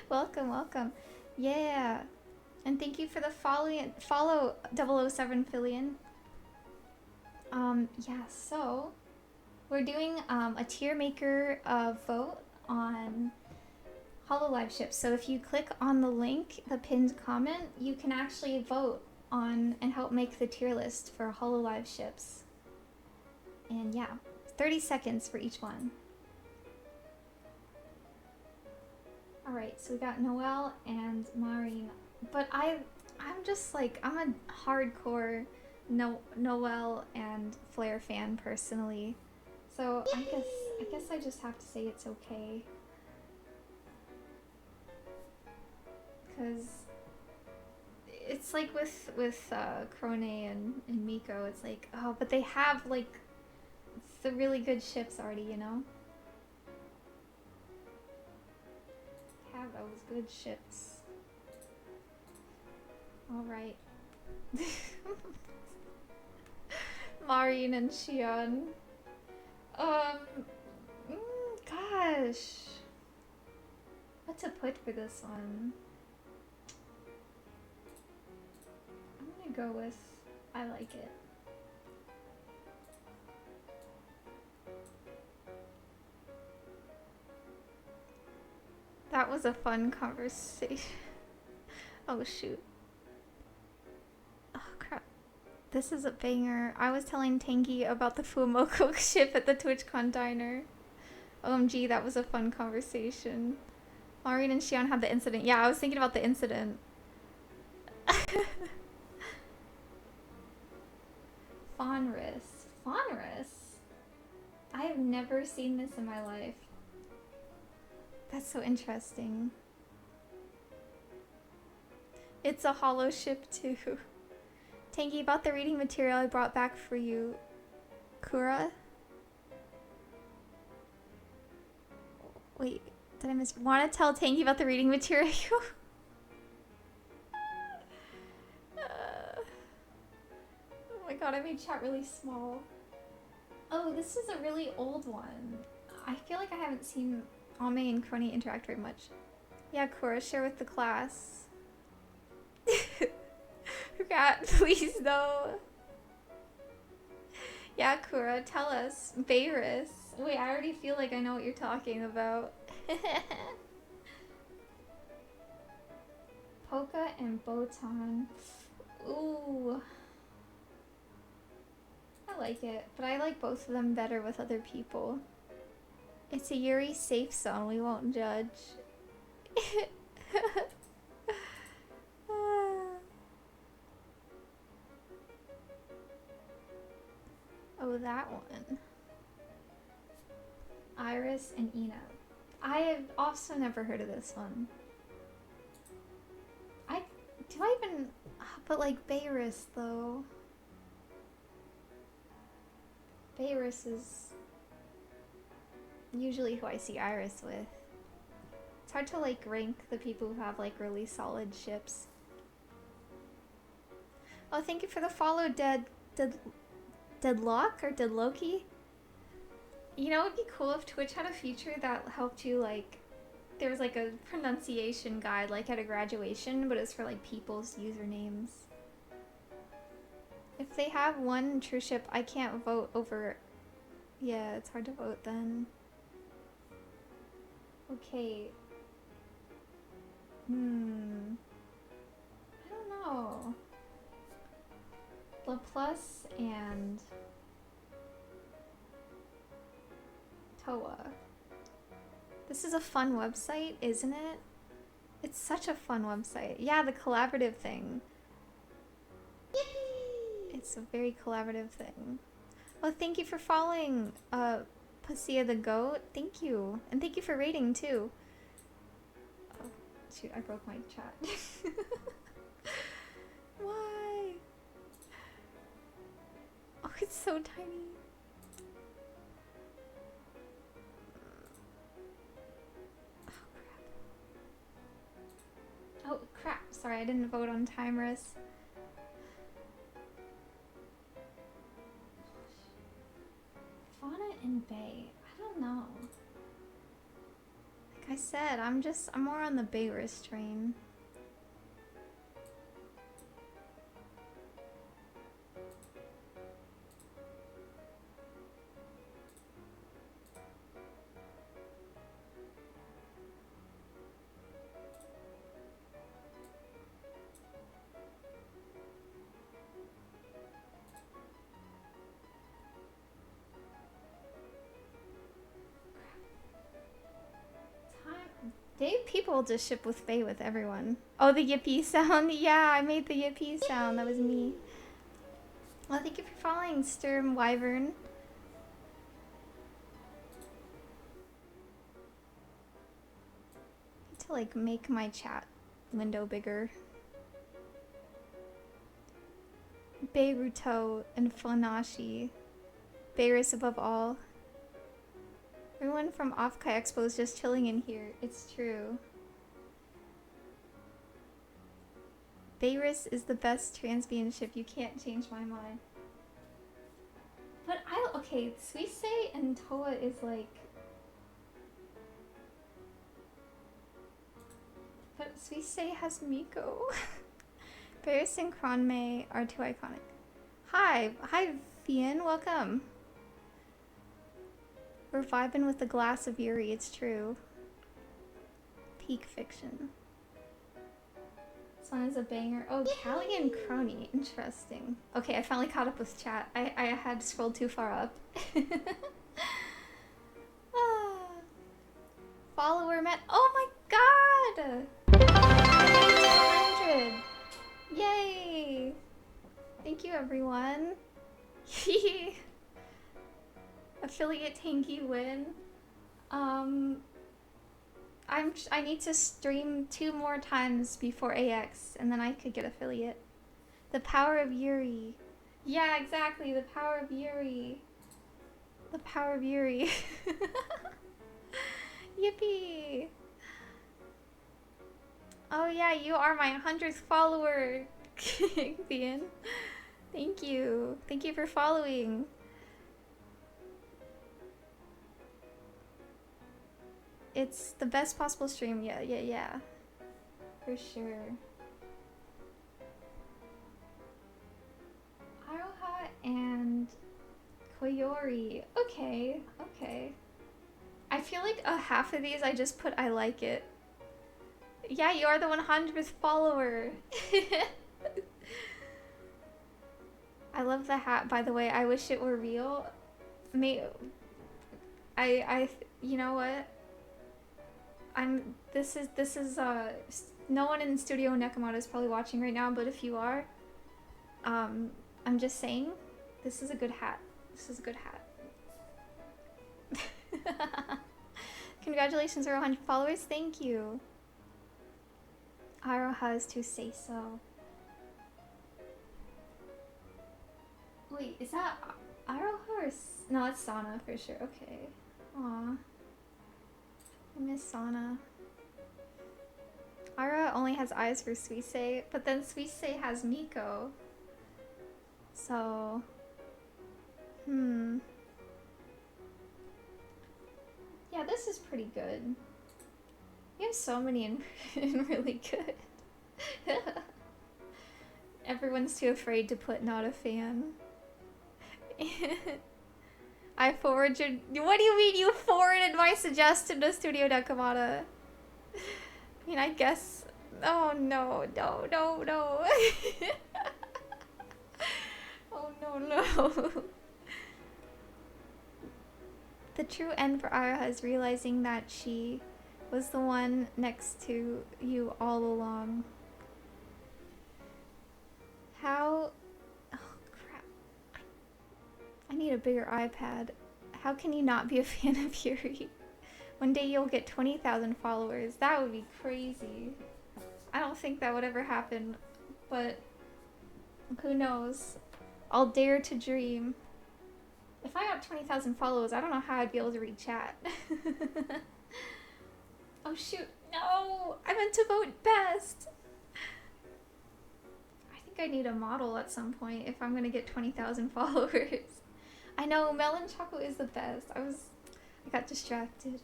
Welcome, welcome. Yeah. And thank you for the follow 007 Fillion. Yeah, so we're doing a tier maker vote on Hololive ships. So if you click on the link, the pinned comment, you can actually vote on and help make the tier list for Hololive ships. And yeah, 30 seconds for each one. Alright, so we got Noelle and Maureen. But I'm just like, I'm a hardcore Noelle and Flair fan personally. So I guess I just have to say it's okay. Cause it's like with Krone and Miko, it's like, oh, but they have like the really good ships already, you know? Have those good ships. Alright. Maureen and Xion. Gosh. What to put for this one? I'm gonna go with I like it. That was a fun conversation. Oh shoot. Oh crap. This is a banger. I was telling Tangy about the Fumoco ship at the TwitchCon diner. OMG, that was a fun conversation. Maureen and Xion had the incident. Yeah, I was thinking about the incident. Fonris. Fonris? I have never seen this in my life. That's so interesting. It's a hollow ship too. Tangy, about the reading material I brought back for you. Kura? Wait, did I miss? Want to tell Tangy about the reading material? Oh my god, I made chat really small. Oh, this is a really old one. I feel like I haven't seen Ame and Crony interact very much. Yeah, Kura, share with the class. Rat, please no. Yeah, Kura, tell us. Beirut. Wait, I already feel like I know what you're talking about. Polka and Botan. Ooh. I like it, but I like both of them better with other people. It's a Yuri safe zone, we won't judge. Oh, that one. Iris and Ina. I have also never heard of this one. Do I even... But like Beirut though. Beirut is usually who I see Iris with. It's hard to like rank the people who have like really solid ships. Oh, thank you for the follow, Deadlock or Deadloki. You know, it'd be cool if Twitch had a feature that helped you like, there was like a pronunciation guide like at a graduation, but it's for like people's usernames. If they have one true ship, I can't vote over. Yeah, it's hard to vote then. Okay. I don't know. Laplace and Toa. This is a fun website, isn't it? It's such a fun website. Yeah, the collaborative thing. Yippee! It's a very collaborative thing. Well, thank you for following, Passia the Goat. Thank you. And thank you for rating, too. Oh, shoot, I broke my chat. Why? Oh, it's so tiny. Oh, crap. Sorry, I didn't vote on timers. Fauna in Bay? I don't know. Like I said, I'm more on the Bayrus train. People just ship with Faye with everyone. Oh, the yippee sound. Yeah, I made the yippee sound. That was me. Well, thank you for following, Sturm Wyvern. Need to like make my chat window bigger. Beiruto and Funashi. Bayrus above all. Everyone from Offkai Expo is just chilling in here. It's true. Bayrus is the best transbian ship. You can't change my mind. But okay, Suisse and Toa is like... But Suisse has Miko. Bayrus and Cronmay are too iconic. Hi, Vian, welcome. We're vibing with a glass of Yuri, it's true. Peak fiction. This one is a banger. Oh, Callie and Crony, interesting. Okay, I finally caught up with chat. I had scrolled too far up. Follower met. Oh my god! 200! Yay! Thank you, everyone. Affiliate Tangy win. I need to stream 2 more times before AX, and then I could get affiliate. The power of Yuri. Yeah, exactly. The power of Yuri. The power of Yuri. Yippee! Oh yeah, you are my 100th follower, Ian. Thank you. Thank you for following. It's the best possible stream. Yeah. For sure. Aroha and Koyori. Okay. I feel like a half of these I just put I like it. Yeah, you are the 100th follower. I love the hat, by the way. I wish it were real. You know what? This is no one in Studio Nekomata is probably watching right now, but if you are, I'm just saying, this is a good hat. This is a good hat. Congratulations on 100 followers. Thank you. Aro has to say so. Wait, is that Aro or no? It's Sana for sure. Okay. Aw. I miss Sana. Ara only has eyes for Suisse, but then Suisse has Miko. So... Yeah, this is pretty good. You have so many in really good. Everyone's too afraid to put not a fan. I forwarded your... What do you mean you forwarded my suggestion to Studio Nekomata? I mean, I guess... Oh, no. Oh, no. The true end for Araha is realizing that she was the one next to you all along. How... Oh, crap. I need a bigger iPad. How can you not be a fan of Yuri? One day you'll get 20,000 followers. That would be crazy. I don't think that would ever happen, but who knows? I'll dare to dream. If I got 20,000 followers, I don't know how I'd be able to read chat. Oh shoot, no! I meant to vote best! I think I need a model at some point if I'm gonna get 20,000 followers. I know, melon chocolate is the best. I got distracted.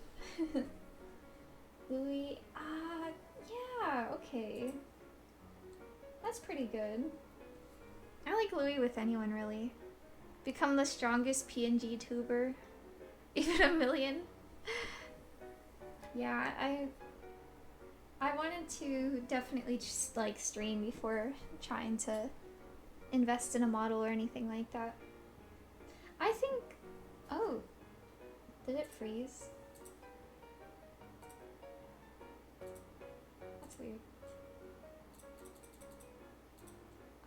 Louis, yeah, okay. That's pretty good. I like Louis with anyone, really. Become the strongest PNG tuber. Even a million. Yeah, I wanted to definitely just like stream before trying to invest in a model or anything like that. I think, oh, did it freeze? That's weird.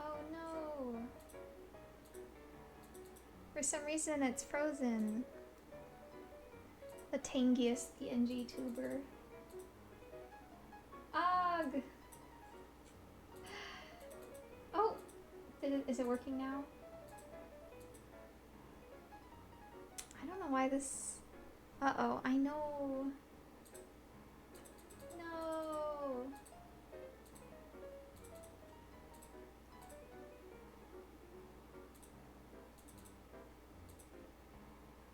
Oh no. For some reason it's frozen. The tangiest PNG tuber. Ugh. Oh, is it working now? I don't know why this... Uh-oh, I know. No.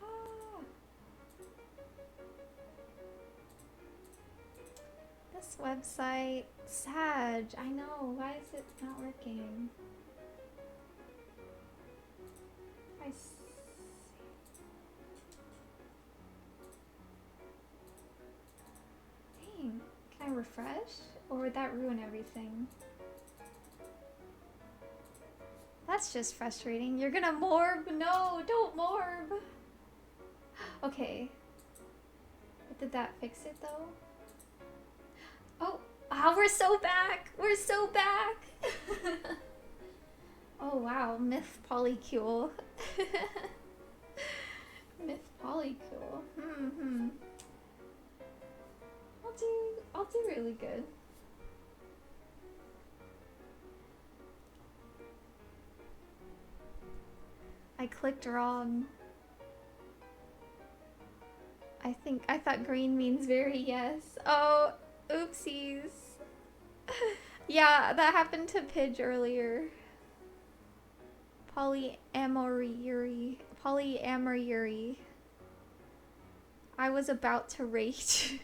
Ah. This website, sad. I know, why is it not working? I see. Dang, can I refresh? Or would that ruin everything? That's just frustrating. You're gonna morb? No, don't morb! Okay. But did that fix it though? Oh, we're so back! We're so back! Oh wow, myth polycule. Myth polycule. I'll do really good. I clicked wrong. I thought green means very yes. Oh, oopsies. Yeah, that happened to Pidge earlier. Polyamory Yuri. Polyamory Yuri. I was about to rage.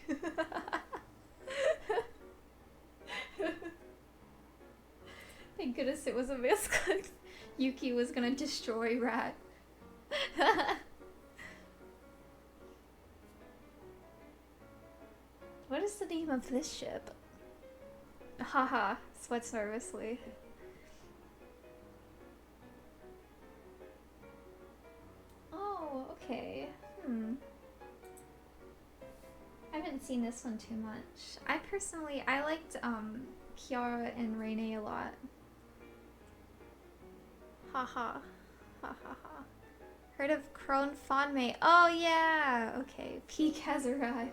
Thank goodness it was a misclick. Yuki was gonna destroy Rat. What is the name of this ship? Haha, sweats nervously. Oh, okay. I haven't seen this one too much. I liked Kiara and Reine a lot. Haha. Ha ha ha. Heard of Crone Fonme? Oh yeah! Okay, peak has arrived.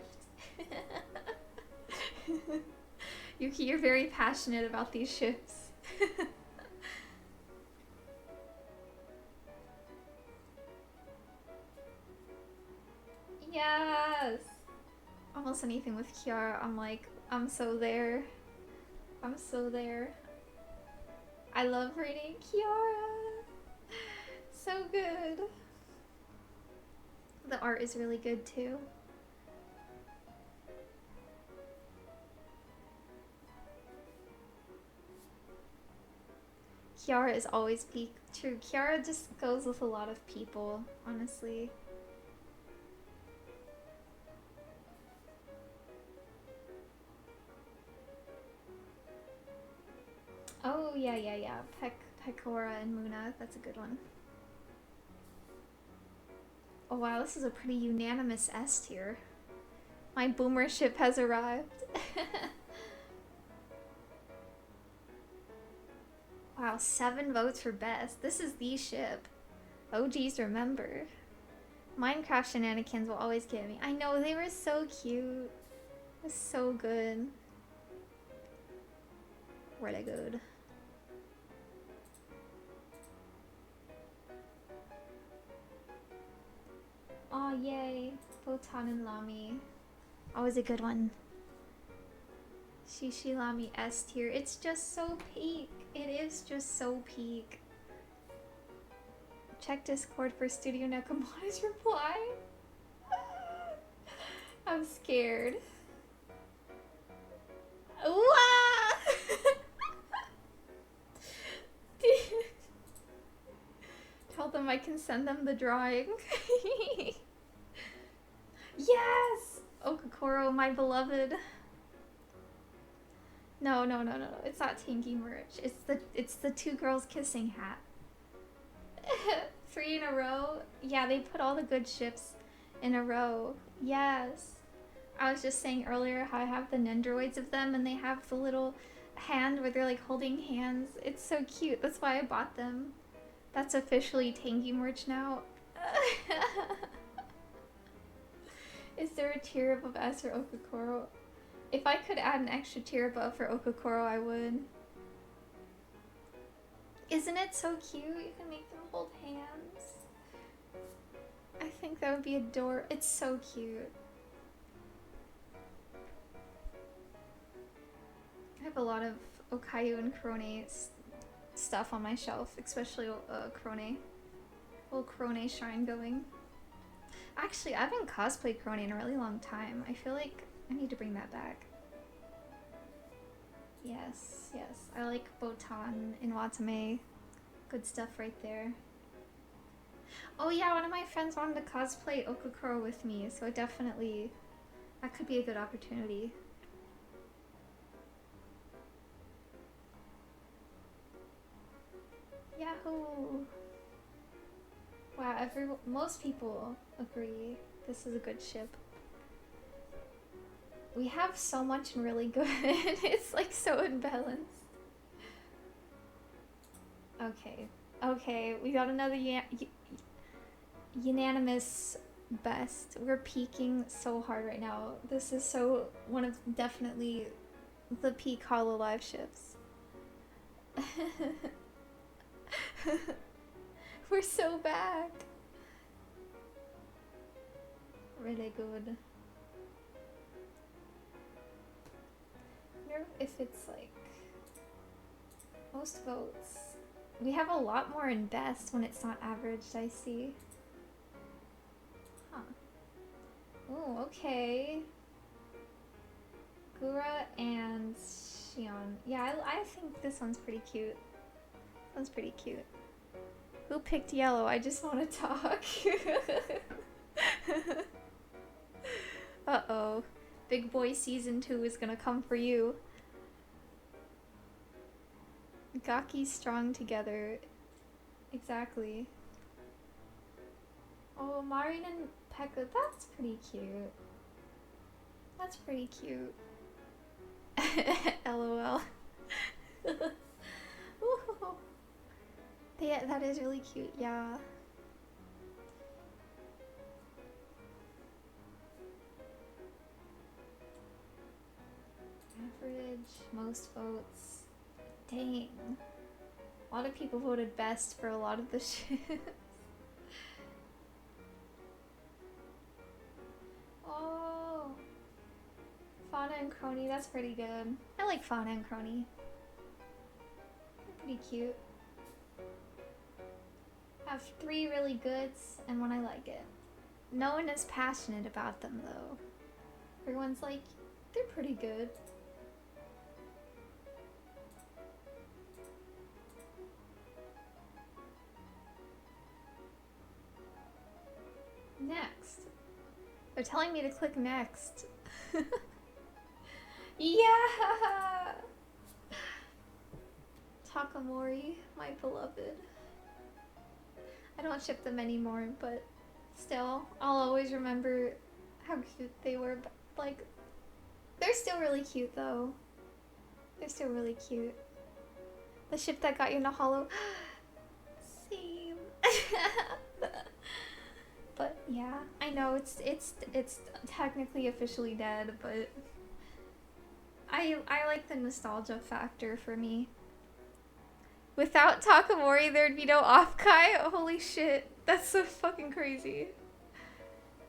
Yuki, you're very passionate about these ships. Yes! Almost anything with Kiara, I'm like, I'm so there. I'm so there. I love reading Kiara. So good. The art is really good too. Kiara is always peak. True, Kiara just goes with a lot of people, honestly. Oh, yeah. Pecora and Muna, that's a good one. Oh wow, this is a pretty unanimous S tier. My boomer ship has arrived. Wow, 7 votes for best. This is the ship. OGs remember. Minecraft shenanigans will always get me. I know, they were so cute. It was so good. Really good. Oh yay, Photon and Lami. Always a good one. Shishi Lami S tier. It's just so peak. It is just so peak. Check Discord for Studio Nakamata's reply. I'm scared. Wah! Tell them I can send them the drawing. Yes! Okakoro, my beloved. No. It's not Tangy merch. It's the two girls kissing hat. 3 in a row. Yeah, they put all the good ships in a row. Yes. I was just saying earlier how I have the Nendoroids of them and they have the little hand where they're like holding hands. It's so cute. That's why I bought them. That's officially Tangy merch now. Is there a tier above S for Okakoro? If I could add an extra tier above for Okakoro, I would. Isn't it so cute? You can make them hold hands. I think that would be adorable. It's so cute. I have a lot of Okayu and Krone stuff on my shelf, especially Krone. Little Krone shrine going. Actually, I haven't cosplayed Krone in a really long time. I feel like I need to bring that back. Yes. I like Botan in Watame. Good stuff right there. Oh yeah, one of my friends wanted to cosplay Okakoro with me, so definitely that could be a good opportunity. Yahoo! Wow, most people agree this is a good ship. We have so much and really good. It's like so imbalanced. Okay, we got another unanimous best. We're peaking so hard right now. This is so one of definitely the peak Hololive ships. We're so back. Really good. I wonder if it's like most votes. We have a lot more in best when it's not averaged, I see. Huh. Oh, okay. Gura and Shion. Yeah, I think this one's pretty cute. This one's pretty cute. Who picked yellow? I just want to talk. Uh-oh. Big Boy Season 2 is gonna come for you. Gaki strong together. Exactly. Oh, Marin and Pekka. That's pretty cute. That's pretty cute. LOL. Yeah, that is really cute, yeah. Average, most votes. Dang. A lot of people voted best for a lot of the ships. Oh. Fauna and Crony, that's pretty good. I like Fauna and Crony. They're pretty cute. I have 3 really goods and one I like it. No one is passionate about them though. Everyone's like, they're pretty good. Next. They're telling me to click next. Yeah! Takamori, my beloved. I don't ship them anymore, but still, I'll always remember how cute they were. But, like, they're still really cute though. They're still really cute. The ship that got you in a hollow. Same. But yeah, I know it's technically officially dead, but I like the nostalgia factor for me. Without Takamori, there'd be no Offkai. Holy shit, that's so fucking crazy.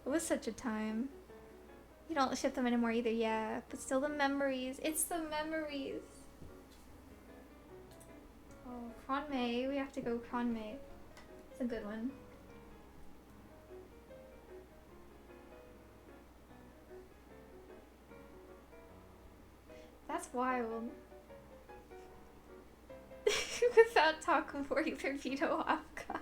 It was such a time. You don't ship them anymore either, yeah, but still the memories. It's the memories. Oh, Kronmei, we have to go Kronmei. a good one. That's wild. Without taco for you torpedo off guy.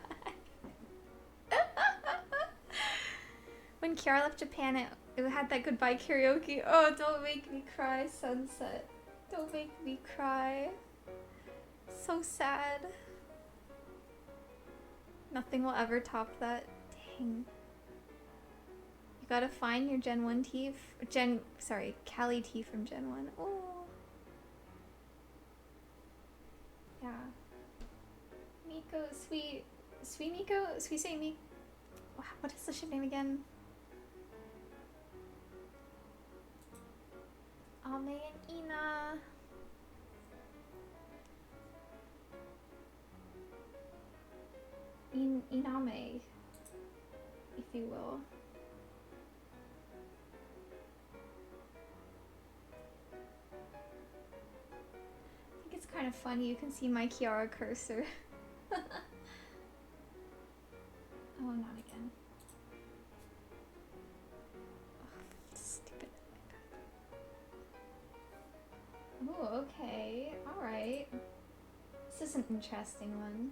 When Kiara left Japan, it had that goodbye karaoke. Oh, don't make me cry, Sunset. Don't make me cry. So sad. Nothing will ever top that. Dang. You gotta find your Gen 1 tea. Cali tea from Gen 1. Oh. Yeah. Miko, sweet Miko? Sweet say Miko. What is the ship name again? Ame and Ina. Iname, if you will. I think it's kind of funny. You can see my Kiara cursor. Oh, not again. Ugh, stupid. Oh, okay. Alright. This is an interesting one.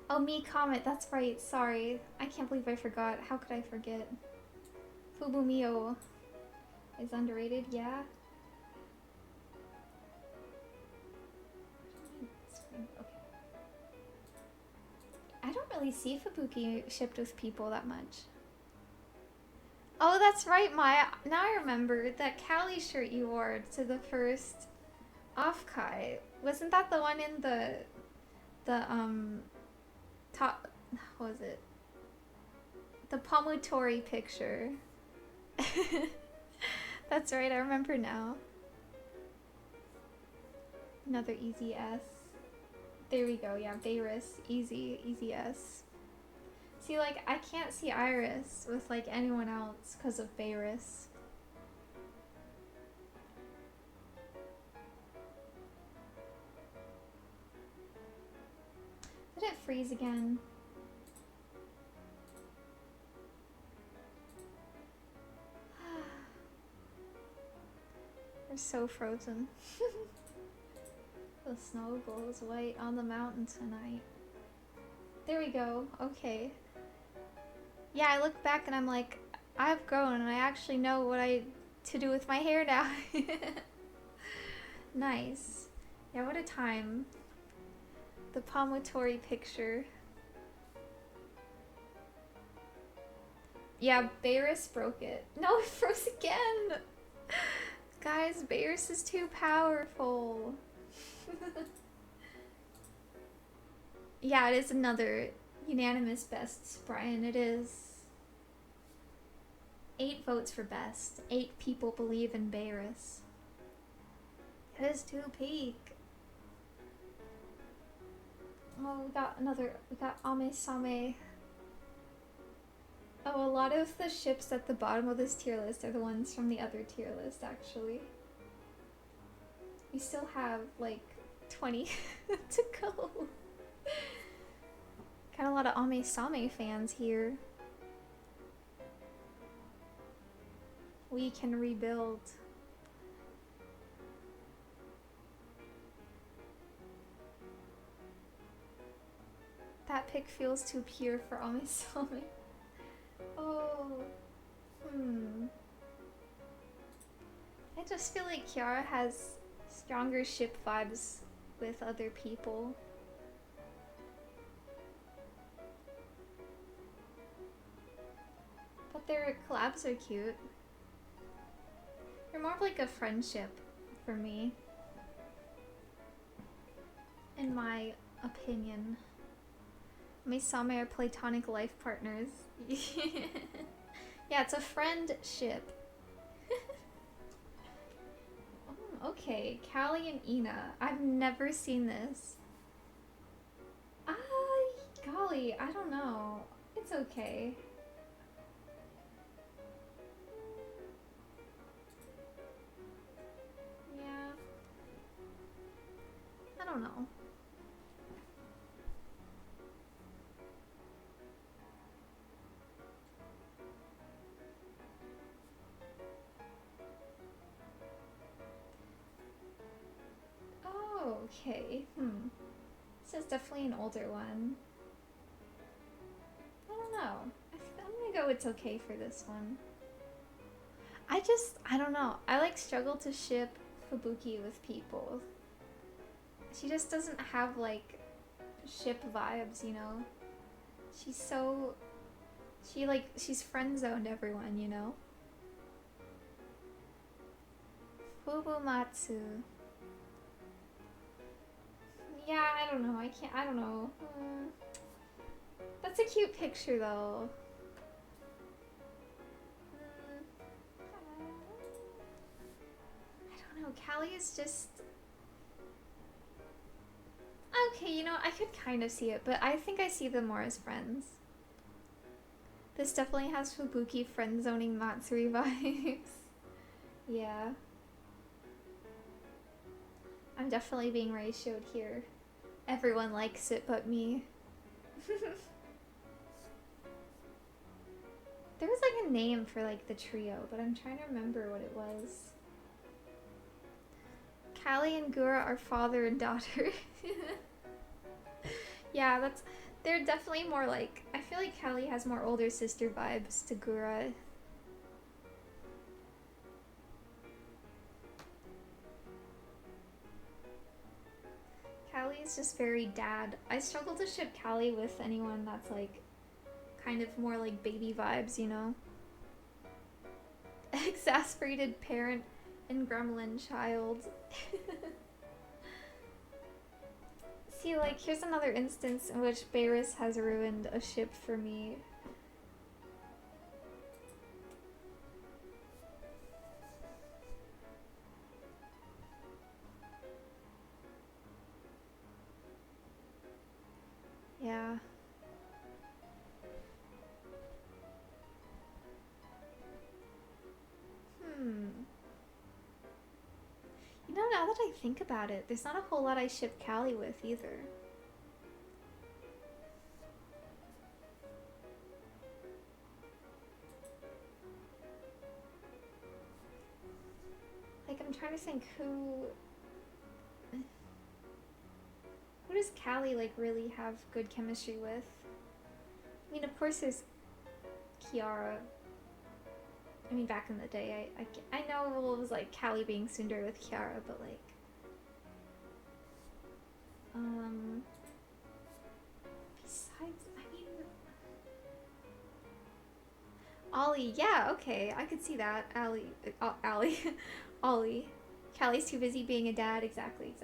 Oh, me Comet, that's right, sorry. I can't believe I forgot. How could I forget? Fubumio is underrated, yeah. Okay. I don't really see Fubuki shipped with people that much. Oh, that's right, Maya. Now I remember that Cali shirt you wore to the first Offkai. Wasn't that the one in the top, what was it? The Pomutori picture. That's right, I remember now. Another easy S. There we go, yeah, Bayris. Easy S. See, like, I can't see Iris with, like, anyone else because of Bayris. Did it freeze again? We're so frozen. The snow glows white on the mountain tonight. There we go. Okay. Yeah, I look back and I'm like, I've grown and I actually know what to do with my hair now. Nice. Yeah, what a time. The Pomutori picture. Yeah, Bayris broke it. No, it froze again! Guys, Bayris is too powerful. Yeah, it is another unanimous best, Brian. It is. 8 votes for best. 8 people believe in Bayris. It is too peak. Oh, we got Ame Same. Oh, a lot of the ships at the bottom of this tier list are the ones from the other tier list, actually. We still have, like, 20 to go. Got a lot of Ame Same fans here. We can rebuild. That pick feels too pure for Ame Same. Oh. I just feel like Kiara has stronger ship vibes with other people. But their collabs are cute. They're more of like a friendship for me. In my opinion. Misame are platonic life partners. Yeah, it's a friendship. Okay, Callie and Ina. I've never seen this. Golly, I don't know. It's okay. Yeah. Okay, This is definitely an older one. I don't know. I'm gonna go it's okay for this one. I don't know. I like struggle to ship Fubuki with people. She just doesn't have like ship vibes, you know? She's so... she's friend-zoned everyone, you know? Fubumatsu. Yeah, I don't know. I don't know. That's a cute picture, though. I don't know. Callie is just... Okay, you know, I could kind of see it, but I think I see them more as friends. This definitely has Fubuki friend-zoning Matsuri vibes. Yeah. I'm definitely being ratioed here. Everyone likes it but me. There was like a name for like the trio, but I'm trying to remember what it was. Callie and Gura are father and daughter. Yeah, they're definitely more like, I feel like Callie has more older sister vibes to Gura. Callie is just very dad. I struggle to ship Callie with anyone that's like kind of more like baby vibes, you know? Exasperated parent and gremlin child. See, like, here's another instance in which Beerus has ruined a ship for me. Yeah. You know, now that I think about it, there's not a whole lot I ship Callie with either. Like, I'm trying to think who does Callie, like, really have good chemistry with? I mean, of course there's Kiara. I mean, back in the day, I know it was, like, Callie being tsundere with Kiara, but, like... Besides, I mean... Ollie, yeah, okay, I could see that. Allie. Ollie. Callie's too busy being a dad, exactly.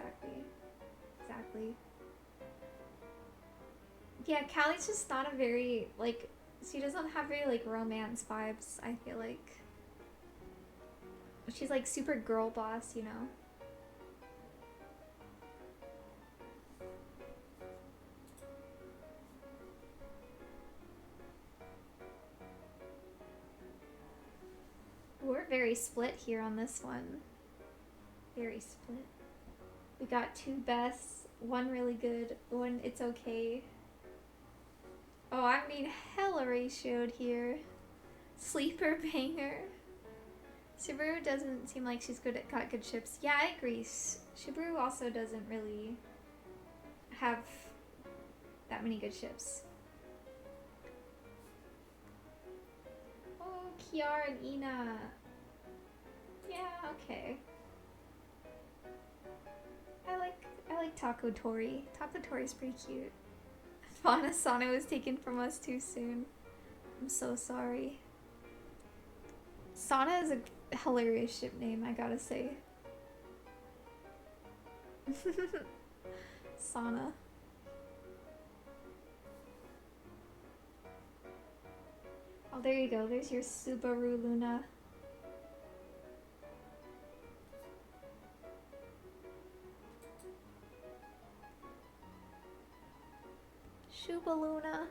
Yeah, Callie's just not a very, like, she doesn't have very, like, romance vibes, I feel like. She's, like, super girl boss, you know? We're very split here on this one. Very split. We got two bests, one really good, one it's okay. Oh, I mean hella ratioed here. Sleeper banger. Subaru doesn't seem like she's got good ships. Yeah, I agree. Subaru also doesn't really have that many good ships. Oh, Kiara and Ina. Yeah, okay. I like Taco Tori. Taco Tori's pretty cute. Fauna Sana was taken from us too soon. I'm so sorry. Sana is a hilarious ship name, I gotta say. Sana. Oh, there you go. There's your Subaru Luna. Shubaluna.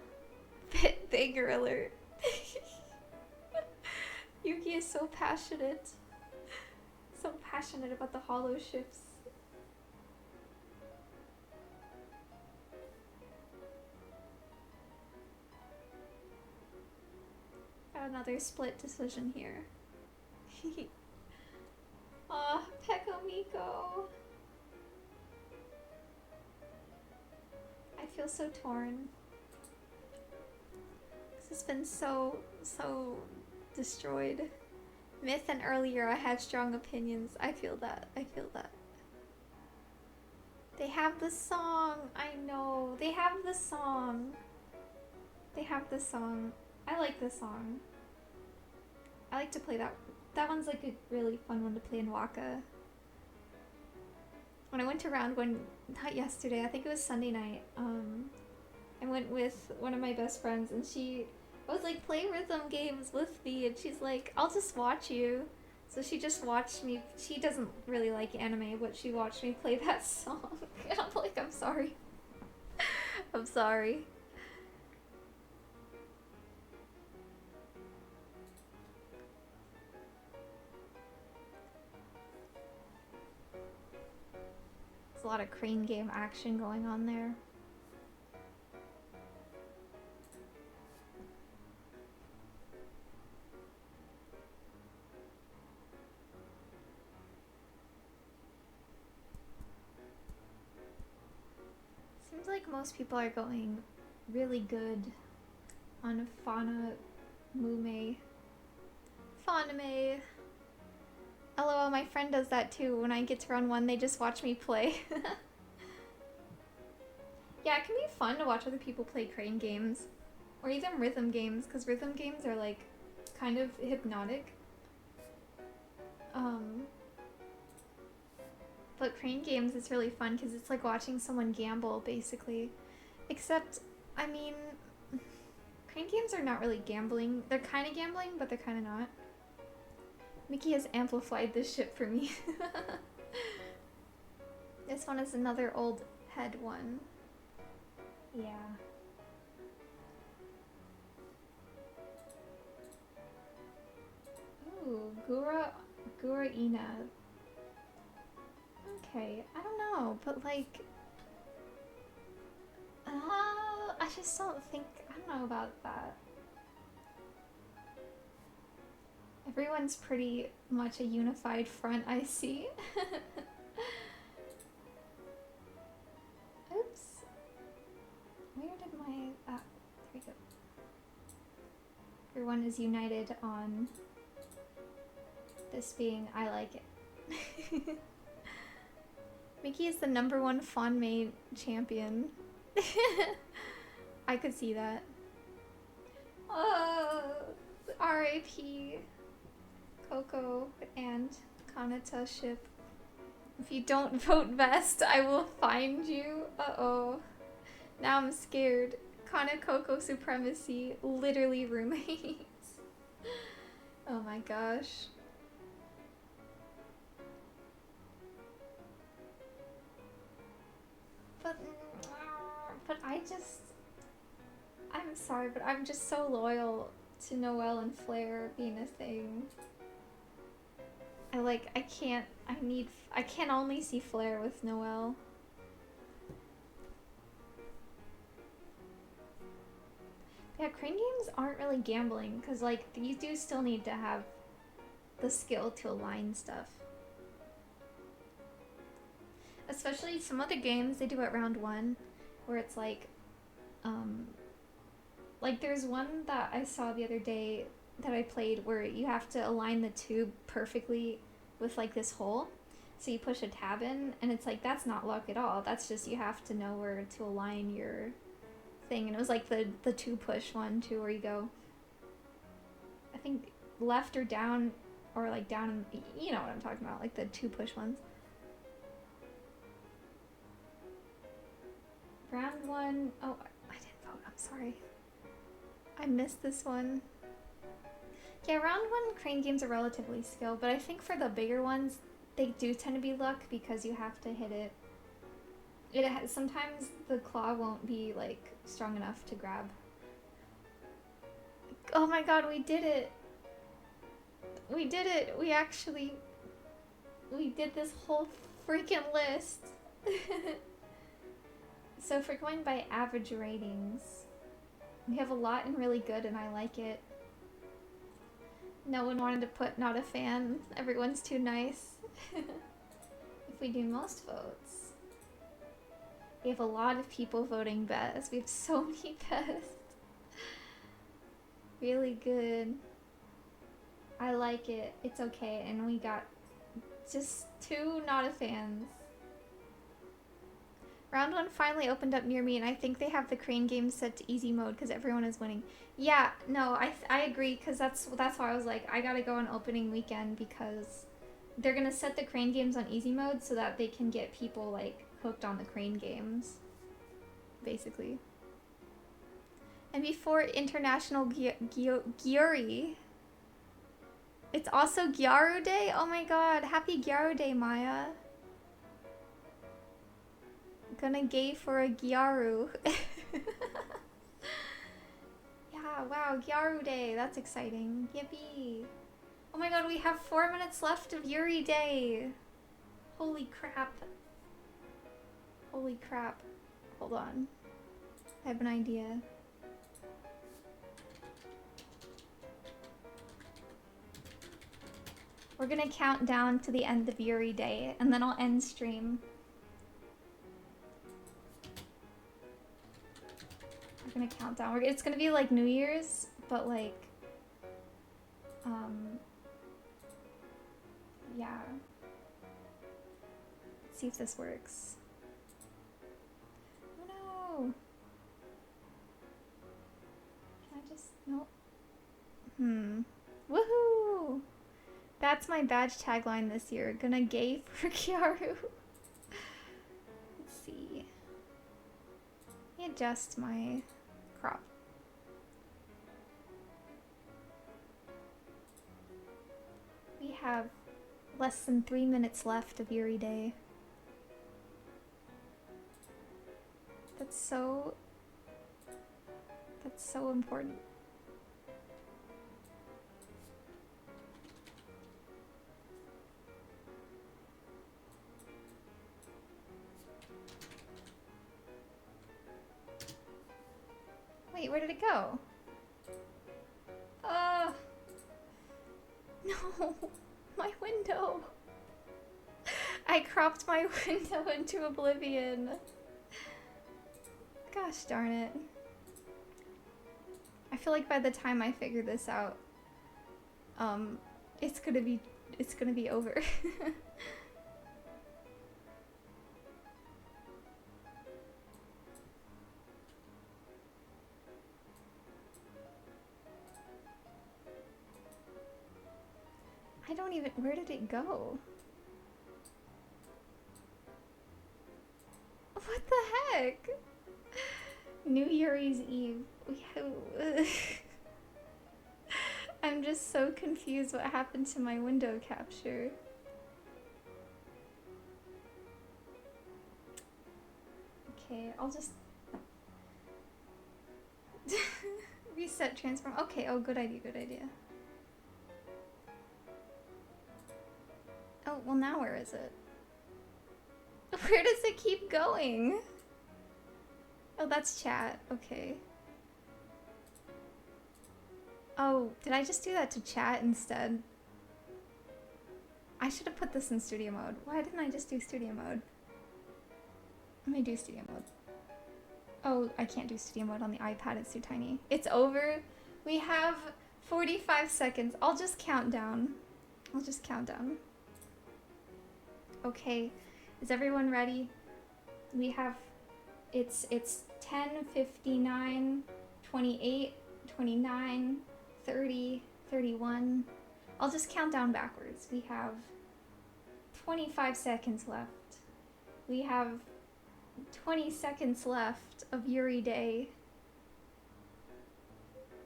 Bigger alert. Yuki is so passionate. So passionate about the hollow ships. Got another split decision here. Aw, Peko Miko. feel so torn. 'Cause it's been so destroyed. Myth and earlier I had strong opinions. I feel that. I feel that. They have the song. I know. They have the song. They have the song. I like the song. I like to play that. That one's like a really fun one to play in Waka. When I went to round one, not yesterday, I think it was Sunday night, I went with one of my best friends and I was like, play rhythm games with me, and she's like, I'll just watch you. So she just watched me. She doesn't really like anime, but she watched me play that song. And I'm like, I'm sorry. I'm sorry. There's a lot of crane game action going on there. Seems like most people are going really good on Fauna Mume. Faname. LOL, my friend does that too. When I get to round one, they just watch me play. Yeah, it can be fun to watch other people play crane games. Or even rhythm games, because rhythm games are like kind of hypnotic. But crane games is really fun because it's like watching someone gamble, basically. Except, I mean, crane games are not really gambling. They're kind of gambling, but they're kind of not. Mickey has amplified this shit for me. This one is another old head one. Yeah. Ooh, Gura Ina. Okay, I don't know, but like, I just don't think, I don't know about that. Everyone's pretty much a unified front, I see. Oops. Where did my, there we go. Everyone is united on this being, I like it. Mickey is the #1 fawn maid champion. I could see that. Oh, R.I.P. Coco and Kanata ship. If you don't vote best, I will find you. Uh-oh. Now I'm scared. Kana Coco supremacy. Literally roommates. Oh my gosh. But I'm sorry, but I'm just so loyal to Noelle and Flair being a thing. I can only see Flair with Noelle. Yeah, crane games aren't really gambling, because like, you do still need to have the skill to align stuff. Especially some other games they do at round one, where it's like there's one that I saw the other day that I played where you have to align the tube perfectly with like this hole. So you push a tab in, and it's like, that's not luck at all. That's just, you have to know where to align your thing. And it was like the 2-push one too, where you go, I think left or down, or like down, you know what I'm talking about, like the 2-push ones. Round one, oh, I didn't vote, I'm sorry. I missed this one. Yeah, round one crane games are relatively skilled, but I think for the bigger ones, they do tend to be luck because you have to hit it. Sometimes the claw won't be like strong enough to grab. Oh my god, we did it! We did it! We did this whole freaking list! So if we're going by average ratings, we have a lot in really good, and I like it. No one wanted to put not a fan. Everyone's too nice. If we do most votes. We have a lot of people voting best. We have so many best. Really good. I like it. It's okay. And we got just 2 not a fans. Round 1 finally opened up near me, and I think they have the crane game set to easy mode because everyone is winning. Yeah, no, I agree, because that's why I was like, I gotta go on opening weekend, because they're gonna set the crane games on easy mode so that they can get people like hooked on the crane games, basically. And before International Yuri, it's also Gyaru Day. Oh my god, happy Gyaru Day, Maya. Gonna gay for a Gyaru. Yeah, wow, Gyaru Day. That's exciting. Yippee. Oh my god, we have 4 minutes left of Yuri Day. Holy crap. Holy crap. Hold on. I have an idea. We're gonna count down to the end of Yuri Day, and then I'll end stream. We're gonna count down. It's gonna be like New Year's, but like, yeah. Let's see if this works. Oh no! Can I just, nope. Woohoo! That's my badge tagline this year. Gonna gay for Gyaru. Let's see. Let me adjust my crop. We have less than 3 minutes left of Yuri Day. That's so important. Wait, where did it go? No, my window. I cropped my window into oblivion. Gosh darn it. I feel like by the time I figure this out, it's gonna be over. I don't even, where did it go? What the heck? New Yuri's Eve. I'm just so confused what happened to my window capture. Okay, I'll just reset transform. Okay, oh, good idea, good idea. Oh, well now where is it? Where does it keep going? Oh, that's chat. Okay. Oh, did I just do that to chat instead? I should have put this in studio mode. Why didn't I just do studio mode? Let me do studio mode. Oh, I can't do studio mode on the iPad. It's too tiny. It's over. We have 45 seconds. I'll just count down. Okay. Is everyone ready? We have, it's 10:59, 28, 29, 30, 31. I'll just count down backwards. We have 25 seconds left. We have 20 seconds left of Yuri Day.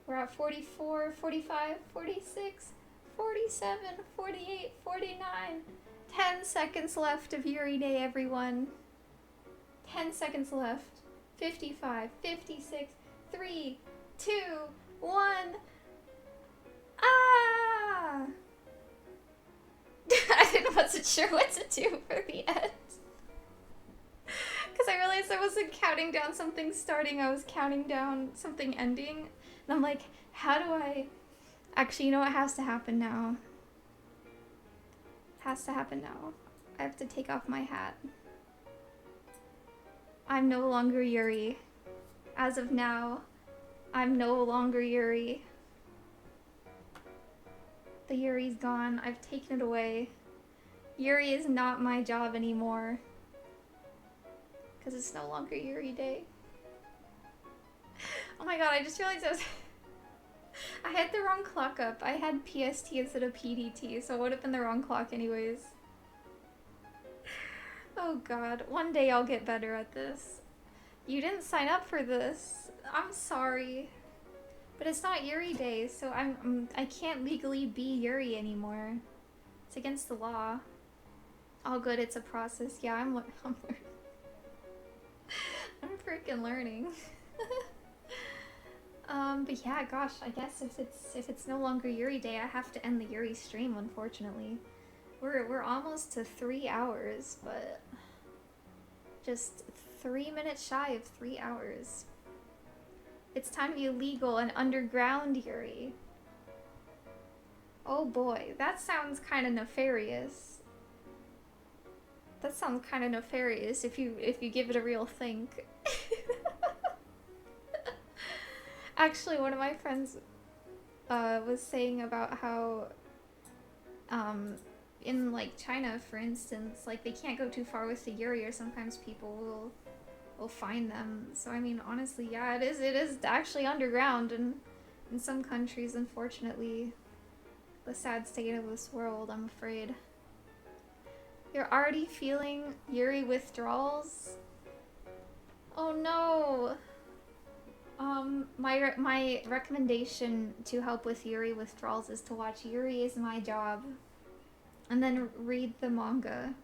We're at 44, 45, 46, 47, 48, 49. 10 seconds left of Yuri Day, everyone. 10 seconds left. 55, 56, 3, 2, 1. Ah! I wasn't sure what to do for the end. Because I realized I wasn't counting down something starting, I was counting down something ending. And I'm like, how do I... Actually, you know what has to happen now? Has to happen now. I have to take off my hat. I'm no longer Yuri. As of now, I'm no longer Yuri. The Yuri's gone. I've taken it away. Yuri is not my job anymore. Because it's no longer Yuri Day. Oh my god, I just realized I had the wrong clock up. I had PST instead of PDT, so it would have been the wrong clock anyways. Oh god, one day I'll get better at this. You didn't sign up for this. I'm sorry. But it's not Yuri Day, so I can't legally be Yuri anymore. It's against the law. All good, it's a process. Yeah, I'm freaking learning. But yeah, gosh, I guess if it's no longer Yuri Day, I have to end the Yuri stream, unfortunately. We're almost to 3 hours, but just 3 minutes shy of 3 hours. It's time to be illegal and underground Yuri. Oh boy, that sounds kind of nefarious. That sounds kind of nefarious if you give it a real think. Actually, one of my friends was saying about how in like China, for instance, like they can't go too far with the Yuri, or sometimes people will find them. So I mean, honestly, yeah, it is actually underground, and in some countries, unfortunately, the sad state of this world, I'm afraid. You're already feeling Yuri withdrawals? Oh no! My recommendation to help with Yuri withdrawals is to watch Yuri Is My Job, and then read the manga.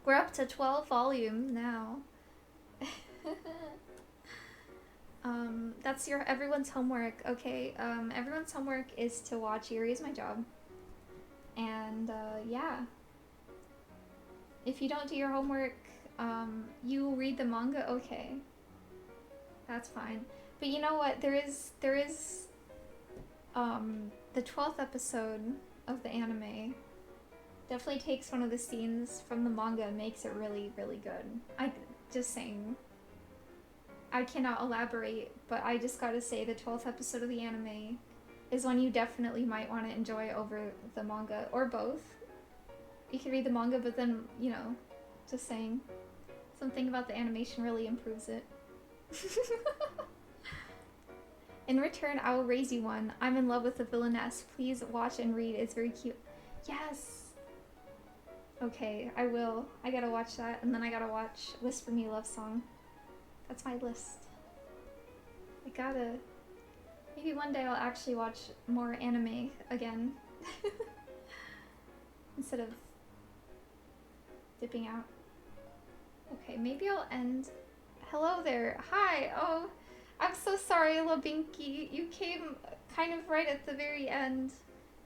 We're up to 12 volumes now. That's everyone's homework, okay? Everyone's homework is to watch Yuri Is My Job. And, yeah. If you don't do your homework, you read the manga, okay. That's fine. But you know what? There is, the 12th episode of the anime definitely takes one of the scenes from the manga and makes it really, really good. Just saying. I cannot elaborate, but I just gotta say the 12th episode of the anime is one you definitely might want to enjoy over the manga, or both. You can read the manga, but then, you know, just saying. Something about the animation really improves it. In return, I will raise you one. I'm in love with the villainess. Please watch and read. It's very cute. Yes! Okay, I will. I gotta watch that, and then I gotta watch Whisper Me Love Song. That's my list. I gotta... Maybe one day I'll actually watch more anime again. Instead of dipping out. Okay, maybe I'll end... Hello there. Hi. Oh, I'm so sorry, Labinky. You came kind of right at the very end.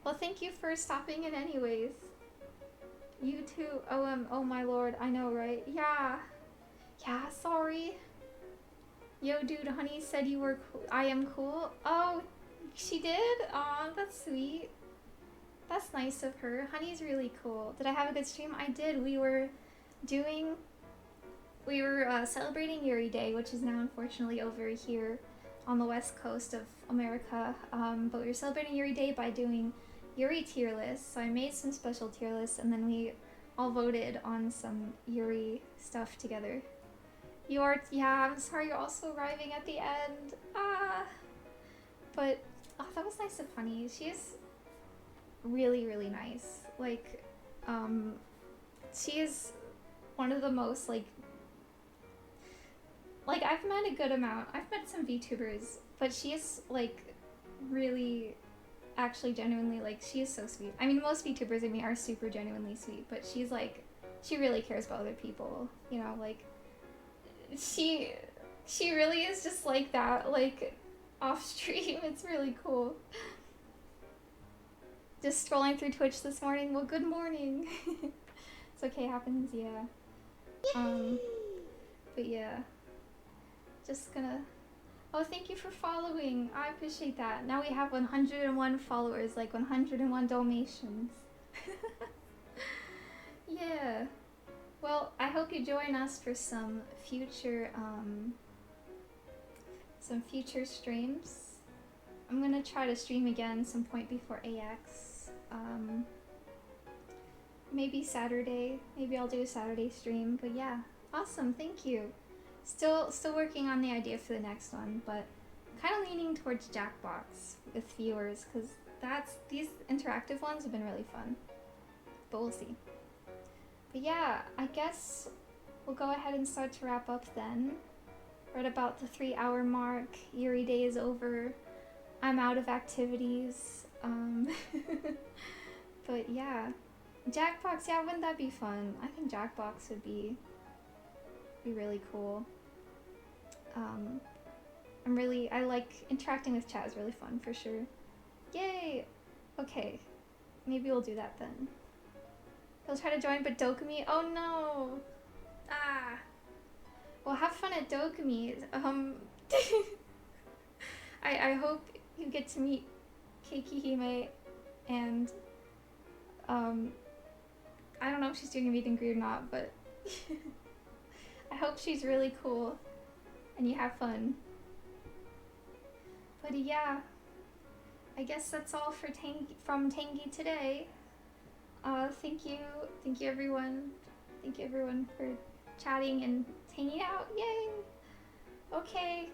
Well, thank you for stopping in anyways. You too. Oh my lord. I know, right? Yeah. Yeah, sorry. Yo, dude, Honey said you were cool. I am cool. Oh, she did? Aw, that's sweet. That's nice of her. Honey's really cool. Did I have a good stream? I did. We were celebrating Yuri Day, which is now unfortunately over here on the west coast of America. But we were celebrating Yuri Day by doing Yuri tier lists. So I made some special tier lists, and then we all voted on some Yuri stuff together. Yeah, I'm sorry you're also arriving at the end. But, oh, that was nice of Honey. She is really, really nice. Like, she is one of the most, like, I've met a good amount. I've met some VTubers, but she is, like, really, actually genuinely, like, she is so sweet. I mean, most VTubers I mean are super genuinely sweet, but she's, like, she really cares about other people, you know, like, she really is just like that, like, off stream. It's really cool. Just scrolling through Twitch this morning. Well, good morning. It's okay, happens, yeah. But yeah. Just gonna... Oh, thank you for following. I appreciate that. Now we have 101 followers, like 101 donations. Yeah. Well, I hope you join us for some future streams. I'm gonna try to stream again some point before AX. Maybe Saturday. Maybe I'll do a Saturday stream. But yeah, awesome. Thank you. Still working on the idea for the next one, but kind of leaning towards Jackbox with viewers because these interactive ones have been really fun. But we'll see. But yeah, I guess we'll go ahead and start to wrap up then. We're at about the 3-hour mark. Yuri Day is over. I'm out of activities. But yeah. Jackbox, yeah, wouldn't that be fun? I think Jackbox would be really cool. I like interacting with chat is really fun for sure. Yay! Okay, maybe we'll do that then. He'll try to join, but Dokumi, oh no! Ah! Well, have fun at Dokumi. I hope you get to meet Keikihime and, I don't know if she's doing a meet and greet or not, but I hope she's really cool and you have fun. But yeah, I guess that's all for from Tangy today. Thank you everyone. Thank you everyone for chatting and hanging out. Yay! Okay,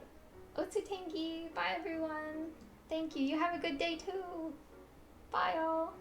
Otsu Tangy. Bye everyone. Thank you. You have a good day too. Bye all.